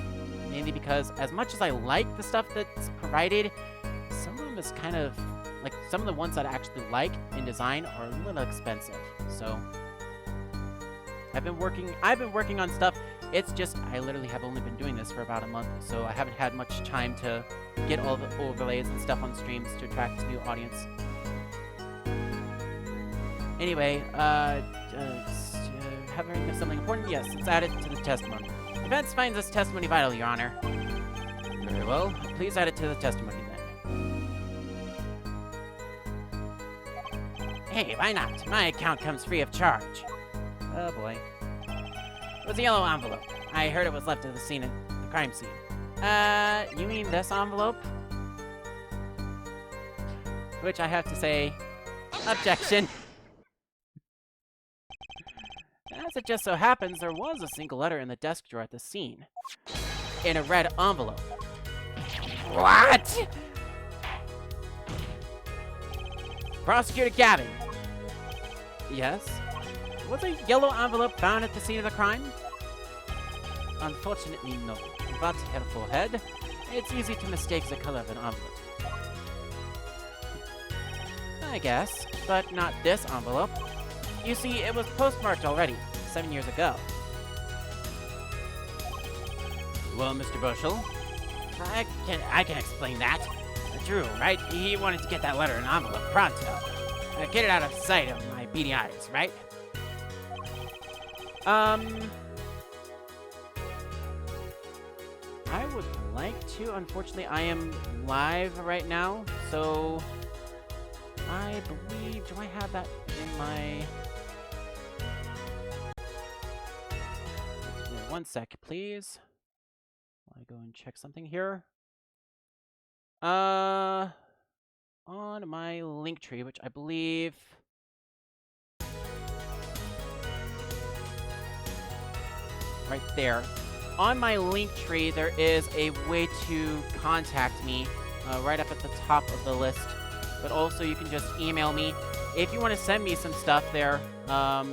Mainly because as much as I like the stuff that's provided, some of them is kind of like some of the ones that I actually like in design are a little expensive. So I've been working on stuff. It's just I literally have only been doing this for about a month, so I haven't had much time to get all the overlays and stuff on streams to attract a new audience. Anyway, having something important? Yes, it's added to the testimony. Defense finds this testimony vital, Your Honor. Very well. Please add it to the testimony, then. Hey, why not? My account comes free of charge. Oh, boy. It was a yellow envelope. I heard it was left at the scene of the crime scene. You mean this envelope? To which I have to say, objection. As it just so happens, there was a single letter in the desk drawer at the scene. In a red envelope. What? Prosecutor Gavin. Yes? Was a yellow envelope found at the scene of the crime? Unfortunately, no. But, careful head, it's easy to mistake the color of an envelope. I guess, but not this envelope. You see, it was postmarked already, 7 years ago. Well, Mr. Bushel, I can explain that. Drew, right? He wanted to get that letter in an envelope pronto. Get it out of sight of my beady eyes, right? I would like to. Unfortunately, I am live right now, so I believe... Do I have that in my... One sec, please. While I go and check something here. On my link tree, which I believe... Right there. On my link tree, there is a way to contact me right up at the top of the list. But also, you can just email me. If you want to send me some stuff there, have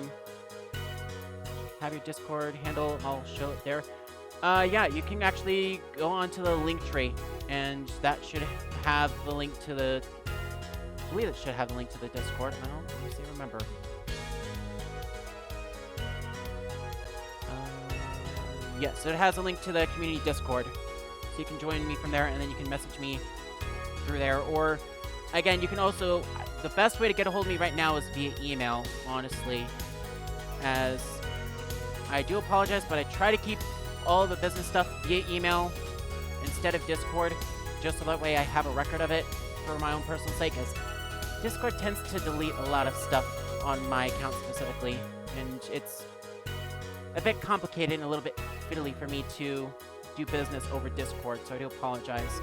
your Discord handle, I'll show it there. Yeah, you can actually go onto the link tree, and that should have the link to the... I believe it should have the link to the Discord. I don't honestly remember. Yes, it has a link to the community Discord. So you can join me from there, and then you can message me through there. Or, again, you can also... The best way to get a hold of me right now is via email, honestly. As I do apologize, but I try to keep all the business stuff via email instead of Discord, just so that way I have a record of it for my own personal sake, as Discord tends to delete a lot of stuff on my account specifically, and it's a bit complicated and a little bit fiddly for me to do business over Discord, so I do apologize.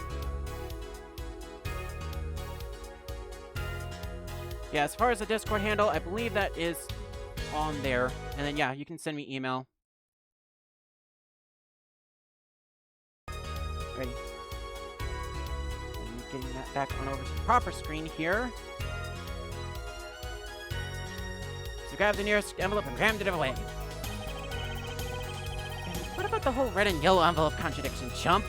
Yeah, as far as the Discord handle, I believe that is on there. And then, yeah, you can send me email. Ready. And getting that back on over to the proper screen here. So grab the nearest envelope and rammed it away. And what about the whole red and yellow envelope contradiction, chump?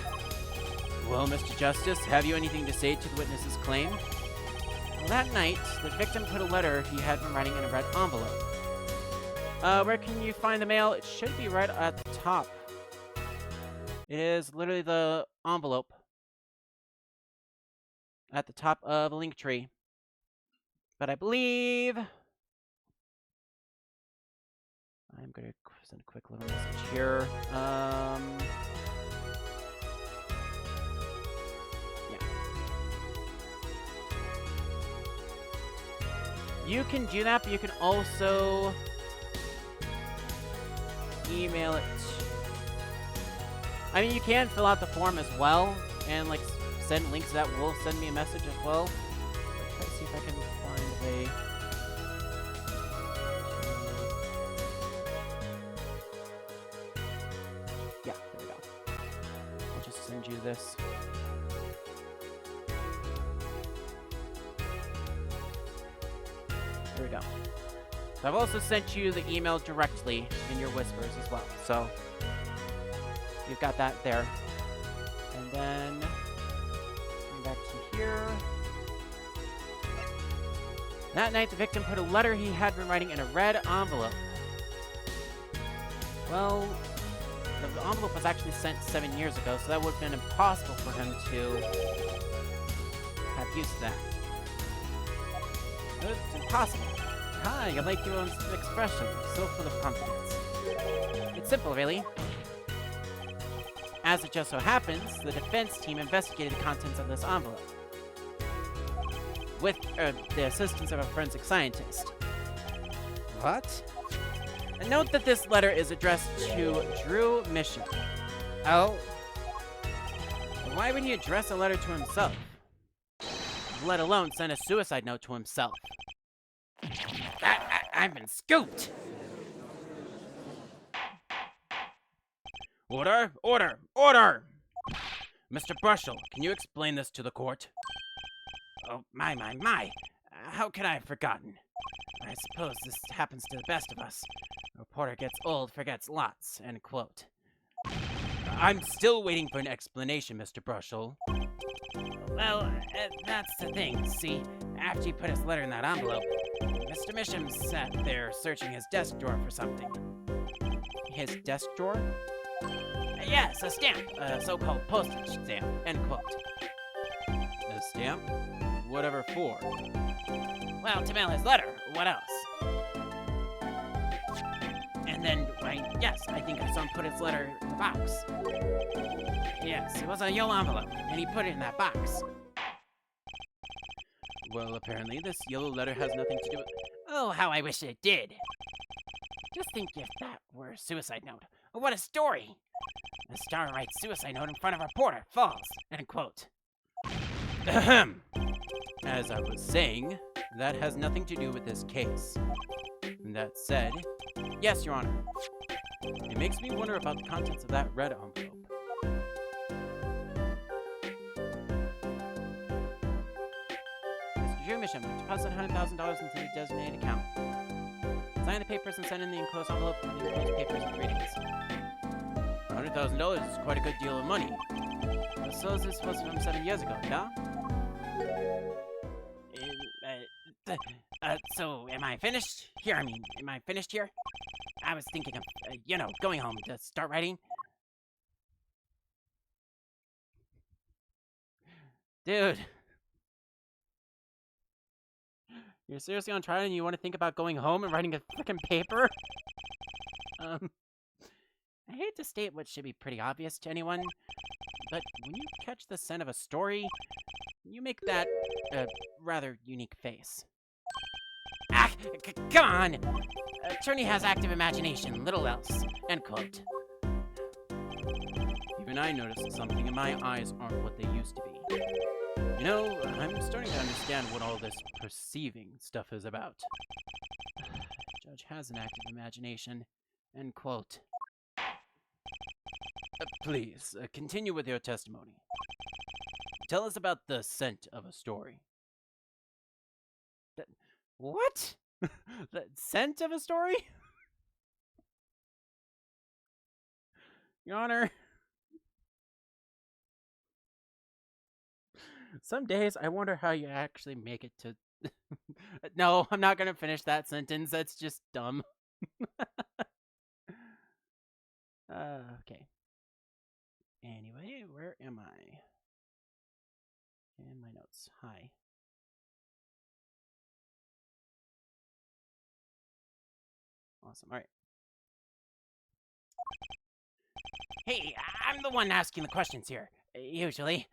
Well, Mr. Justice, have you anything to say to the witness's claim? Well, that night, the victim put a letter he had been writing in a red envelope. Where can you find the mail? It should be right at the top. It is literally the envelope at the top of a link tree. But I believe I'm going to send a quick little message here. You can do that, but you can also email it. I mean, you can fill out the form as well, and like send links that will send me a message as well. Let's see if I can find a. Yeah, there we go. I'll just send you this. There we go. So I've also sent you the email directly in your whispers as well. So you've got that there. And then coming back to here. That night, the victim put a letter he had been writing in a red envelope. Well, the envelope was actually sent 7 years ago, so that would have been impossible for him to have used that. It's impossible. Hi, I like your own expression. So full of confidence. It's simple, really. As it just so happens, the defense team investigated the contents of this envelope with the assistance of a forensic scientist. What? And note that this letter is addressed to Drew Mission. Oh? Why would he address a letter to himself? Let alone send a suicide note to himself. I've been scooped! Order! Order! Order! Mr. Brushel, can you explain this to the court? Oh, my. How could I have forgotten? I suppose this happens to the best of us. A reporter gets old, forgets lots, end quote. I'm still waiting for an explanation, Mr. Brushel. Well, that's the thing. See, after he put his letter in that envelope, Mr. Misham sat there searching his desk drawer for something. His desk drawer? Yes, a stamp. A so-called postage stamp. End quote. A stamp? Whatever for? Well, to mail his letter. What else? And then, I think I saw him put his letter in the box. Yes, it was a yellow envelope, and he put it in that box. Well, apparently this yellow letter has nothing to do with... Oh, how I wish it did. Just think if that were a suicide note. What a story! A star writes suicide note in front of a reporter. False. End quote. Ahem. As I was saying, that has nothing to do with this case. That said, yes, Your Honor. It makes me wonder about the contents of that red envelope. Mr. Drew Mission, deposit $100,000 into the designated account. Sign the papers and send in the enclosed envelope and the enclosed papers in 3 days. $100,000 is quite a good deal of money. So this was from 7 years ago, yeah? So am I finished here? Am I finished here? I was thinking of, going home to start writing. Dude. You're seriously on trial and you want to think about going home and writing a freaking paper? I hate to state what should be pretty obvious to anyone, but when you catch the scent of a story, you make that rather unique face. Ah! Come on! Attorney has active imagination, little else. End quote. Even I noticed something, and my eyes aren't what they used to be. You know, I'm starting to understand what all this perceiving stuff is about. Judge has an active imagination. End quote. Please, continue with your testimony. Tell us about the scent of a story. What? The scent of a story? Your Honor. Some days I wonder how you actually make it to... No, I'm not gonna finish that sentence. That's just dumb. Okay. Anyway, where am I? In my notes. Hi. Awesome. All right. Hey, I'm the one asking the questions here, usually.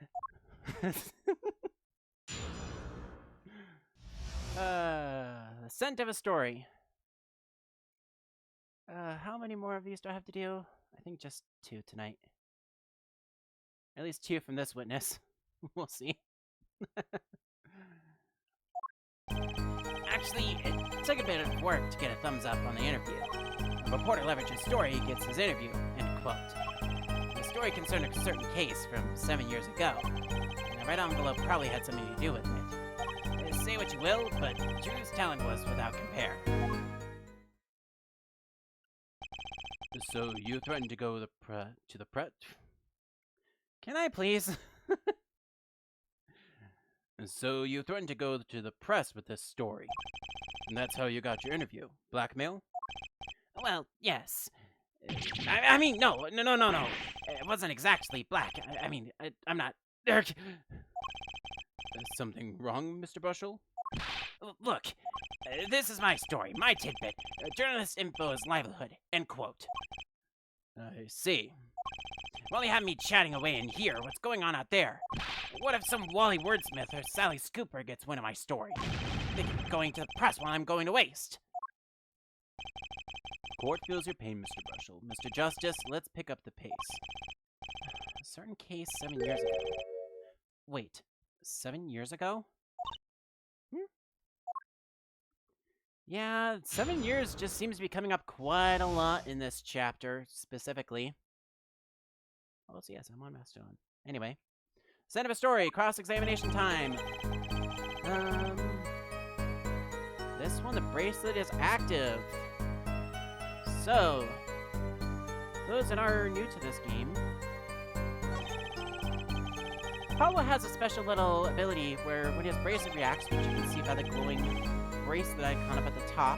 The scent of a story. How many more of these do I have to do? I think just 2 tonight. At least 2 from this witness. We'll see. Actually, it took a bit of work to get a thumbs up on the interview. A reporter leverages story, he gets his interview, end quote. The story concerned a certain case from 7 years ago, and the red envelope probably had something to do with it. Say what you will, but Drew's talent was without compare. So you threatened to go to the press? Can I please? So you threatened to go to the press with this story, and that's how you got your interview. Blackmail? Well, yes. I mean, no. It wasn't exactly black. I'm not... Is something wrong, Mr. Bushell? Look, this is my story, my tidbit. Journalist info is livelihood, end quote. I see. While you have me chatting away in here, what's going on out there? What if some Wally Wordsmith or Sally Scooper gets wind of my story? They could be going to the press while I'm going to waste. Court feels your pain, Mr. Bushell. Mr. Justice, let's pick up the pace. A certain case 7 years ago. Wait, 7 years ago? Yeah, 7 years just seems to be coming up quite a lot in this chapter, specifically. Oh, so yes, I'm on Mastodon. Anyway. Scent of a story, cross-examination time. This one, the bracelet is active. So, those that are new to this game, Paulo has a special little ability where when his bracelet reacts, which you can see by the glowing bracelet icon up at the top,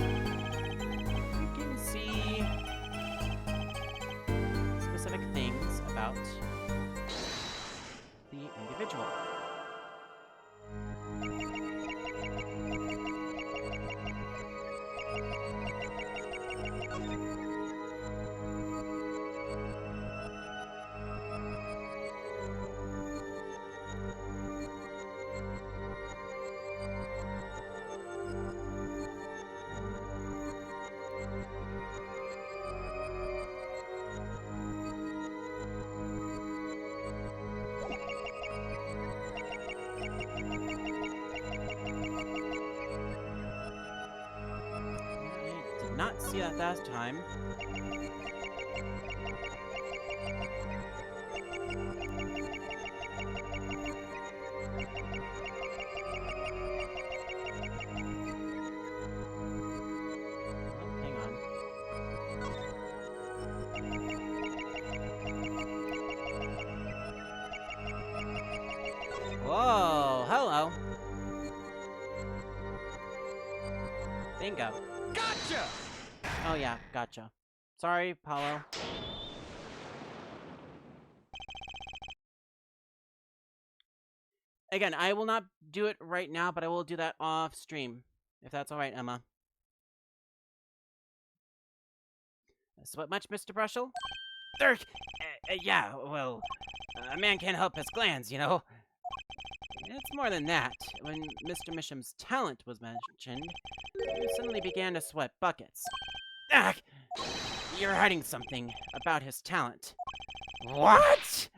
you can see specific things about the individual. Not see that last time. Oh, hang on. Whoa, hello. Bingo. Gotcha! Oh yeah, gotcha. Sorry, Paulo. Again, I will not do it right now, but I will do that off stream, if that's all right, Emma. Sweat much, Mr. Brushel? Yeah, well, a man can't help his glands, you know. It's more than that. When Mr. Misham's talent was mentioned, you suddenly began to sweat buckets. Ah! You're hiding something about his talent. What?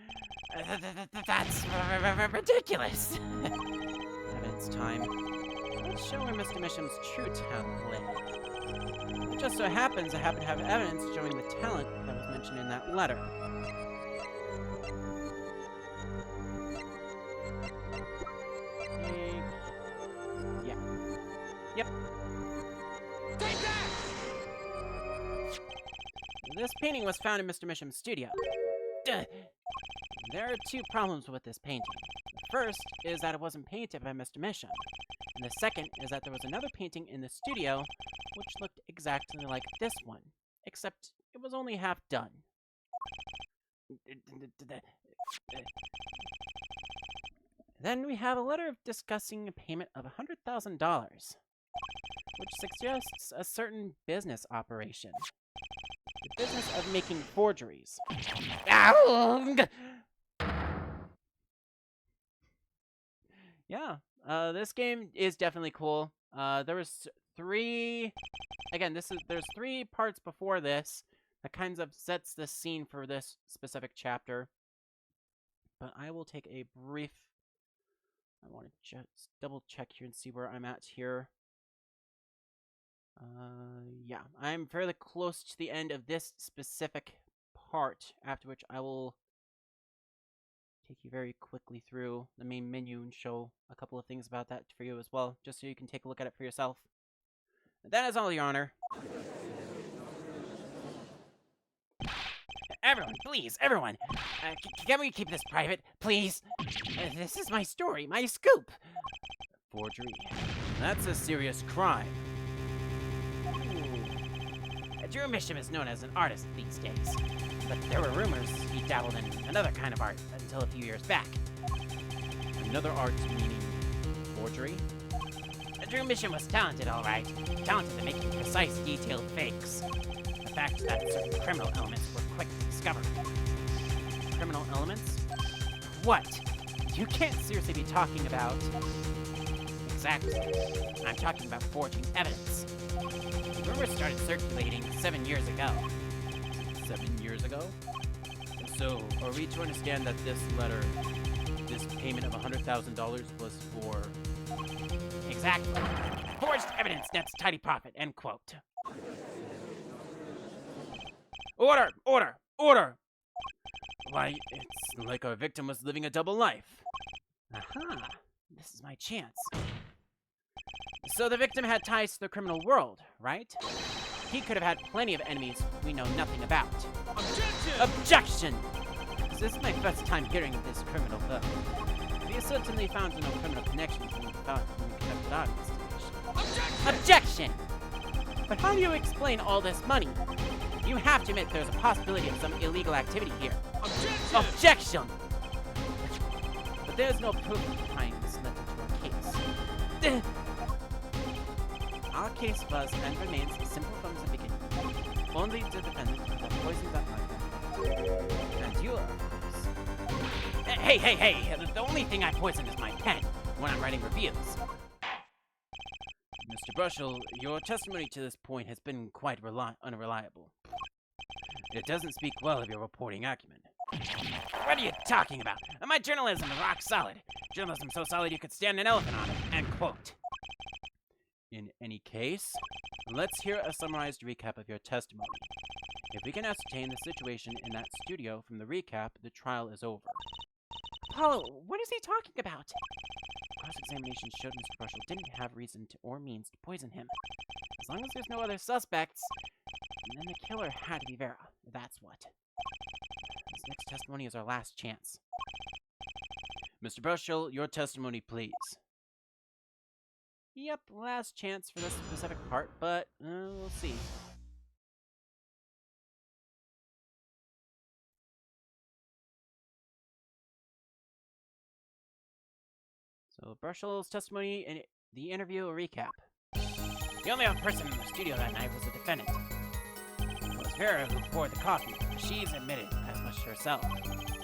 That's ridiculous. Evidence time. Let's show where Mr. Misham's true talent lay. It just so happens I happen to have evidence showing the talent that was mentioned in that letter. Yeah. Yep. Take that! This painting was found in Mr. Misham's studio. Duh. There are two problems with this painting. The first is that it wasn't painted by Mr. Misham. And the second is that there was another painting in the studio which looked exactly like this one, except it was only half done. Then we have a letter discussing a payment of $100,000, which suggests a certain business operation. The business of making forgeries. Yeah, this game is definitely cool. There was three... Again, there's three parts before this that kind of sets the scene for this specific chapter. But I will take a brief... I want to just double check here and see where I'm at here. Yeah, I'm fairly close to the end of this specific part, after which I will take you very quickly through the main menu and show a couple of things about that for you as well, just so you can take a look at it for yourself. That is all, Your Honor. Everyone, please, everyone. Can we keep this private, please? This is my story, my scoop. Forgery. That's a serious crime. Drew Misham is known as an artist these days, but there were rumors he dabbled in another kind of art until a few years back. Another art meaning forgery? Drew Misham was talented, all right. Talented at making precise, detailed fakes. The fact that certain criminal elements were quickly discovered. Criminal elements? What? You can't seriously be talking about... Exactly. I'm talking about forging evidence. Rumors started circulating 7 years ago. 7 years ago? So, are we to understand that this letter, this payment of $100,000 was for... Exactly. Forged evidence nets tidy profit, end quote. Order! Order! Order! Why, it's like our victim was living a double life. Aha! This is my chance. So the victim had ties to the criminal world, right? He could have had plenty of enemies we know nothing about. Objection! Objection! This is my first time hearing of this criminal book. We certainly found no criminal connections when we conducted our investigation. Objection! But how do you explain all this money? You have to admit there's a possibility of some illegal activity here. Objection! Objection! But there's no proof of the crimes led to our case. Our case was and remains simple from the beginning. Only the defendant that poisoned that life. And yours. Hey! The only thing I poison is my pen when I'm writing reviews. Mr. Brushel, your testimony to this point has been quite unreliable. It doesn't speak well of your reporting acumen. What are you talking about? My journalism is rock solid. Journalism so solid you could stand an elephant on it. End quote. In any case, let's hear a summarized recap of your testimony. If we can ascertain the situation in that studio from the recap, the trial is over. Apollo, what is he talking about? Cross-examination showed Mr. Brushel didn't have reason to or means to poison him. As long as there's no other suspects, then the killer had to be Vera. That's what. This next testimony is our last chance. Mr. Brushel, your testimony, please. Yep, last chance for this specific part, but we'll see. So, Brushel's testimony and the interview recap. The only other person in the studio that night was the defendant. It was Vera who poured the coffee. She's admitted as much herself.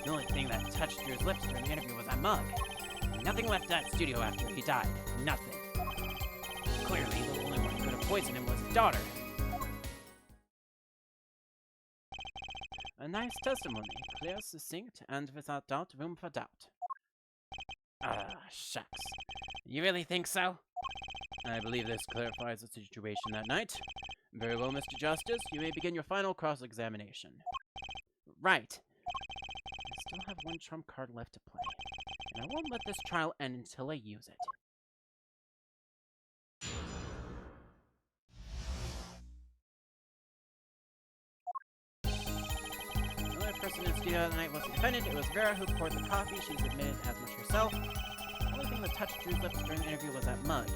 The only thing that touched Drew's lips during the interview was that mug. Nothing left that studio after he died. Nothing. Clearly, the only one who could have poisoned him was his daughter. A nice testimony. Clear, succinct, and without doubt, room for doubt. Ah, shucks. You really think so? I believe this clarifies the situation that night. Very well, Mr. Justice. You may begin your final cross-examination. Right. I still have one trump card left to play, and I won't let this trial end until I use it. Another person in the studio that night was the defendant. It was Vera who poured the coffee. She's admitted as much herself. The only thing that touched Drew's lips during the interview was that mug.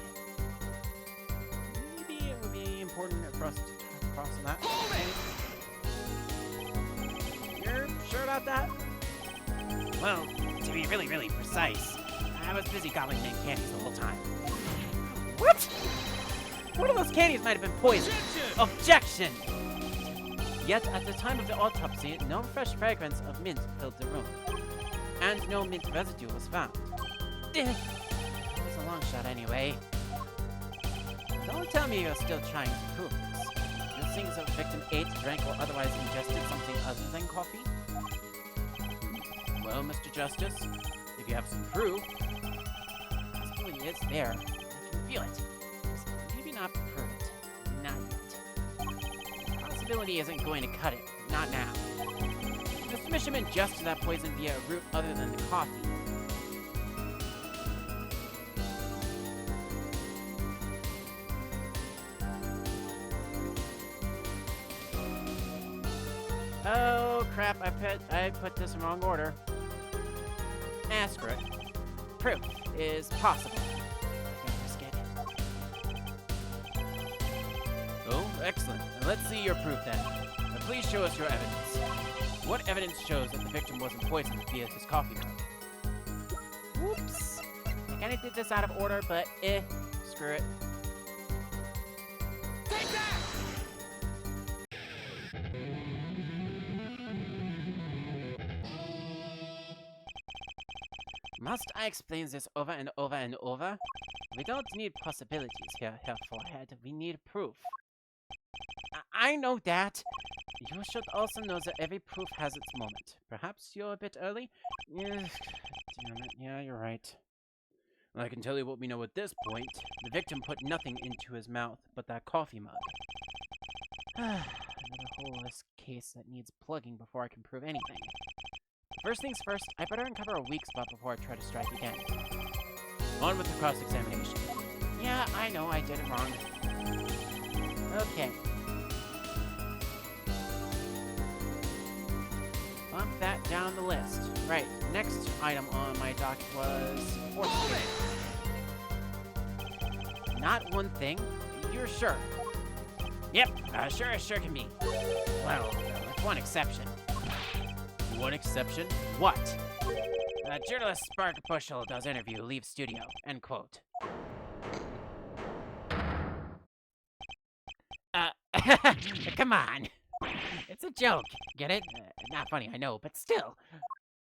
Maybe it would be important for us to talk across on that. You're sure about that? Well, to be really, really precise, I was busy gobbling in candies the whole time. What? One of those candies might have been poisoned. Objection! Yet, at the time of the autopsy, no fresh fragrance of mint filled the room, and no mint residue was found. It was a long shot anyway. Don't tell me you're still trying to prove this. You're saying the victim ate, drank, or otherwise ingested something other than coffee? Well, Mr. Justice, if you have some proof, the possibility is there. I can feel it. So maybe not prove it. Not yet. The possibility isn't going to cut it. Not now. Mr. Misham ingested that poison via a route other than the coffee. Oh crap, I put this in wrong order. Screw it. Proof is possible. I can risk it. Oh, excellent. Now let's see your proof then. Now please show us your evidence. What evidence shows that the victim wasn't poisoned via his coffee mug? Whoops. I kinda did this out of order, but screw it. Take that! Must I explain this over and over and over? We don't need possibilities here, Herr Forehead. We need proof. I know that. You should also know that every proof has its moment. Perhaps you're a bit early? Damn it. Yeah, you're right. Well, I can tell you what we know at this point. The victim put nothing into his mouth but that coffee mug. Another hole in this case that needs plugging before I can prove anything. First things first, I better uncover a weak spot before I try to strike again. On with the cross-examination. Yeah, I know I did it wrong. Okay. Bump that down the list. Right, next item on my docket was fourth grade. Not one thing? You're sure? Yep, sure can be. Well, with one exception. One exception? What? Journalist Spark Bushel does interview, leaves studio. End quote. Come on. It's a joke. Get it? Not funny, I know, but still.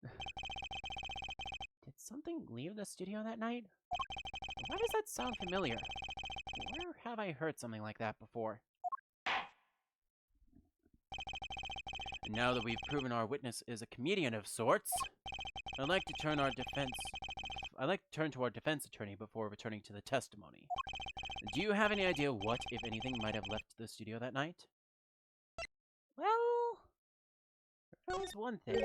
Did something leave the studio that night? Why does that sound familiar? Where have I heard something like that before? And now that we've proven our witness is a comedian of sorts, I'd like to turn to our defense attorney before returning to the testimony. Do you have any idea what, if anything, might have left the studio that night? Well, there was one thing.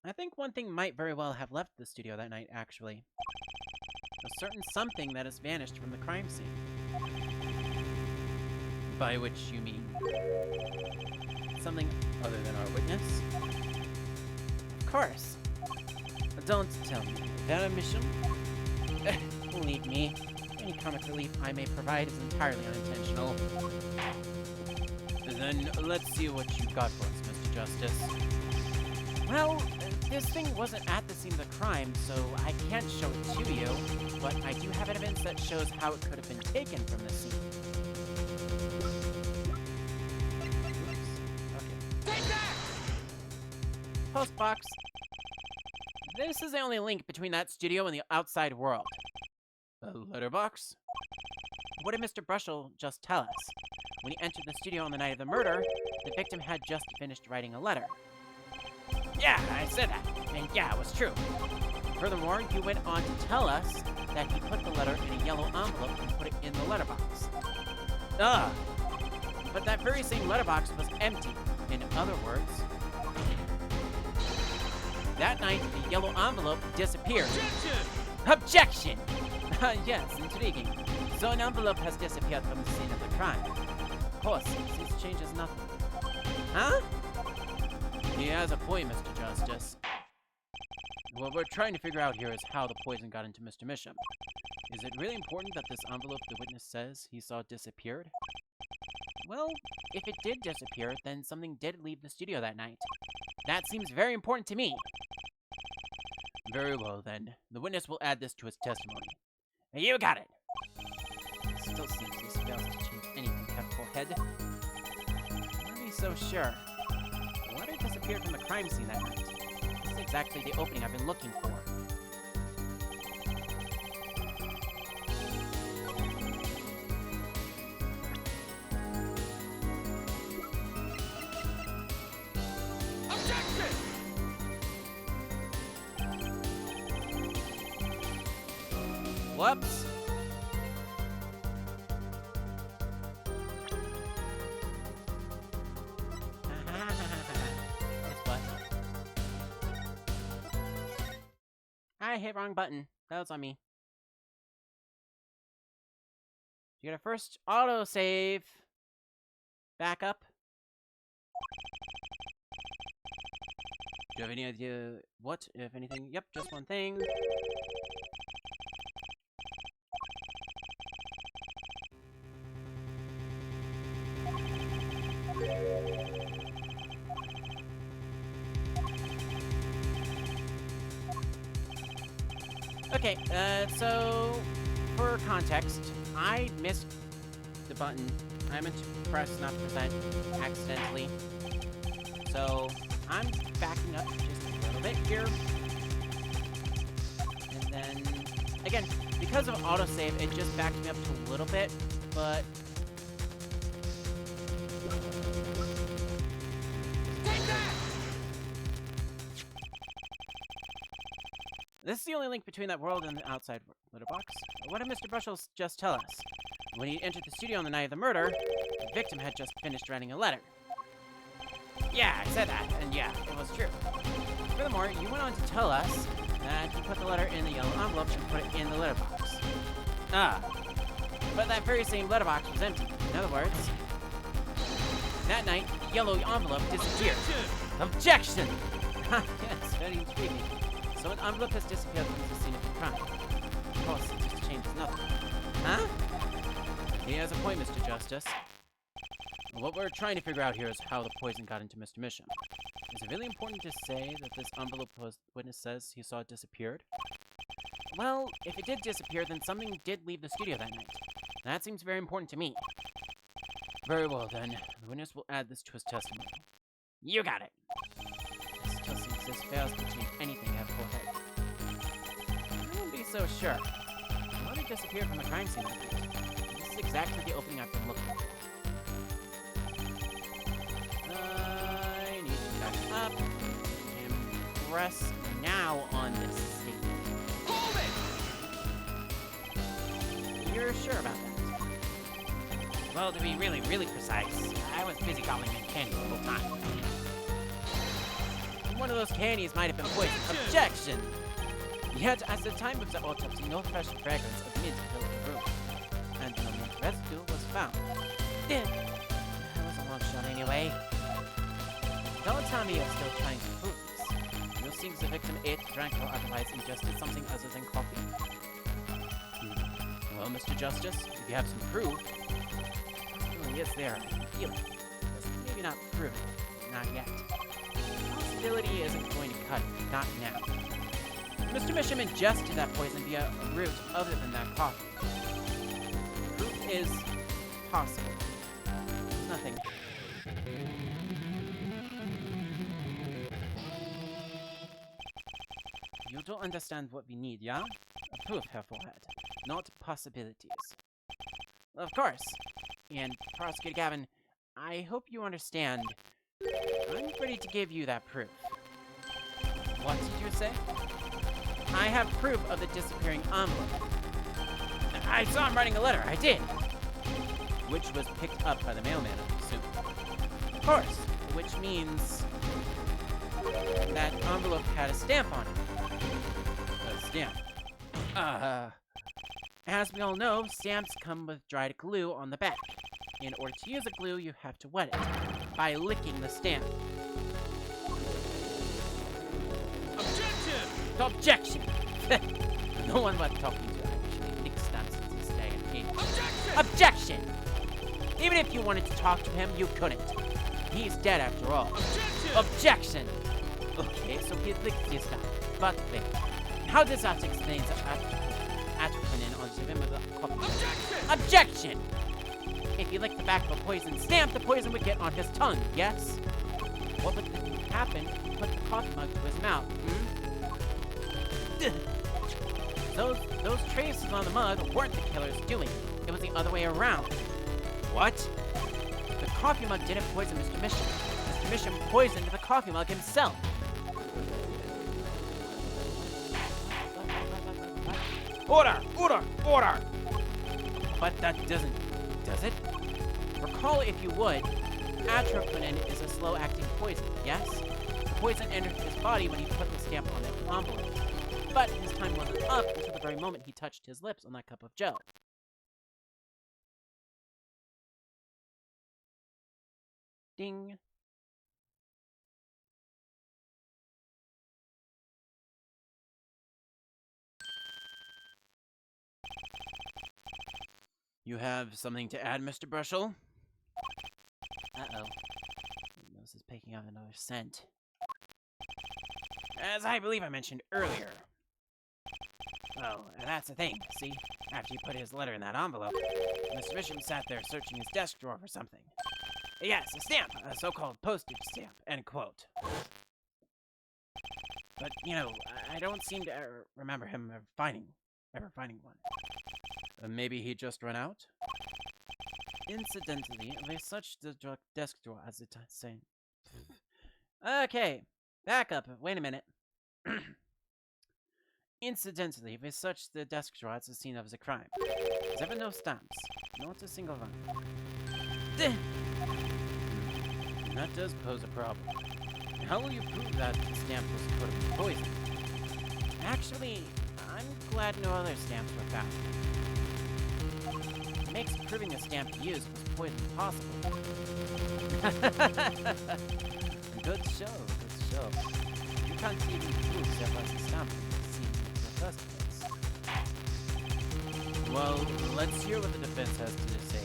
I think one thing might very well have left the studio that night, actually. A certain something that has vanished from the crime scene. By which you mean something other than our witness? Of course. But don't tell me. That a mission? Believe me, any comic relief I may provide is entirely unintentional. Then let's see what you've got for us, Mr. Justice. Well, this thing wasn't at the scene of the crime, so I can't show it to you, but I do have evidence that shows how it could have been taken from the scene. Oops. Okay. Post box. This is the only link between that studio and the outside world. A letterbox? What did Mr. Brushel just tell us? When he entered the studio on the night of the murder, the victim had just finished writing a letter. Yeah, I said that. And yeah, it was true. Furthermore, you went on to tell us that he put the letter in a yellow envelope and put it in the letterbox. Ugh. But that very same letterbox was empty. In other words, that night, the yellow envelope disappeared. Objection! Yes, intriguing. So an envelope has disappeared from the scene of the crime. Of course, this changes nothing. Huh? He has a point, Mr. Justice. What we're trying to figure out here is how the poison got into Mr. Misham. Is it really important that this envelope the witness says he saw disappeared? Well, if it did disappear, then something did leave the studio that night. That seems very important to me. Very well, then. The witness will add this to his testimony. You got it! Still seems this fails to change anything, Captain Head. Why are you so sure? The letter disappeared from the crime scene that night. This is exactly the opening I've been looking for. Whoops. Guess what? I hit wrong button. That was on me. You gotta first autosave. Back up. Do you have any idea what, if anything? Yep, just one thing. Okay, so for context, I missed the button. I meant to press not to present accidentally. So I'm backing up just a little bit here. And then, again, because of autosave, it just backed me up to a little bit, but... This is the only link between that world and the outside letterbox. What did Mr. Brushel just tell us? When he entered the studio on the night of the murder, the victim had just finished writing a letter. Yeah, I said that, and yeah, it was true. Furthermore, you went on to tell us that he put the letter in the yellow envelope and put it in the letterbox. But that very same letterbox was empty. In other words, that night, the yellow envelope disappeared. Objection! Yes, very intriguing. So an envelope has disappeared from the scene of the crime. Of course, it just changes nothing. Huh? He has a point, Mr. Justice. What we're trying to figure out here is how the poison got into Mr. Misham. Is it really important to say that this envelope witness says he saw it disappeared? Well, if it did disappear, then something did leave the studio that night. That seems very important to me. Very well, then. The witness will add this to his testimony. You got it! Still seems this fails to change anything at full head. I won't be so sure. The letter disappeared from the crime scene that night. This is exactly the opening I've been looking for. I need to back up and press now on this statement. Hold it! You're sure about that? Well, to be really, really precise, I was busy gobbling in candy the whole time. One of those candies might have been poisoned. Objection! Yet, at the time of the autopsy, no fresh fragrance of mint filled the room, and no mint residue was found. That was a long shot anyway. Don't tell me you're still trying to prove this. You think the victim ate, drank, or otherwise ingested something other than coffee? Well, Mr. Justice, if you have some proof, possibility is there. I feel it. But maybe not proven. Not yet. Possibility isn't going to cut it. Not now. Mr. Misham ingested that poison via a route other than that coffee. Proof is possible. Nothing. You don't understand what we need, yeah? A proof, Herr Forehead, not possibilities. Of course. And, Prosecutor Gavin, I hope you understand. I'm ready to give you that proof. What did you say? I have proof of the disappearing envelope. I saw him writing a letter, I did! Which was picked up by the mailman, I assume. Of course, which means that envelope had a stamp on it. A stamp. As we all know, stamps come with dried glue on the back. In order to use the glue, you have to wet it by licking the stamp. Objection! No one worth talking to actually licks stamps in this day and age. Objection! Even if you wanted to talk to him, you couldn't. He's dead after all. Objection! Okay, so he licked his stamp. But wait, how does that explain the atropine on the rim of the coffee? Objection! If you lick the back of a poisoned stamp, the poison would get on his tongue, yes? What would happen if you put the coffee mug to his mouth, Those traces on the mug weren't the killer's doing. It was the other way around. What? The coffee mug didn't poison Mr. Mission. Mr. Mission poisoned the coffee mug himself. Order! Order! Order! But that doesn't... does it? Recall, if you would, atropine is a slow-acting poison, yes? The poison entered his body when he put the stamp on the envelope. But his time wasn't up until the very moment he touched his lips on that cup of gel. Ding. You have something to add, Mr. Brushel? Uh-oh. My nose is picking up another scent. As I believe I mentioned earlier. Oh, and that's the thing, see? After you put his letter in that envelope, Mr. Bishop sat there searching his desk drawer for something. Yes, a stamp, a so-called postage stamp, end quote. But, you know, I don't seem to remember him ever finding one. Maybe he just ran out? Incidentally, they searched the desk drawer as the saying. Okay, back up, wait a minute. Incidentally, we searched the desk drawer at the scene of the crime. There were no stamps. Not a single one. That does pose a problem. How will you prove that the stamp was put with poison? Actually, I'm glad no other stamps were found. It makes proving a stamp used was poison possible. Good show, good show. You can't even prove there was a stamp. Well, let's hear what the defense has to say.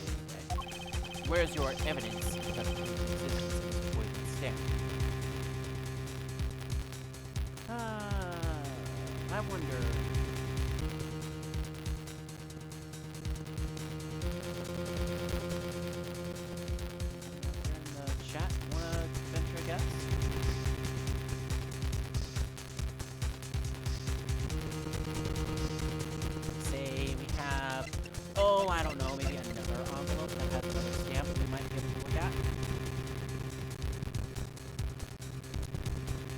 Where's your evidence that proves the existence of this poison stamp? I wonder... In the chat, wanna venture a guess? Oh, I don't know, maybe another envelope that has another stamp we might be able to look at.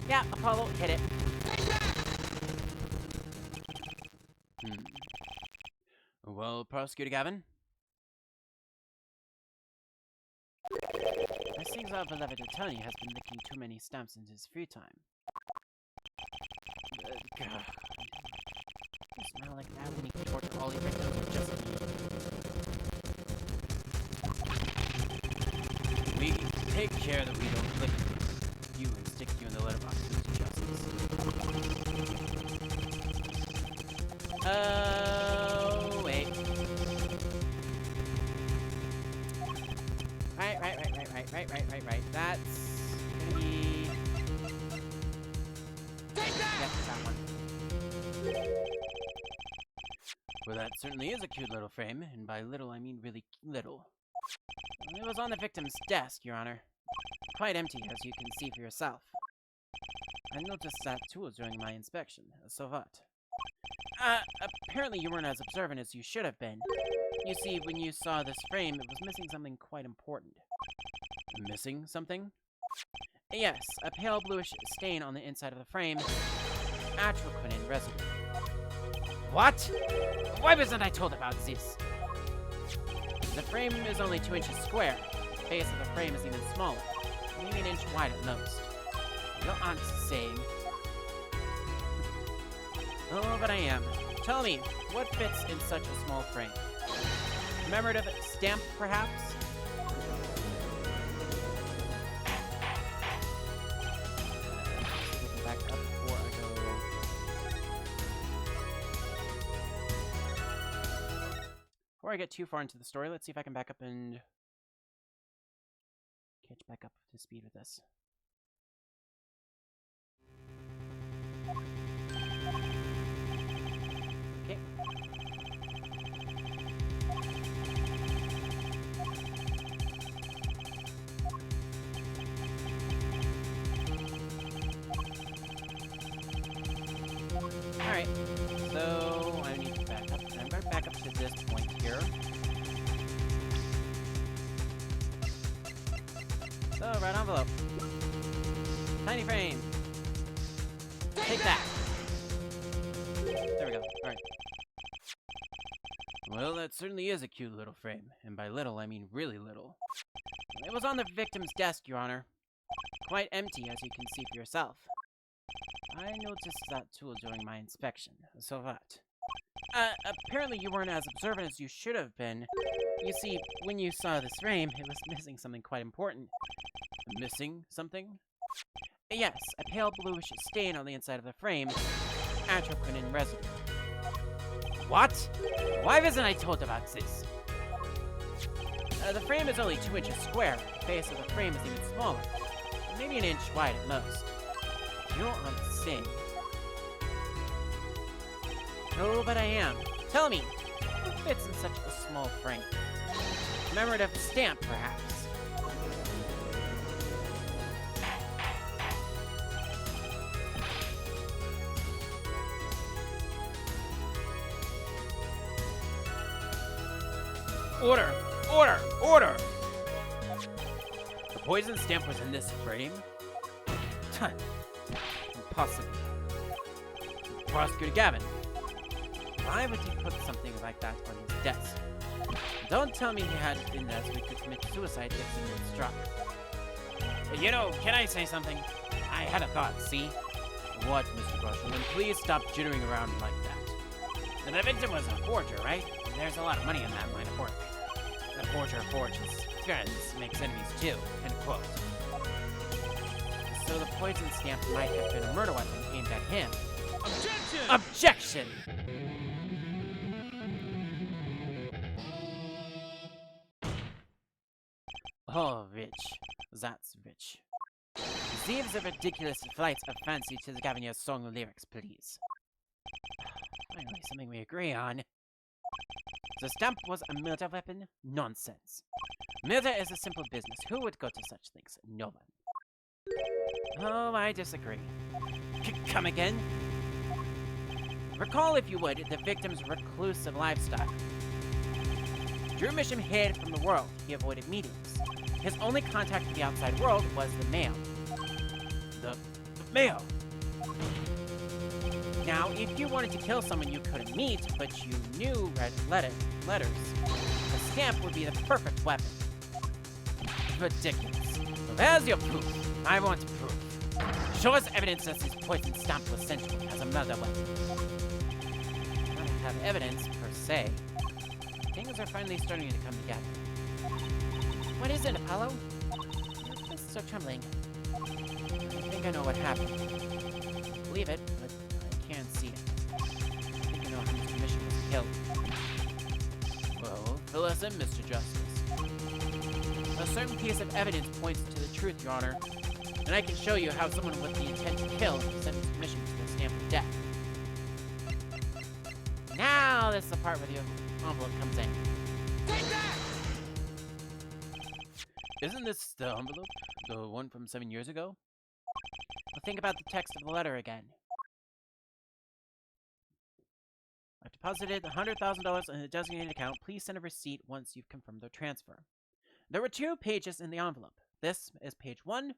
Yeah, Apollo, hit it. Well, Prosecutor Gavin? It seems our beloved attorney has been licking too many stamps in his free time. God. You smell like that when you torture all your victims with just we take care that we don't lick you and stick you in the letterbox of justice. Oh, wait. Right. That's gonna be... Take that! Yep, that one. Well, that certainly is a cute little frame, and by little I mean really little. It was on the victim's desk, Your Honor. Quite empty, as you can see for yourself. I noticed that too during my inspection. So what? Apparently you weren't as observant as you should have been. You see, when you saw this frame, it was missing something quite important. Missing something? Yes, a pale bluish stain on the inside of the frame. Atropine residue. What? Why wasn't I told about this? The frame is only 2 inches square. The base of the frame is even smaller, maybe an inch wide at most. Your aunt's saying. Oh, but I am. Tell me, what fits in such a small frame? Commemorative stamp, perhaps? Back up before I go. Before I get too far into the story, let's see if I can back up and catch back up to speed with this. Okay. Alright, so I need to back up. I'm going to back up to this point here. So, red envelope. Tiny frame. Take that. There we go. Alright. Well, that certainly is a cute little frame. And by little, I mean really little. It was on the victim's desk, Your Honor. Quite empty, as you can see for yourself. I noticed that too during my inspection. So what? Apparently you weren't as observant as you should have been. You see, when you saw this frame, it was missing something quite important. Missing something? Yes, a pale bluish stain on the inside of the frame. Atropine residue. What? Why wasn't I told about this? The frame is only 2 inches square. The base of the frame is even smaller. Maybe an inch wide at most. You're on the same. Oh, but I am. Tell me, what fits in such a small frame? Commemorative stamp, perhaps? Order! Order! Order! The poison stamp was in this frame? Impossible. Prosecutor Gavin, why would he put something like that on his desk? Don't tell me he had it in there so he could commit suicide if he was struck. You know, can I say something? I had a thought, see? What, Mr. Bushman? Please stop jittering around like that. The victim was a forger, right? There's a lot of money in that line of work. A forger forges friends, makes enemies too. End quote. So the poison stamp might have been a murder weapon aimed at him. Objection! Objection! Oh, rich. That's rich. Leave the ridiculous flight of fancy to the Gavinier's song lyrics, please. Finally, something we agree on. The stamp was a murder weapon? Nonsense. Murder is a simple business. Who would go to such things? No one. Oh, I disagree. Come again? Recall, if you would, the victim's reclusive lifestyle. Drew Misham hid from the world. He avoided meetings. His only contact with the outside world was the mail. The mail! Now, if you wanted to kill someone you couldn't meet, but you knew read letters, a stamp would be the perfect weapon. Ridiculous. So there's your proof. I want proof. Show us evidence that this poison stamp was sent to him as a murder weapon. I don't have evidence, per se. Things are finally starting to come together. What is it, Apollo? Your fists are trembling. I think I know what happened. I believe it, but I can't see it. I think I know how Mr. Mission was killed. Well, fill us in, Mr. Justice. A certain piece of evidence points to the truth, Your Honor, and I can show you how someone with the intent to kill sent Mr. Mission to the stamp of death. Now, this is the part where the envelope comes in. Take that! Isn't this the envelope? The one from 7 years ago? think about the text of the letter again. I've deposited $100,000 in a designated account. Please send a receipt once you've confirmed the transfer. There were 2 pages in the envelope. This is page 1.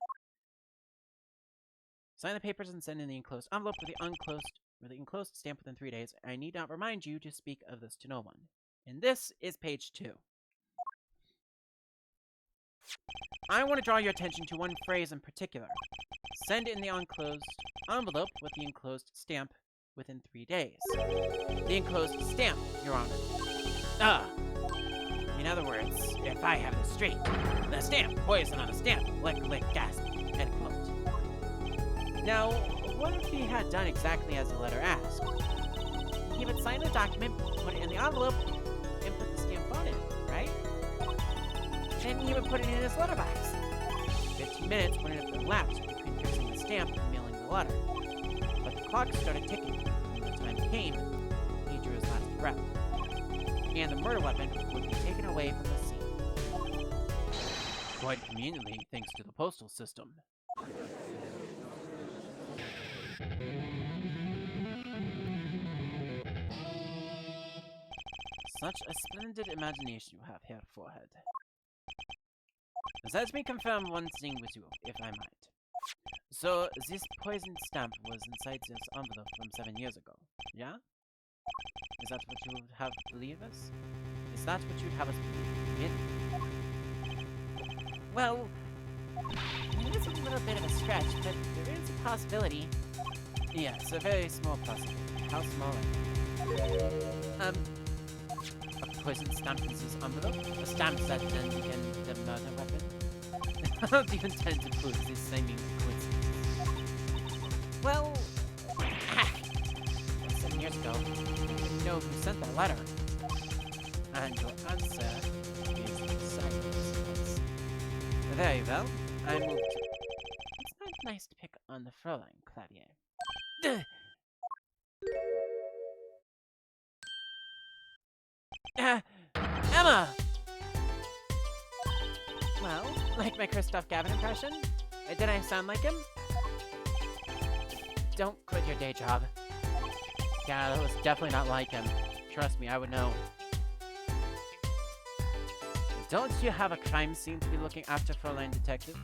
Sign the papers and send in the enclosed envelope with the enclosed stamp within 3 days. I need not remind you to speak of this to no one. And this is page 2. I want to draw your attention to one phrase in particular. Send in the enclosed envelope with the enclosed stamp within 3 days. The enclosed stamp, Your Honor. In other words, if I have it straight, the stamp, poison on a stamp, lick, lick, gasp, end quote. Now, what if he had done exactly as the letter asked? He would sign the document, put it in the envelope, and put the stamp on it, right? Then he would put it in his letterbox. 15 minutes wouldn't have elapsed between fixing the stamp and mailing the letter. But the clock started ticking. When the time came, he drew his last breath. And the murder weapon would be taken away from the scene. Quite conveniently, thanks to the postal system. Such a splendid imagination you have here, forehead. Let me confirm one thing with you, if I might. So, this poisoned stamp was inside this envelope from 7 years ago, yeah? Is that what you would have believe us? Is that what you'd have us believe in? Well, it is a little bit of a stretch, but there is a possibility. Yes, a very small possibility. How small? A poisoned stamp in this envelope? A stamp that then became the murder weapon? How do you intend to prove this seeming coincidence? Well, 7 years ago, you didn't know who sent that letter. And your answer is silence. Very well, I move to... It's not nice to pick on the Fräulein, Clavier. Emma! Well, like my Christoph Gavin impression? Did I sound like him? Don't quit your day job. Yeah, that was definitely not like him. Trust me, I would know. Don't you have a crime scene to be looking after, Fräulein Detective?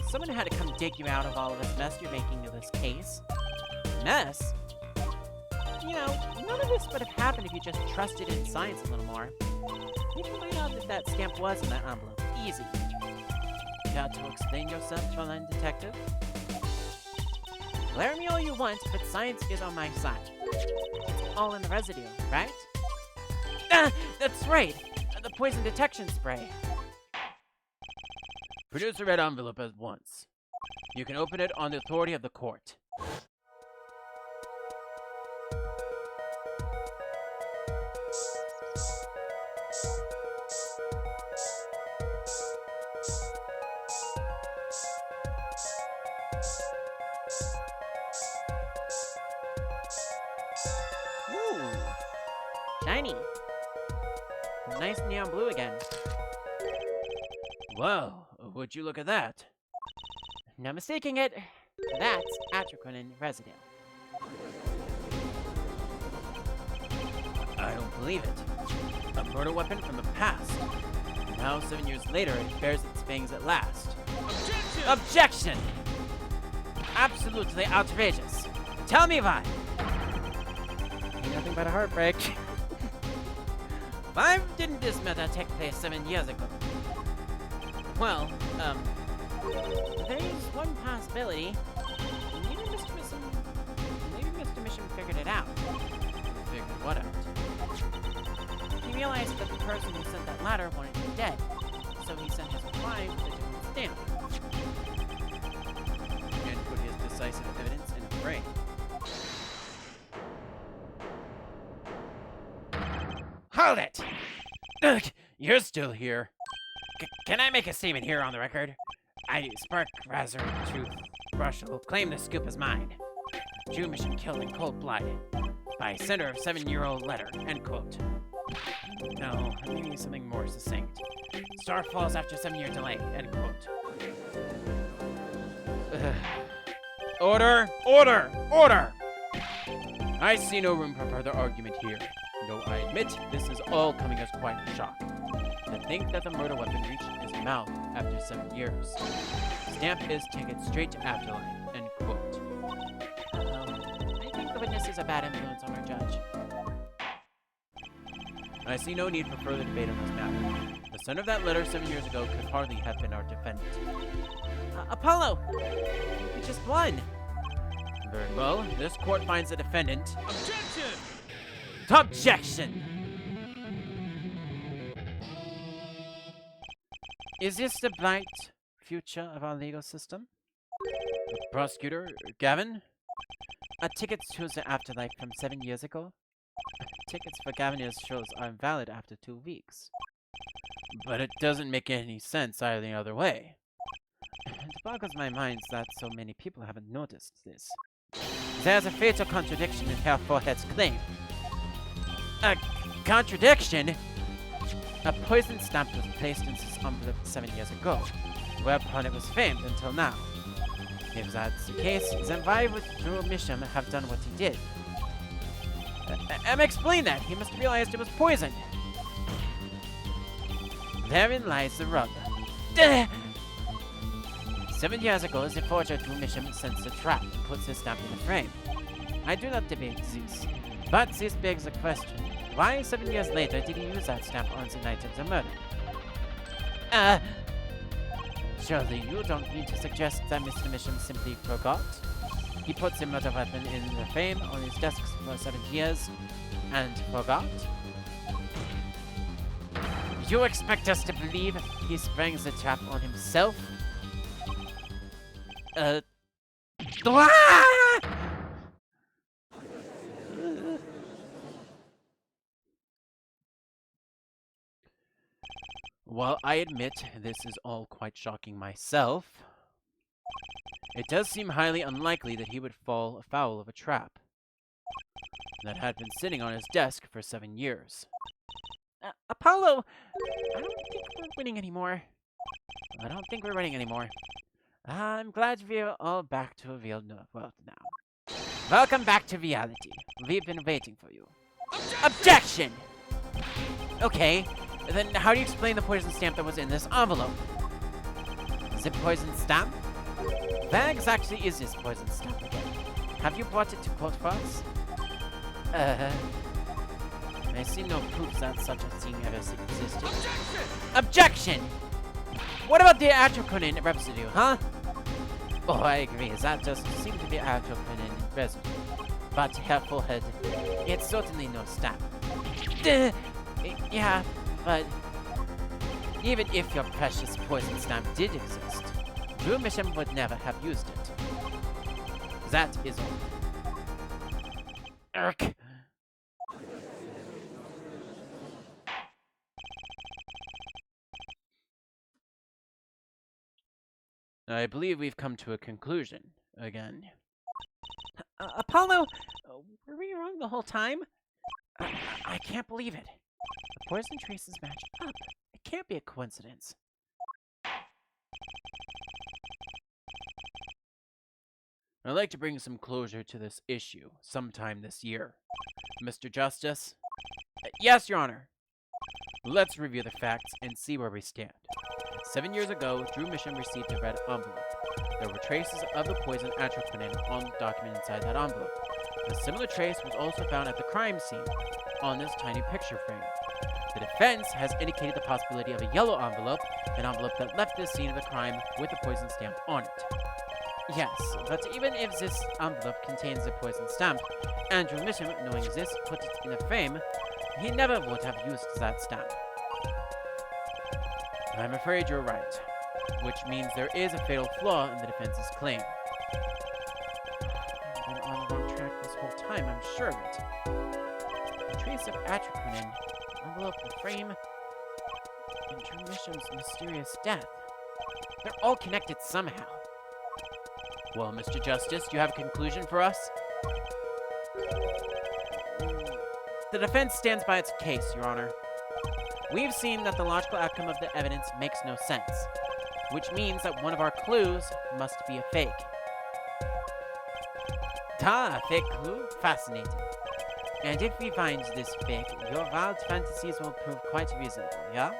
Someone had to come dig you out of all of this mess you're making of this case. Mess? You know, none of this would have happened if you just trusted in science a little more. You can find out that stamp was in that envelope. Easy. Care to explain yourself, Fräulein Detective? Glare me all you want, but science is on my side. It's all in the residue, right? That's right! The poison detection spray. Produce a red envelope at once. You can open it on the authority of the court. Shiny. Nice neon blue again. Whoa, would you look at that? No mistaking it. That's atraquinin residue. I don't believe it. A murder weapon from the past. Now, 7 years later, it bears its fangs at last. Objection! Objection! Absolutely outrageous. Tell me why. Ain't nothing but a heartbreak. Why didn't this matter take place 7 years ago? Well, there is one possibility. Maybe Mr. Mission figured it out. Figured what out? He realized that the person who sent that letter wanted him dead, so he sent his reply with a different stamp. And put his decisive evidence in a frame. Hold it! Ugh, you're still here. Can I make a statement here on the record? I, Spark Razor Toothbrush, will claim the scoop as mine. Jew mission killed in cold blood by sender of 7-year-old letter, end quote. No, I mean something more succinct. Star falls after 7-year delay, end quote. Ugh. Order! Order! Order! I see no room for further argument here, though I admit this is all coming as quite a shock. To think that the murder weapon reached his mouth after 7 years. Stamp his ticket straight to afterlife, end quote. I think the witness is a bad influence on our judge. I see no need for further debate on this matter. The sender of that letter 7 years ago could hardly have been our defendant. Apollo! We just won! Very well. This court finds the defendant... Objection! Objection! Is this the bright future of our legal system? Prosecutor, Gavin? Tickets to the afterlife from 7 years ago? Tickets for Gavin's shows are invalid after 2 weeks. But it doesn't make any sense either other way. It boggles my mind that so many people haven't noticed this. There's a fatal contradiction in Herr Forehead's claim. A contradiction? A poison stamp was placed in this envelope 7 years ago, whereupon it was framed until now. If that's the case, then why would Drew Misham have done what he did? Explain that! He must have realized it was poisoned! Therein lies the rub. 7 years ago, the forger Drew Misham sensed a trap and puts his stamp in the frame. I do not debate this, but this begs the question. Why 7 years later did he use that stamp on the night of the murder? Surely you don't mean to suggest that Mr. Misham simply forgot? He put the murder weapon in the frame on his desk for 7 years and forgot? You expect us to believe he sprang the trap on himself? While I admit this is all quite shocking myself, it does seem highly unlikely that he would fall afoul of a trap that had been sitting on his desk for 7 years. Apollo! I don't think we're winning anymore. I'm glad we're all back to a real world now. Welcome back to reality. We've been waiting for you. Objection! Okay, then how do you explain the poison stamp that was in this envelope? Is it poison stamp? Where exactly is this poison stamp again? Have you brought it to court for us? I see no proof that such a thing ever existed. Objection! What about the atropine residue, huh? Oh, I agree. That doesn't seem to be atropine residue. But Herr Forehead, it's certainly no stamp. Yeah, but even if your precious poison stamp did exist, Drew Misham would never have used it. That is all. Irk. I believe we've come to a conclusion again. Apollo! Were we wrong the whole time? I can't believe it. The poison traces match up. It can't be a coincidence. I'd like to bring some closure to this issue sometime this year. Mr. Justice? Yes, Your Honor. Let's review the facts and see where we stand. 7 years ago, Drew Misham received a red envelope. There were traces of the poison atropine on the document inside that envelope. A similar trace was also found at the crime scene on this tiny picture frame. The defense has indicated the possibility of a yellow envelope, an envelope that left the scene of the crime with a poison stamp on it. Yes, but even if this envelope contains the poison stamp, Andrew Misham, knowing this, put it in a frame, he never would have used that stamp. I'm afraid you're right, which means there is a fatal flaw in the defense's claim. I've been on the wrong track this whole time, I'm sure of it. A trace of atropine, envelope, the frame, and Drew Misham's mysterious death. They're all connected somehow. Well, Mr. Justice, do you have a conclusion for us? The defense stands by its case, Your Honor. We've seen that the logical outcome of the evidence makes no sense, which means that one of our clues must be a fake. Ta, fake clue? Fascinating. And if we find this fake, your wild fantasies will prove quite reasonable, yeah?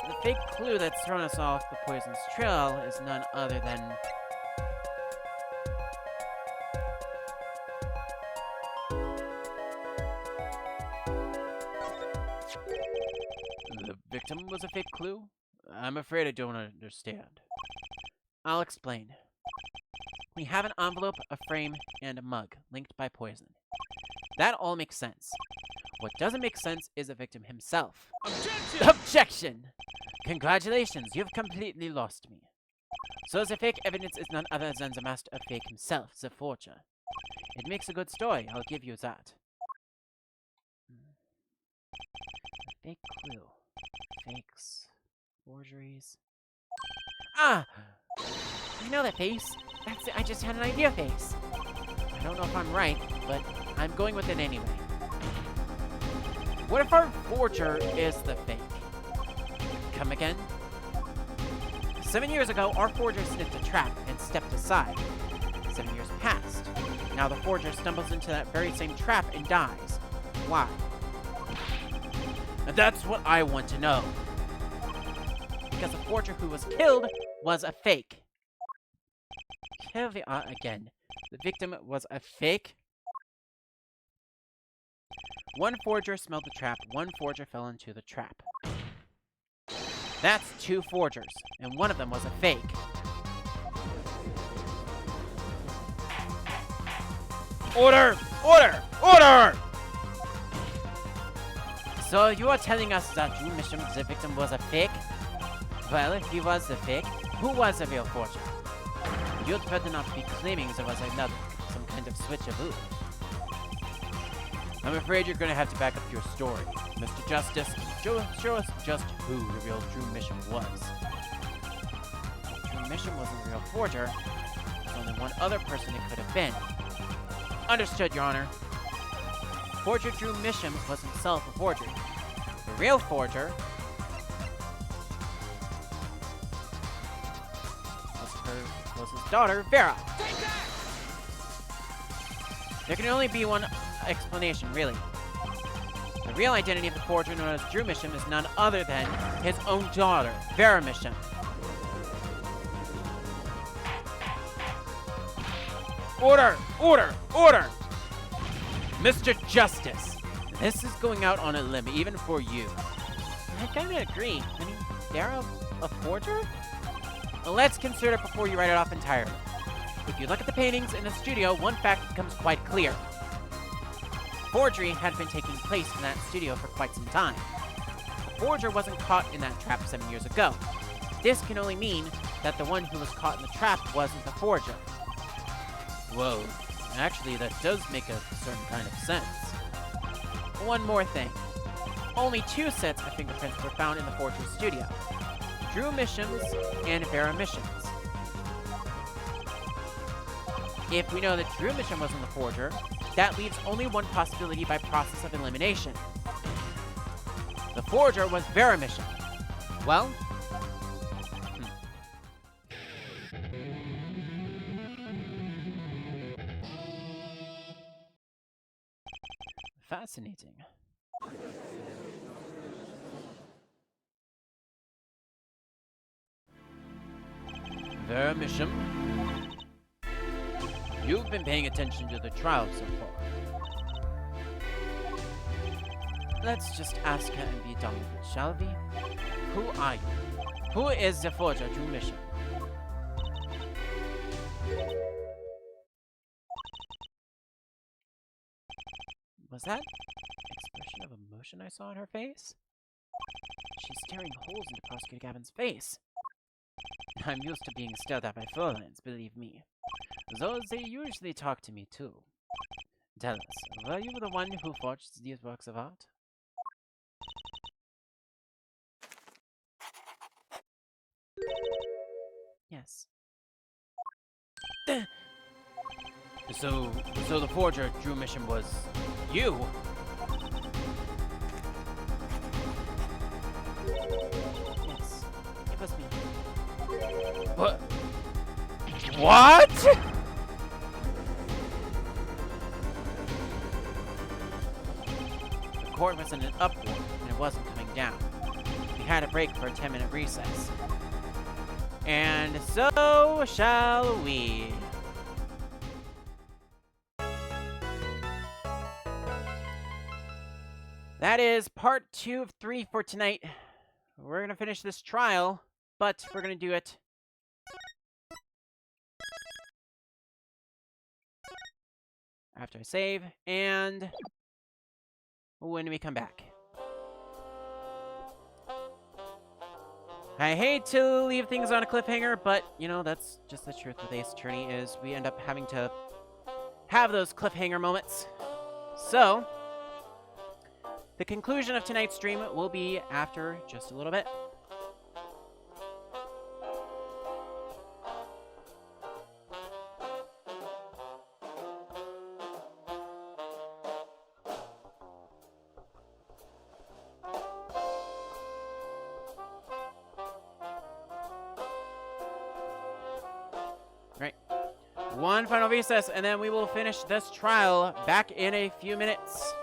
The fake clue that's thrown us off the poison's trail is none other than... The victim was a fake clue? I'm afraid I don't understand. I'll explain. We have an envelope, a frame, and a mug, linked by poison. That all makes sense. What doesn't make sense is the victim himself. Objection! Objection! Congratulations, you've completely lost me. So the fake evidence is none other than the master of fake himself, the forger. It makes a good story, I'll give you that. A fake clue. Fakes. Forgeries. Ah! I know that face. That's it. I just had an idea face. I don't know if I'm right, but I'm going with it anyway. What if our forger is the fake? Come again? 7 years ago, our forger sniffed a trap and stepped aside. 7 years passed. Now the forger stumbles into that very same trap and dies. Why? And that's what I want to know. Because the forger who was killed was a fake. Here we are again. The victim was a fake? One forger smelled the trap, one forger fell into the trap. That's 2 forgers, and one of them was a fake. Order! Order! Order! So you are telling us that Drew Misham, the victim, was a fake? Well, if he was the fake, who was the real forger? You'd better not be claiming there was another, some kind of switcheroo. I'm afraid you're going to have to back up your story. Mr. Justice, show us just who the real Drew Misham was. If Drew Misham wasn't the real forger, there's only one other person it could have been. Understood, Your Honor. Forger Drew Misham was himself a forger. The real forger was his daughter, Vera. There can only be one explanation, really. The real identity of the forger known as Drew Misham is none other than his own daughter, Vera Misham. Order! Order! Order! Mr. Justice, this is going out on a limb, even for you. I kind of agree. I mean, Vera, a forger? Well, let's consider it before you write it off entirely. If you look at the paintings in the studio, one fact becomes quite clear. Forgery had been taking place in that studio for quite some time. The forger wasn't caught in that trap 7 years ago. This can only mean that the one who was caught in the trap wasn't the forger. Whoa, actually that does make a certain kind of sense. One more thing. Only 2 sets of fingerprints were found in the forger's studio. Drew Misham's and Vera Misham's. If we know that Drew Misham wasn't the forger, that leaves only one possibility by process of elimination. The forger was Vera Misham. Well, fascinating. Vera Misham, you've been paying attention to the trial so far. Let's just ask her and be done with it, shall we? Who are you? Who is the forger, Drew Misham? Was that expression of emotion I saw on her face? She's staring holes into Prosecutor Gavin's face. I'm used to being stared at by Florlines, believe me. Though they usually talk to me too. Tell us, were you the one who forged these works of art? Yes. So the forger, Drew Misham, was you? Yes, it was me. What? What? cord was in an upward, and it wasn't coming down. We had a break for a 10-minute recess. And so shall we. That is part 2 of 3 for tonight. We're going to finish this trial, but we're going to do it after I save and when we come back. I hate to leave things on a cliffhanger, but, you know, that's just the truth with Ace Attorney, is we end up having to have those cliffhanger moments. So, the conclusion of tonight's stream will be after just a little bit. Right. One final recess, and then we will finish this trial back in a few minutes.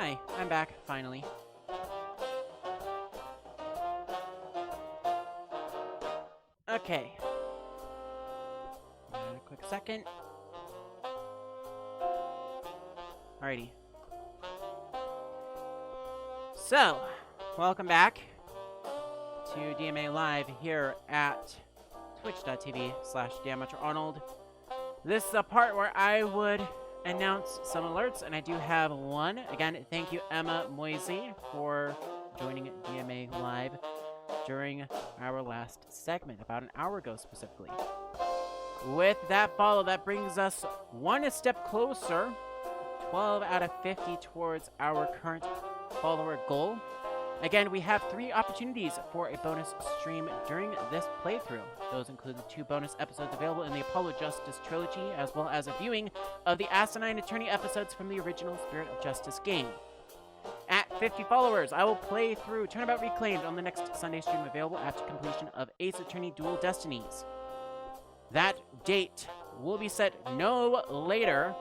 Hi, I'm back, finally. Okay. A quick second. Alrighty. So, welcome back to DMA Live here at twitch.tv/DanMetroArnold. This is a part where I would announce some alerts, and I do have one. Again, thank you, Emma Moisey, for joining DMA Live during our last segment, about an hour ago specifically. With that follow, that brings us one step closer, 12 out of 50 towards our current follower goal. Again, we have 3 opportunities for a bonus stream during this playthrough. Those include the 2 bonus episodes available in the Apollo Justice trilogy, as well as a viewing of the Asinine Attorney episodes from the original Spirit of Justice game. At 50 followers, I will play through Turnabout Reclaimed on the next Sunday stream, available after completion of Ace Attorney Dual Destinies. That date will be set no later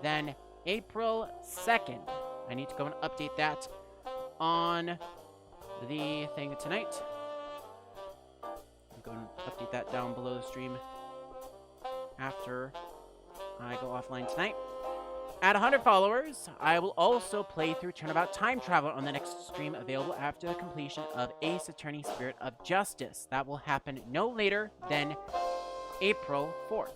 than April 2nd. I need to go and update that on the thing tonight. I'm going to update that down below the stream after I go offline tonight. At 100 followers, I will also play through Turnabout Time Traveler on the next stream, available after the completion of Ace Attorney Spirit of Justice. That will happen no later than April 4th.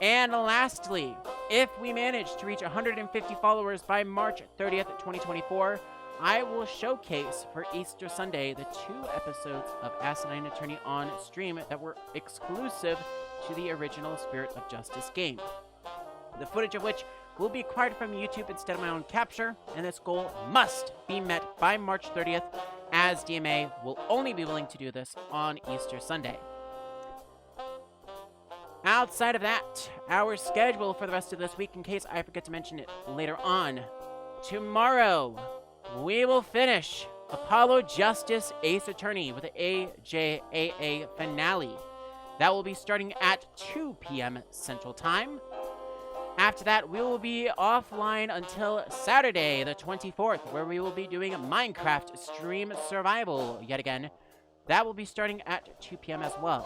And lastly, if we manage to reach 150 followers by March 30th, 2024, I will showcase for Easter Sunday the 2 episodes of Asinine Attorney on stream that were exclusive to the original Spirit of Justice game. The footage of which will be acquired from YouTube instead of my own capture, and this goal must be met by March 30th, as DMA will only be willing to do this on Easter Sunday. Outside of that, our schedule for the rest of this week, in case I forget to mention it later on. Tomorrow, we will finish Apollo Justice Ace Attorney with the AJAA finale. That will be starting at 2 p.m. Central Time. After that, we will be offline until Saturday, the 24th, where we will be doing Minecraft Stream Survival yet again. That will be starting at 2 p.m. as well.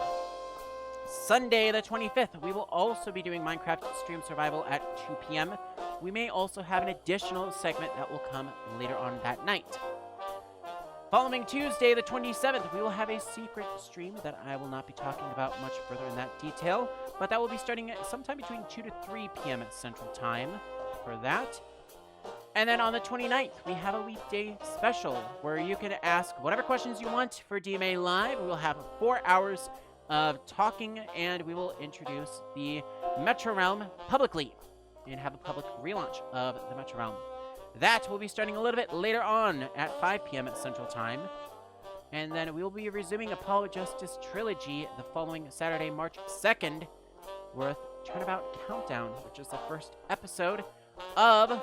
Sunday, the 25th, we will also be doing Minecraft Stream Survival at 2 p.m. We may also have an additional segment that will come later on that night. Following Tuesday, the 27th, we will have a secret stream that I will not be talking about much further in that detail, but that will be starting at sometime between 2 to 3 p.m. Central Time for that. And then on the 29th, we have a weekday special where you can ask whatever questions you want for DMA Live. We will have 4 hours of talking, and we will introduce the Metro Realm publicly and have a public relaunch of the Metro Realm. That will be starting a little bit later on at 5 p.m. Central Time. And then we will be resuming Apollo Justice Trilogy the following Saturday, March 2nd, with Turnabout Countdown, which is the first episode of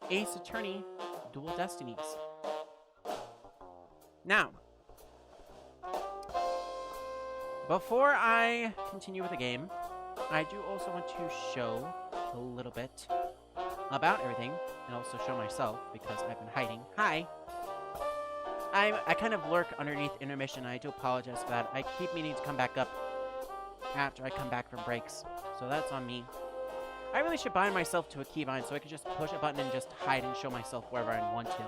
Ace Attorney Dual Destinies. Now, before I continue with the game, I do also want to show a little bit about everything, and also show myself, because I've been hiding. Hi! I kind of lurk underneath intermission, and I do apologize for that. I keep meaning to come back up after I come back from breaks, so that's on me. I really should bind myself to a keybind so I could just push a button and just hide and show myself wherever I want to.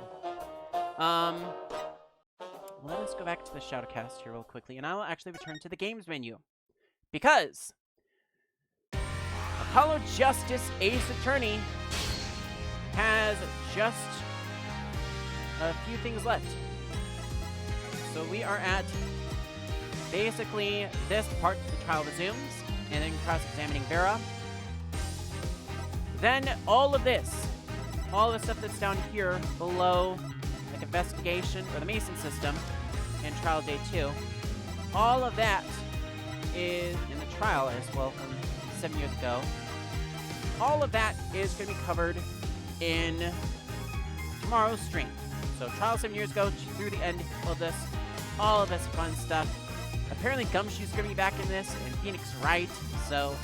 Let us go back to the Shadowcast here real quickly, and I will actually return to the games menu. Because Apollo Justice Ace Attorney has just a few things left. So we are at basically this part, the trial resumes, and then cross-examining Vera. Then all of the stuff that's down here below, like investigation or the Mason system and trial day 2, all of that is in the trial as well from 7 years ago. All of that is going to be covered in tomorrow's stream. So trial 7 years ago through the end of this, all of this fun stuff. Apparently Gumshoe's going to be back in this, and Phoenix Wright. So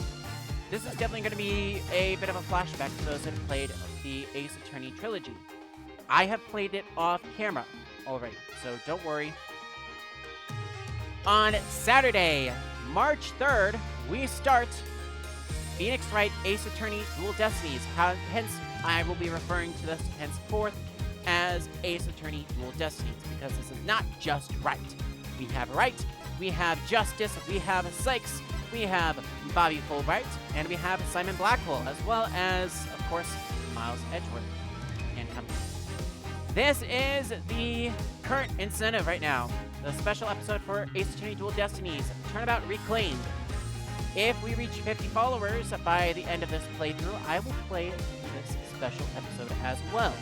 this is definitely going to be a bit of a flashback to those that have played the Ace Attorney trilogy. I have played it off camera already, so don't worry. On Saturday, March 3rd, we start Phoenix Wright Ace Attorney Dual Destinies. Hence, I will be referring to this henceforth as Ace Attorney Dual Destinies, because this is not just Wright. We have Wright, we have Justice, we have Sykes, we have Bobby Fulbright, and we have Simon Blackwell, as well as, of course, Miles Edgeworth and company. This is the current incentive right now. The special episode for Ace Attorney Dual Destinies, Turnabout Reclaimed. If we reach 50 followers by the end of this playthrough, I will play this special episode as well.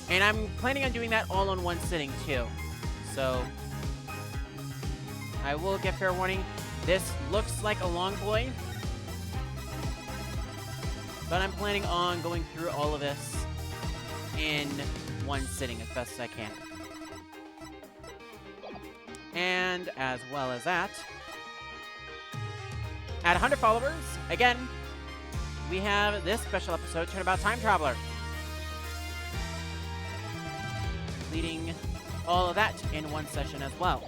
And I'm planning on doing that all in one sitting, too. So, I will give fair warning. This looks like a long boy, but I'm planning on going through all of this in one sitting as best as I can. And as well as that, at 100 followers, again, we have this special episode, Turnabout Time Traveler. Completing all of that in one session as well.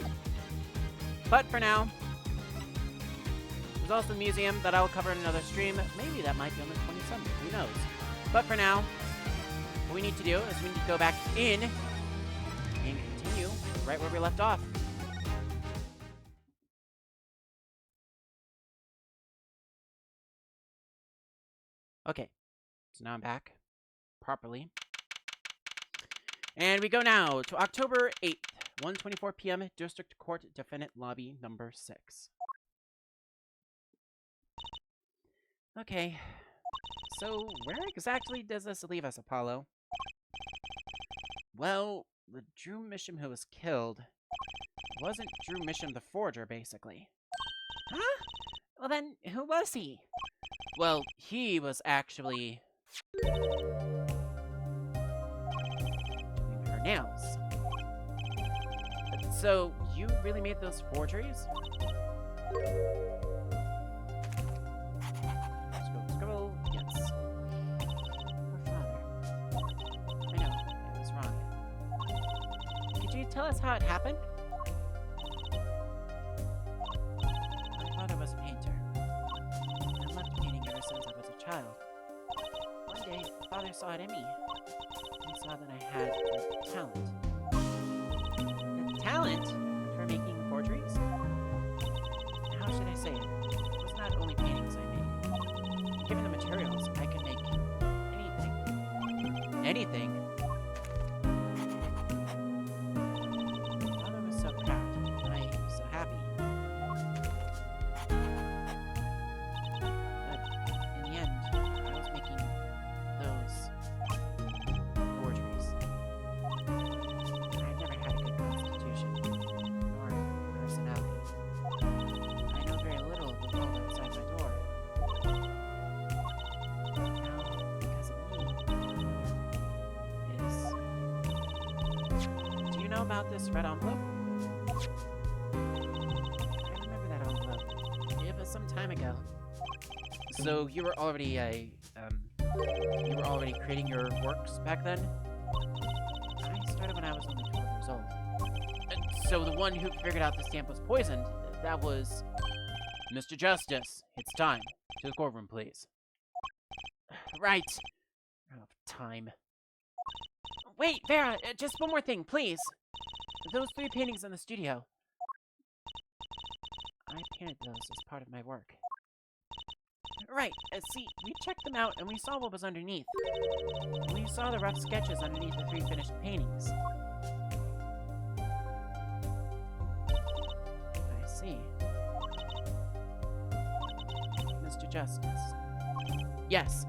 But for now, there's also the museum that I will cover in another stream. Maybe that might be on the 27th, who knows. But for now, what we need to do is we need to go back in and continue right where we left off. Okay, so now I'm back properly. And we go now to October 8th, 1:24 p.m., District Court Defendant Lobby number 6. Okay, so where exactly does this leave us, Apollo? Well, the Drew Misham who was killed wasn't Drew Misham the Forger, basically. Huh? Well then, who was he? Well, he was actually doing her nails. So, you really made those forgeries? Scribble, scribble, yes. Poor father. I know, it was wrong. Could you tell us how it happened? My father was a painter. I loved painting ever since I was a child. One day, father saw it in me. He saw that I had the talent. Talent for making forgeries? How should I say it? It was not only paintings I made. Given the materials, I could make anything. Anything? Father was so proud, and I was so happy. But in the end, I was making those forgeries. I've never had a good constitution, nor personality. I know very little of the world outside my door. Now, because of me, is... Do you know about this red envelope? I remember that envelope. It was some time ago. So you were already creating your works back then? I started when I was only 12 years old. So the one who figured out the stamp was poisoned, that was... Mr. Justice, it's time. To the courtroom, please. Right. Out of time. Wait, Vera, just one more thing, please. Those 3 paintings in the studio. I painted those as part of my work. Right, see, we checked them out and we saw what was underneath. We saw the rough sketches underneath the 3 finished paintings. I see. Mr. Justice. Yes.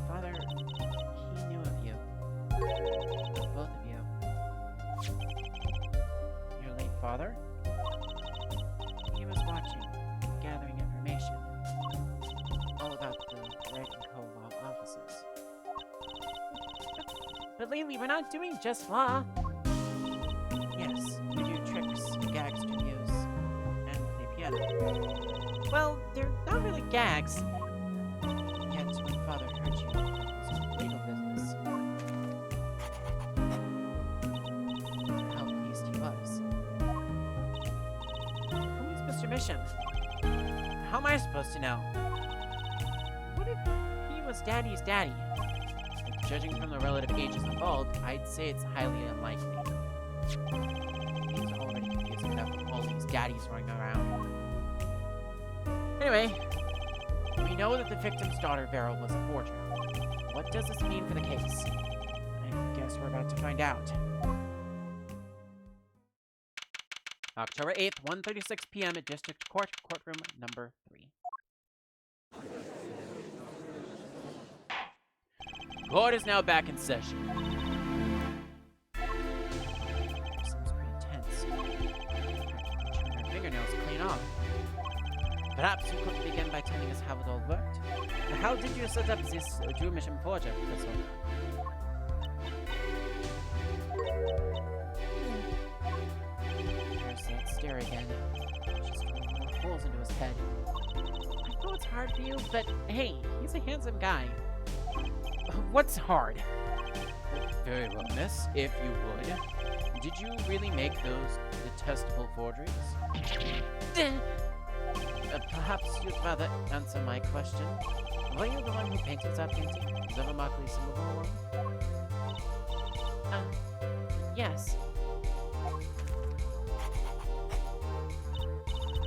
Father, he knew of you. Both of you. Your late father? He was watching, gathering information. All about the Wright & Co. law offices. But lately, we're not doing just law. Yes, we do tricks, gags to use, and play piano. Well, they're not really gags. Yet, when Father heard you, Mr. Misham? How am I supposed to know? What if he was Daddy's daddy? Judging from the relative ages involved, I'd say it's highly unlikely. He's already confusing enough with all these daddies running around. Anyway, we know that the victim's daughter, Vera, was a forger. What does this mean for the case? I guess we're about to find out. October 8th, 1:36 p.m. at District Court, courtroom number 3. Court is now back in session. Seems pretty tense. Turn her fingernails clean off. Perhaps you could begin by telling us how it all worked. How did you set up this Jew mission project, Professor? There's that stare again. Just drilling more holes into his head. I know it's hard for you, but hey, he's a handsome guy. What's hard? Very well, miss, if you would. Did you really make those detestable forgeries? Perhaps you'd rather answer my question. Were you the one who painted that painting? Is that remarkably similar one? Yes.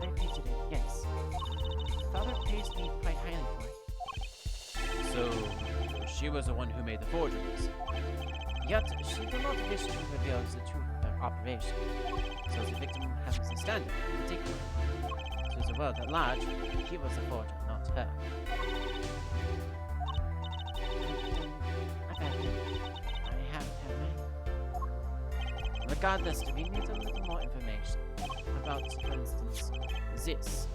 I painted it, yes. Father praised me quite highly for it. So, she was the one who made the forgeries. Yet, she did not wish to reveal the truth of their operation. So the victim has a standard, in particular. To the world at large, he was the forger, not her. I haven't had Regardless, we need a little more information. About, for instance, this.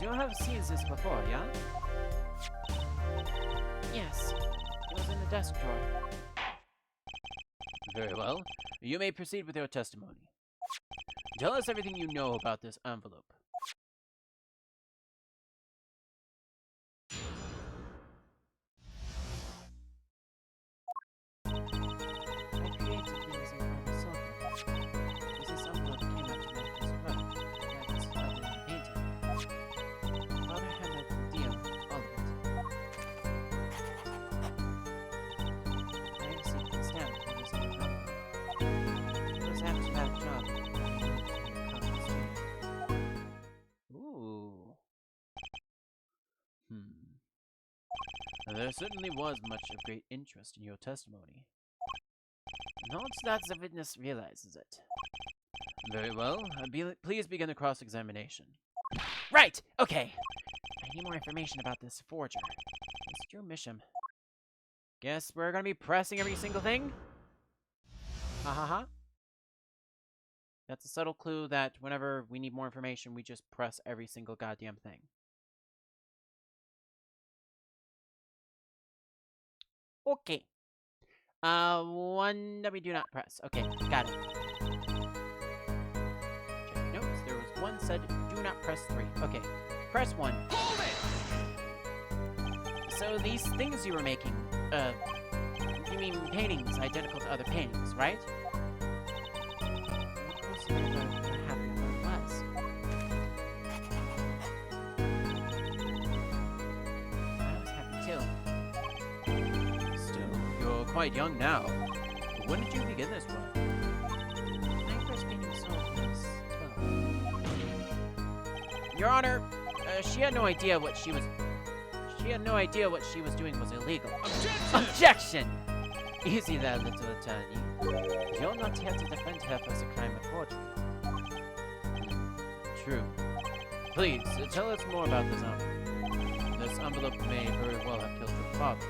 You have seen this before, yeah? Yes. It was in the desk drawer. Very well. You may proceed with your testimony. Tell us everything you know about this envelope. I created things in my software. This envelope came after my first work. That's other than painting. Father handled the deal, all of it. I received the stamp for this new envelope. It was after that job. Ooh. There certainly was much of great interest in your testimony. Not that the witness realizes it. Very well. Please begin the cross-examination. Right! Okay! I need more information about this forger. Mr. Misham. Guess we're gonna be pressing every single thing? Ha ha ha. That's a subtle clue that whenever we need more information, we just press every single goddamn thing. Okay. One that we do not press. Okay, got it. Check notes. There was one said, do not press 3. Okay, press 1. Hold it! So these things you were making, you mean paintings identical to other paintings, right? Quite young now. When did you begin this work? My first painting sold was 12. Your Honor, she had no idea what she was. She had no idea what she was doing was illegal. Objection! Objection! Easy there, little attorney. You're not here to defend her for the crime of forgery. True. Please tell us more about this envelope. This envelope may very well have killed your father.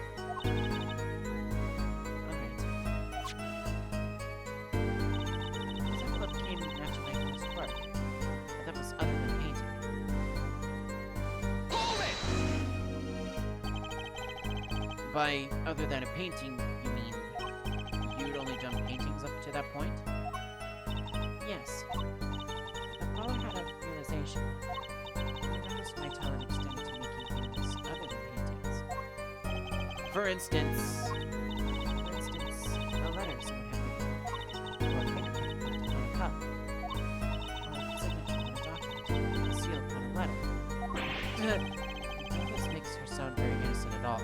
By other than a painting, you mean you'd only done paintings up to that point? Yes. But Paula had a realization. I noticed my talent extended to making things other than paintings. For instance, a letter someone had written, or a fingerprint left on a cup. This makes her sound very innocent at all.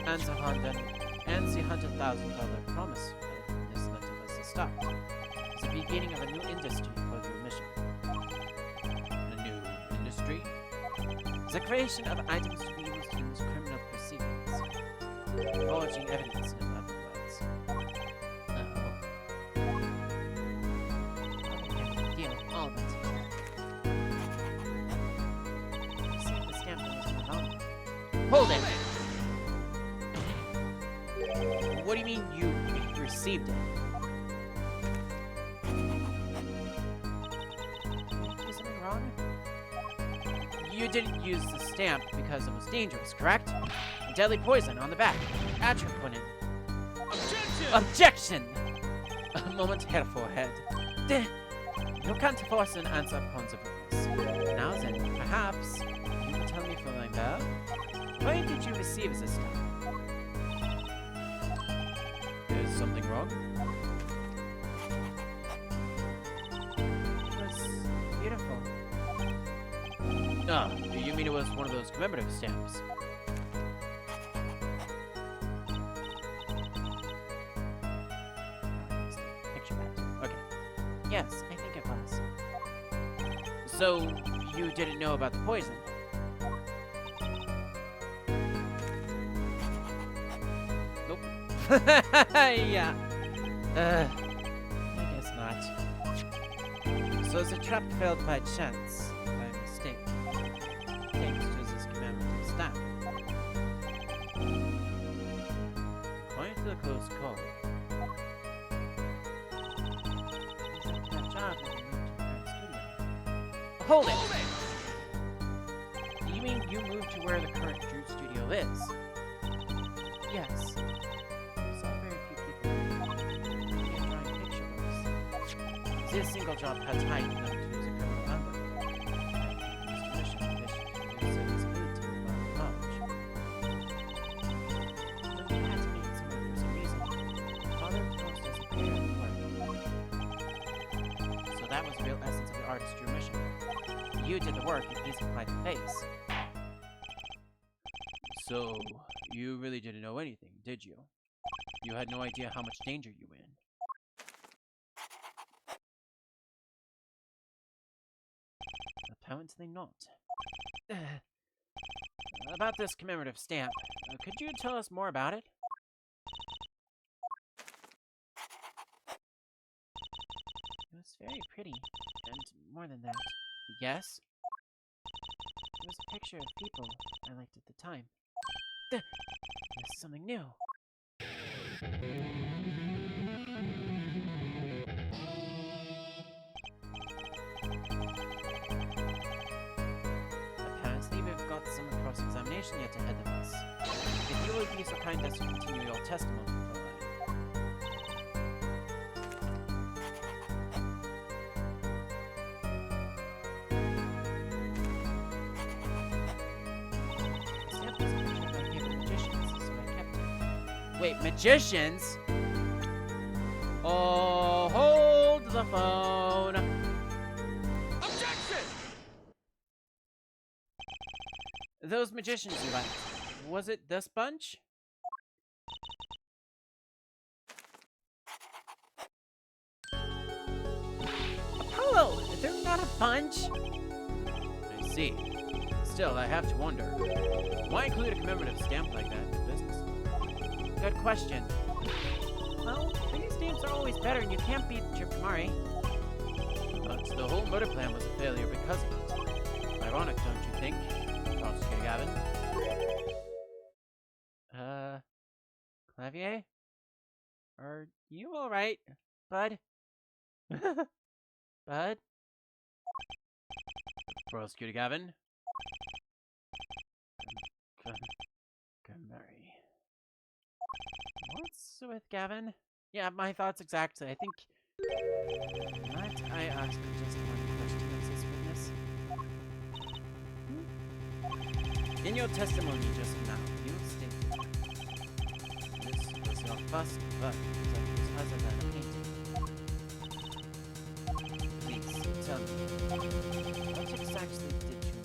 And the $100,000 promise in this letter was the start. It's the beginning of a new industry for the mission. A new industry? The creation of items to be used in criminal proceedings. Forging evidence, in other words. Deal, all of it. See the stamp on this phone. Hold it! What do you mean you received it? Is something wrong? You didn't use the stamp because it was dangerous, correct? A deadly poison on the back. Atropine. Objection! Objection! A moment here, forehead. You can't force an answer upon the witness. Now then, perhaps you will tell me for my bell? Why did you receive this stamp? Is something wrong? It was beautiful. Ah, you mean it was one of those commemorative stamps? Picture that. Okay. Yes, I think it was. So, you didn't know about the poison? Nope. Yeah. I guess not. So the trap failed by chance, by mistake, thanks to this commemorative stamp. According to the close call, that job that we moved to the current studio. Hold it! You mean you moved to where the current Drew studio is? Yes. This single job has heightened them to as a criminal number. Mr. Mission wished to reduce their visibility above knowledge. When we had to meet someone for some reason, Father proposed us a pair of work. So that was the real essence of the artist Drew mission. You did the work and he supplied the face. So, you really didn't know anything, did you? You had no idea how much danger you were in. Apparently not. About this commemorative stamp, could you tell us more about it? It was very pretty, and more than that. Yes? It was a picture of people I liked at the time. This is something new. Apparently, we've got some cross-examination yet ahead of us. If you will be so kind as to continue your testimony for a while. Wait, magicians? Oh, hold the phone. Objection! Those magicians you liked, was it this bunch? Apollo, they're not a bunch. I see. Still, I have to wonder, why include a commemorative stamp like that in the business? Good question. Well, these stamps are always better, and you can't beat Chipmari. But the whole murder plan was a failure because of it. Ironic, don't you think, Prosecutor Gavin? Clavier? Are you alright, bud? Bud? Prosecutor Gavin? Murray. What's with Gavin? Yeah, my thoughts exactly. I think... Might I ask you just one question as this witness? In your testimony just now, you stated this was your first work that was other than a painting. Please, tell me, what exactly did you think?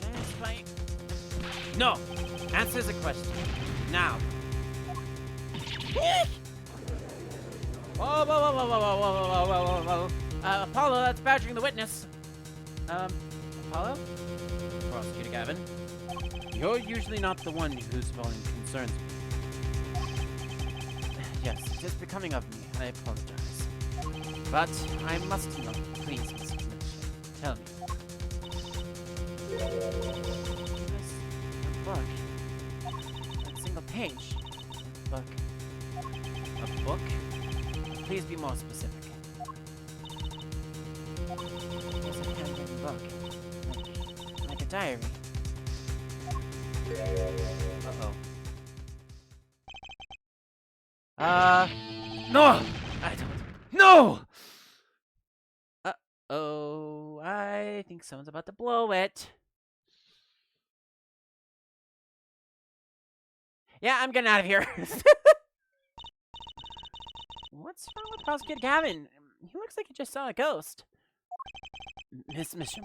Can I ask my... No! Answer the question. Now. Whoa, whoa, whoa, whoa, whoa, whoa, whoa, whoa, whoa, whoa. Apollo, that's badgering the witness. Apollo? Prosecutor Gavin. You're usually not the one whose volume concerns me. Yes, it is becoming of me. I apologize. But I must know. Please, Mr. Mitchell, tell me. This book. A single page. Book. A book? Please be more specific. It's a handwritten book. Like a diary. No! I don't. No! Uh-oh. I think someone's about to blow it. Yeah, I'm getting out of here. What's wrong with Prosecutor Gavin? He looks like he just saw a ghost. Miss Misham,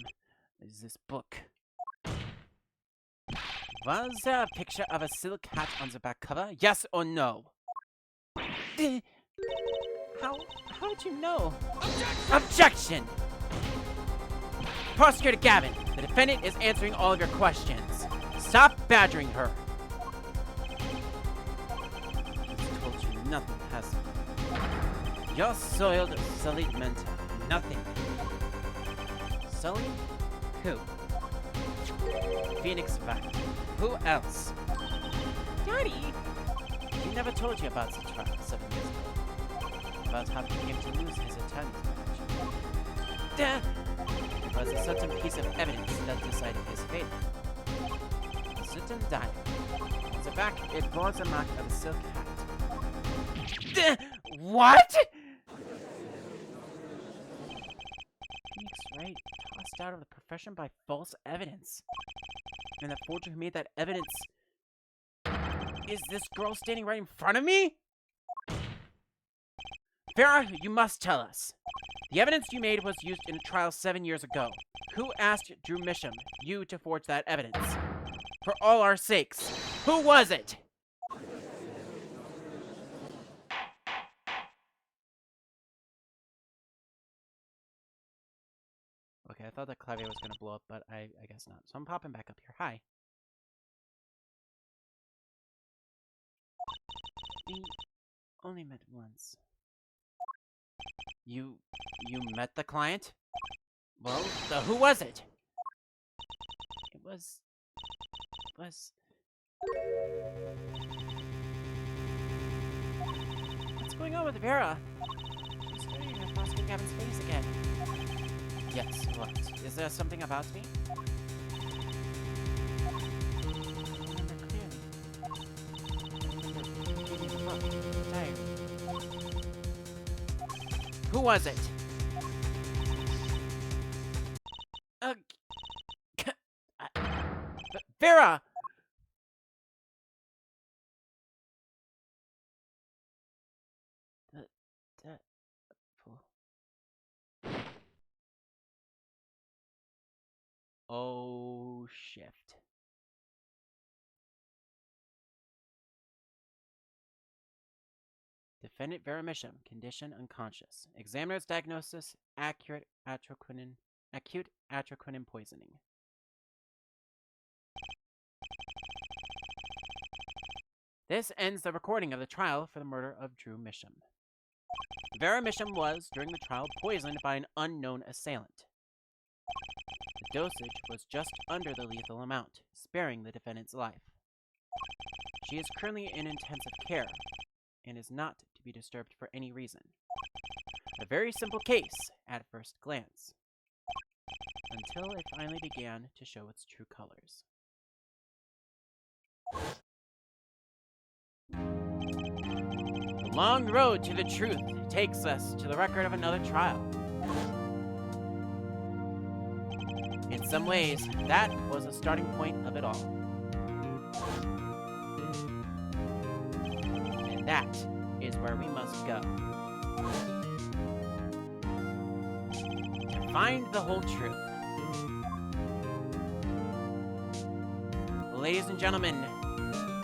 is this book? Was there a picture of a silk hat on the back cover? Yes or no? How did you know? Objection! Prosecutor Gavin, the defendant is answering all of your questions. Stop badgering her. She's told you nothing, has he? You're soiled, sullied mentor. Nothing. Sullied? Who? Phoenix Wright. Who else? Daddy! He never told you about the trial 7 years ago. About how he came to lose his attorney's badge. It was a certain piece of evidence that decided his fate. A certain diary. On the back, it bore the mark of a silk hat. What?! Phoenix Wright tossed out of the profession by false evidence. And the forger who made that evidence is this girl standing right in front of me? Farrah, you must tell us. The evidence you made was used in a trial 7 years ago. Who asked Drew Misham, you, to forge that evidence? For all our sakes, who was it? Okay, I thought that clavier was going to blow up, but I guess not. So I'm popping back up here. Hi. We only met once. You met the client? Well, who was it? It was... What's going on with Vera? She's staring at Prosecutor Gavin's face again. Yes, what? Is there something about me? Remember clearly. Diary. Who was it? Vera! Oh, shift. Defendant Vera Misham, condition unconscious. Examiner's diagnosis, acute atroquinin poisoning. This ends the recording of the trial for the murder of Drew Misham. Vera Misham was, during the trial, poisoned by an unknown assailant. The dosage was just under the lethal amount, sparing the defendant's life. She is currently in intensive care and is not to be disturbed for any reason. A very simple case at first glance, until it finally began to show its true colors. The long road to the truth takes us to the record of another trial. In some ways, that was the starting point of it all. And that is is where we must go. To find the whole truth. Ladies and gentlemen,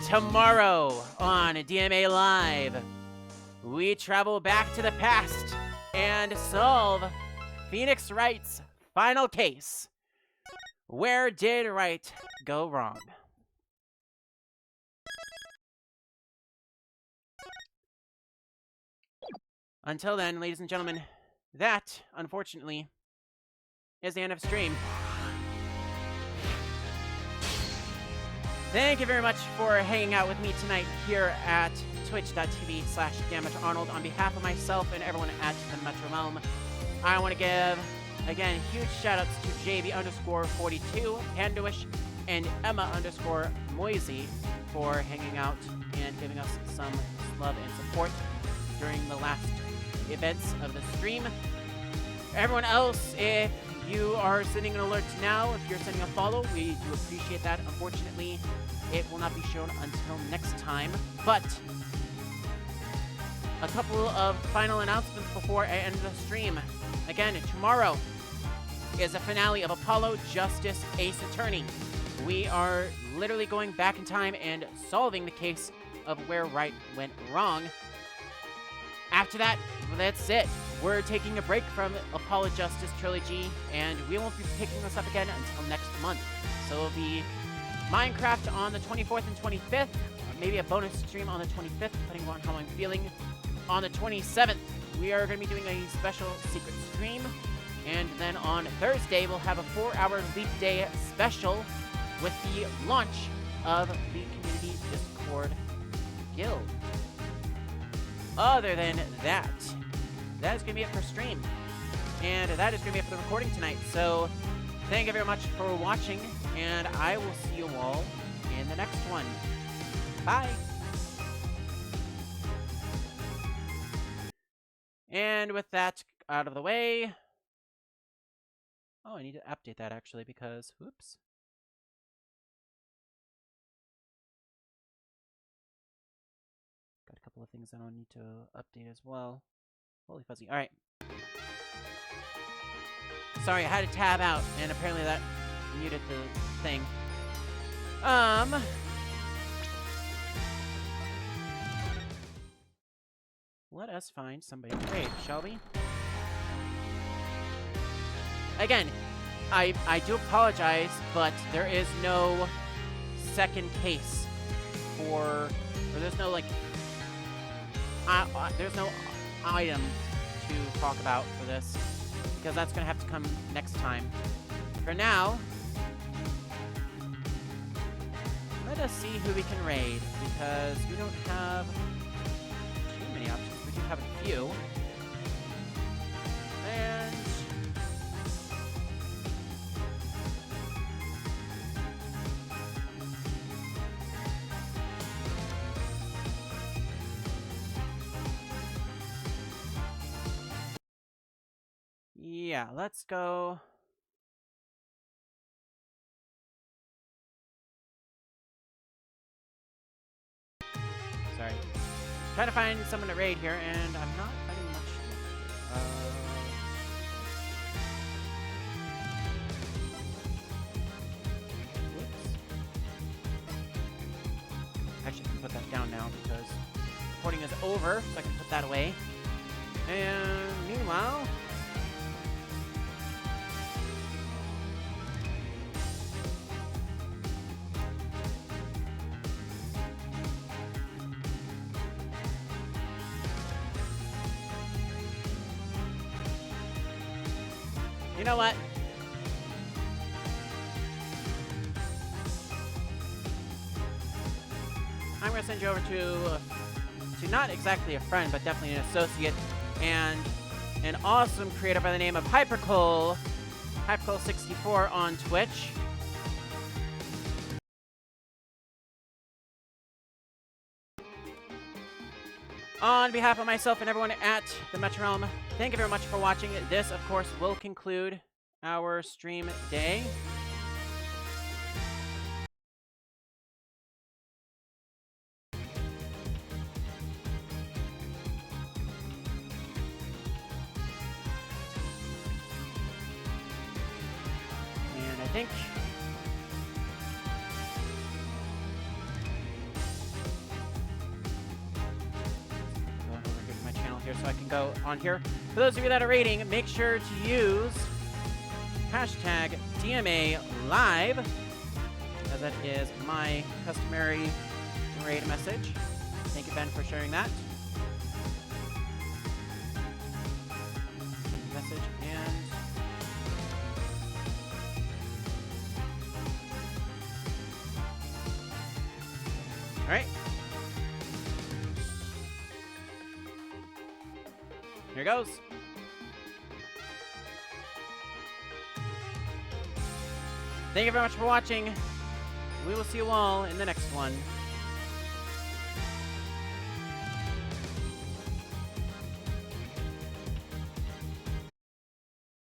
tomorrow on DMA Live, we travel back to the past and solve Phoenix Wright's final case. Where did Wright go wrong? Until then, ladies and gentlemen, that, unfortunately, is the end of stream. Thank you very much for hanging out with me tonight here at twitch.tv/DamageArnold. On behalf of myself and everyone at the Metro Realm, I want to give, again, huge shoutouts to JV_42, Panduish, and Emma_Moisey for hanging out and giving us some love and support during the last events of the stream. Everyone else, if you are sending an alert now, if you're sending a follow, we do appreciate that. Unfortunately, it will not be shown until next time. But a couple of final announcements before I end the stream. Again, tomorrow is a finale of Apollo Justice Ace Attorney. We are literally going back in time and solving the case of where Wright went wrong. After that, that's it. We're taking a break from Apollo Justice Trilogy, and we won't be picking this up again until next month. So it'll be Minecraft on the 24th and 25th, maybe a bonus stream on the 25th, depending on how I'm feeling. On the 27th, we are going to be doing a special secret stream, and then on Thursday, we'll have a 4-hour Leap Day special with the launch of the Community Discord Guild. Other than that, that is going to be it for stream. And that is going to be it for the recording tonight. So, thank you very much for watching, and I will see you all in the next one. Bye! And with that out of the way... Oh, I need to update that, actually, because... Whoops. Got a couple of things that I'll need to update as well. Holy fuzzy. Alright. Sorry, I had to tab out, and apparently that muted the thing. Let us find somebody to raid, shall we? Again, I do apologize, but there is no second case or there's no, like, there's no item to talk about for this, because that's going to have to come next time. For now, let us see who we can raid, because we don't have too many options. We do have a few. And... yeah, let's go. Sorry. Trying to find someone to raid here, and I'm not finding much. Whoops. Actually, I can put that down now because recording is over, so I can put that away. And meanwhile... you know what? I'm gonna send you over to not exactly a friend, but definitely an associate, and an awesome creator by the name of Hypercole64 on Twitch. On behalf of myself and everyone at the Metro Realm, thank you very much for watching. This, of course, will conclude our stream day. think. Go over here to my channel here so I can go on here. For those of you that are rating, make sure to use hashtag DMA Live, as that is my customary raid message. Thank you, Ben, for sharing that. Message and all right. Here goes. Thank you very much for watching. We will see you all in the next one.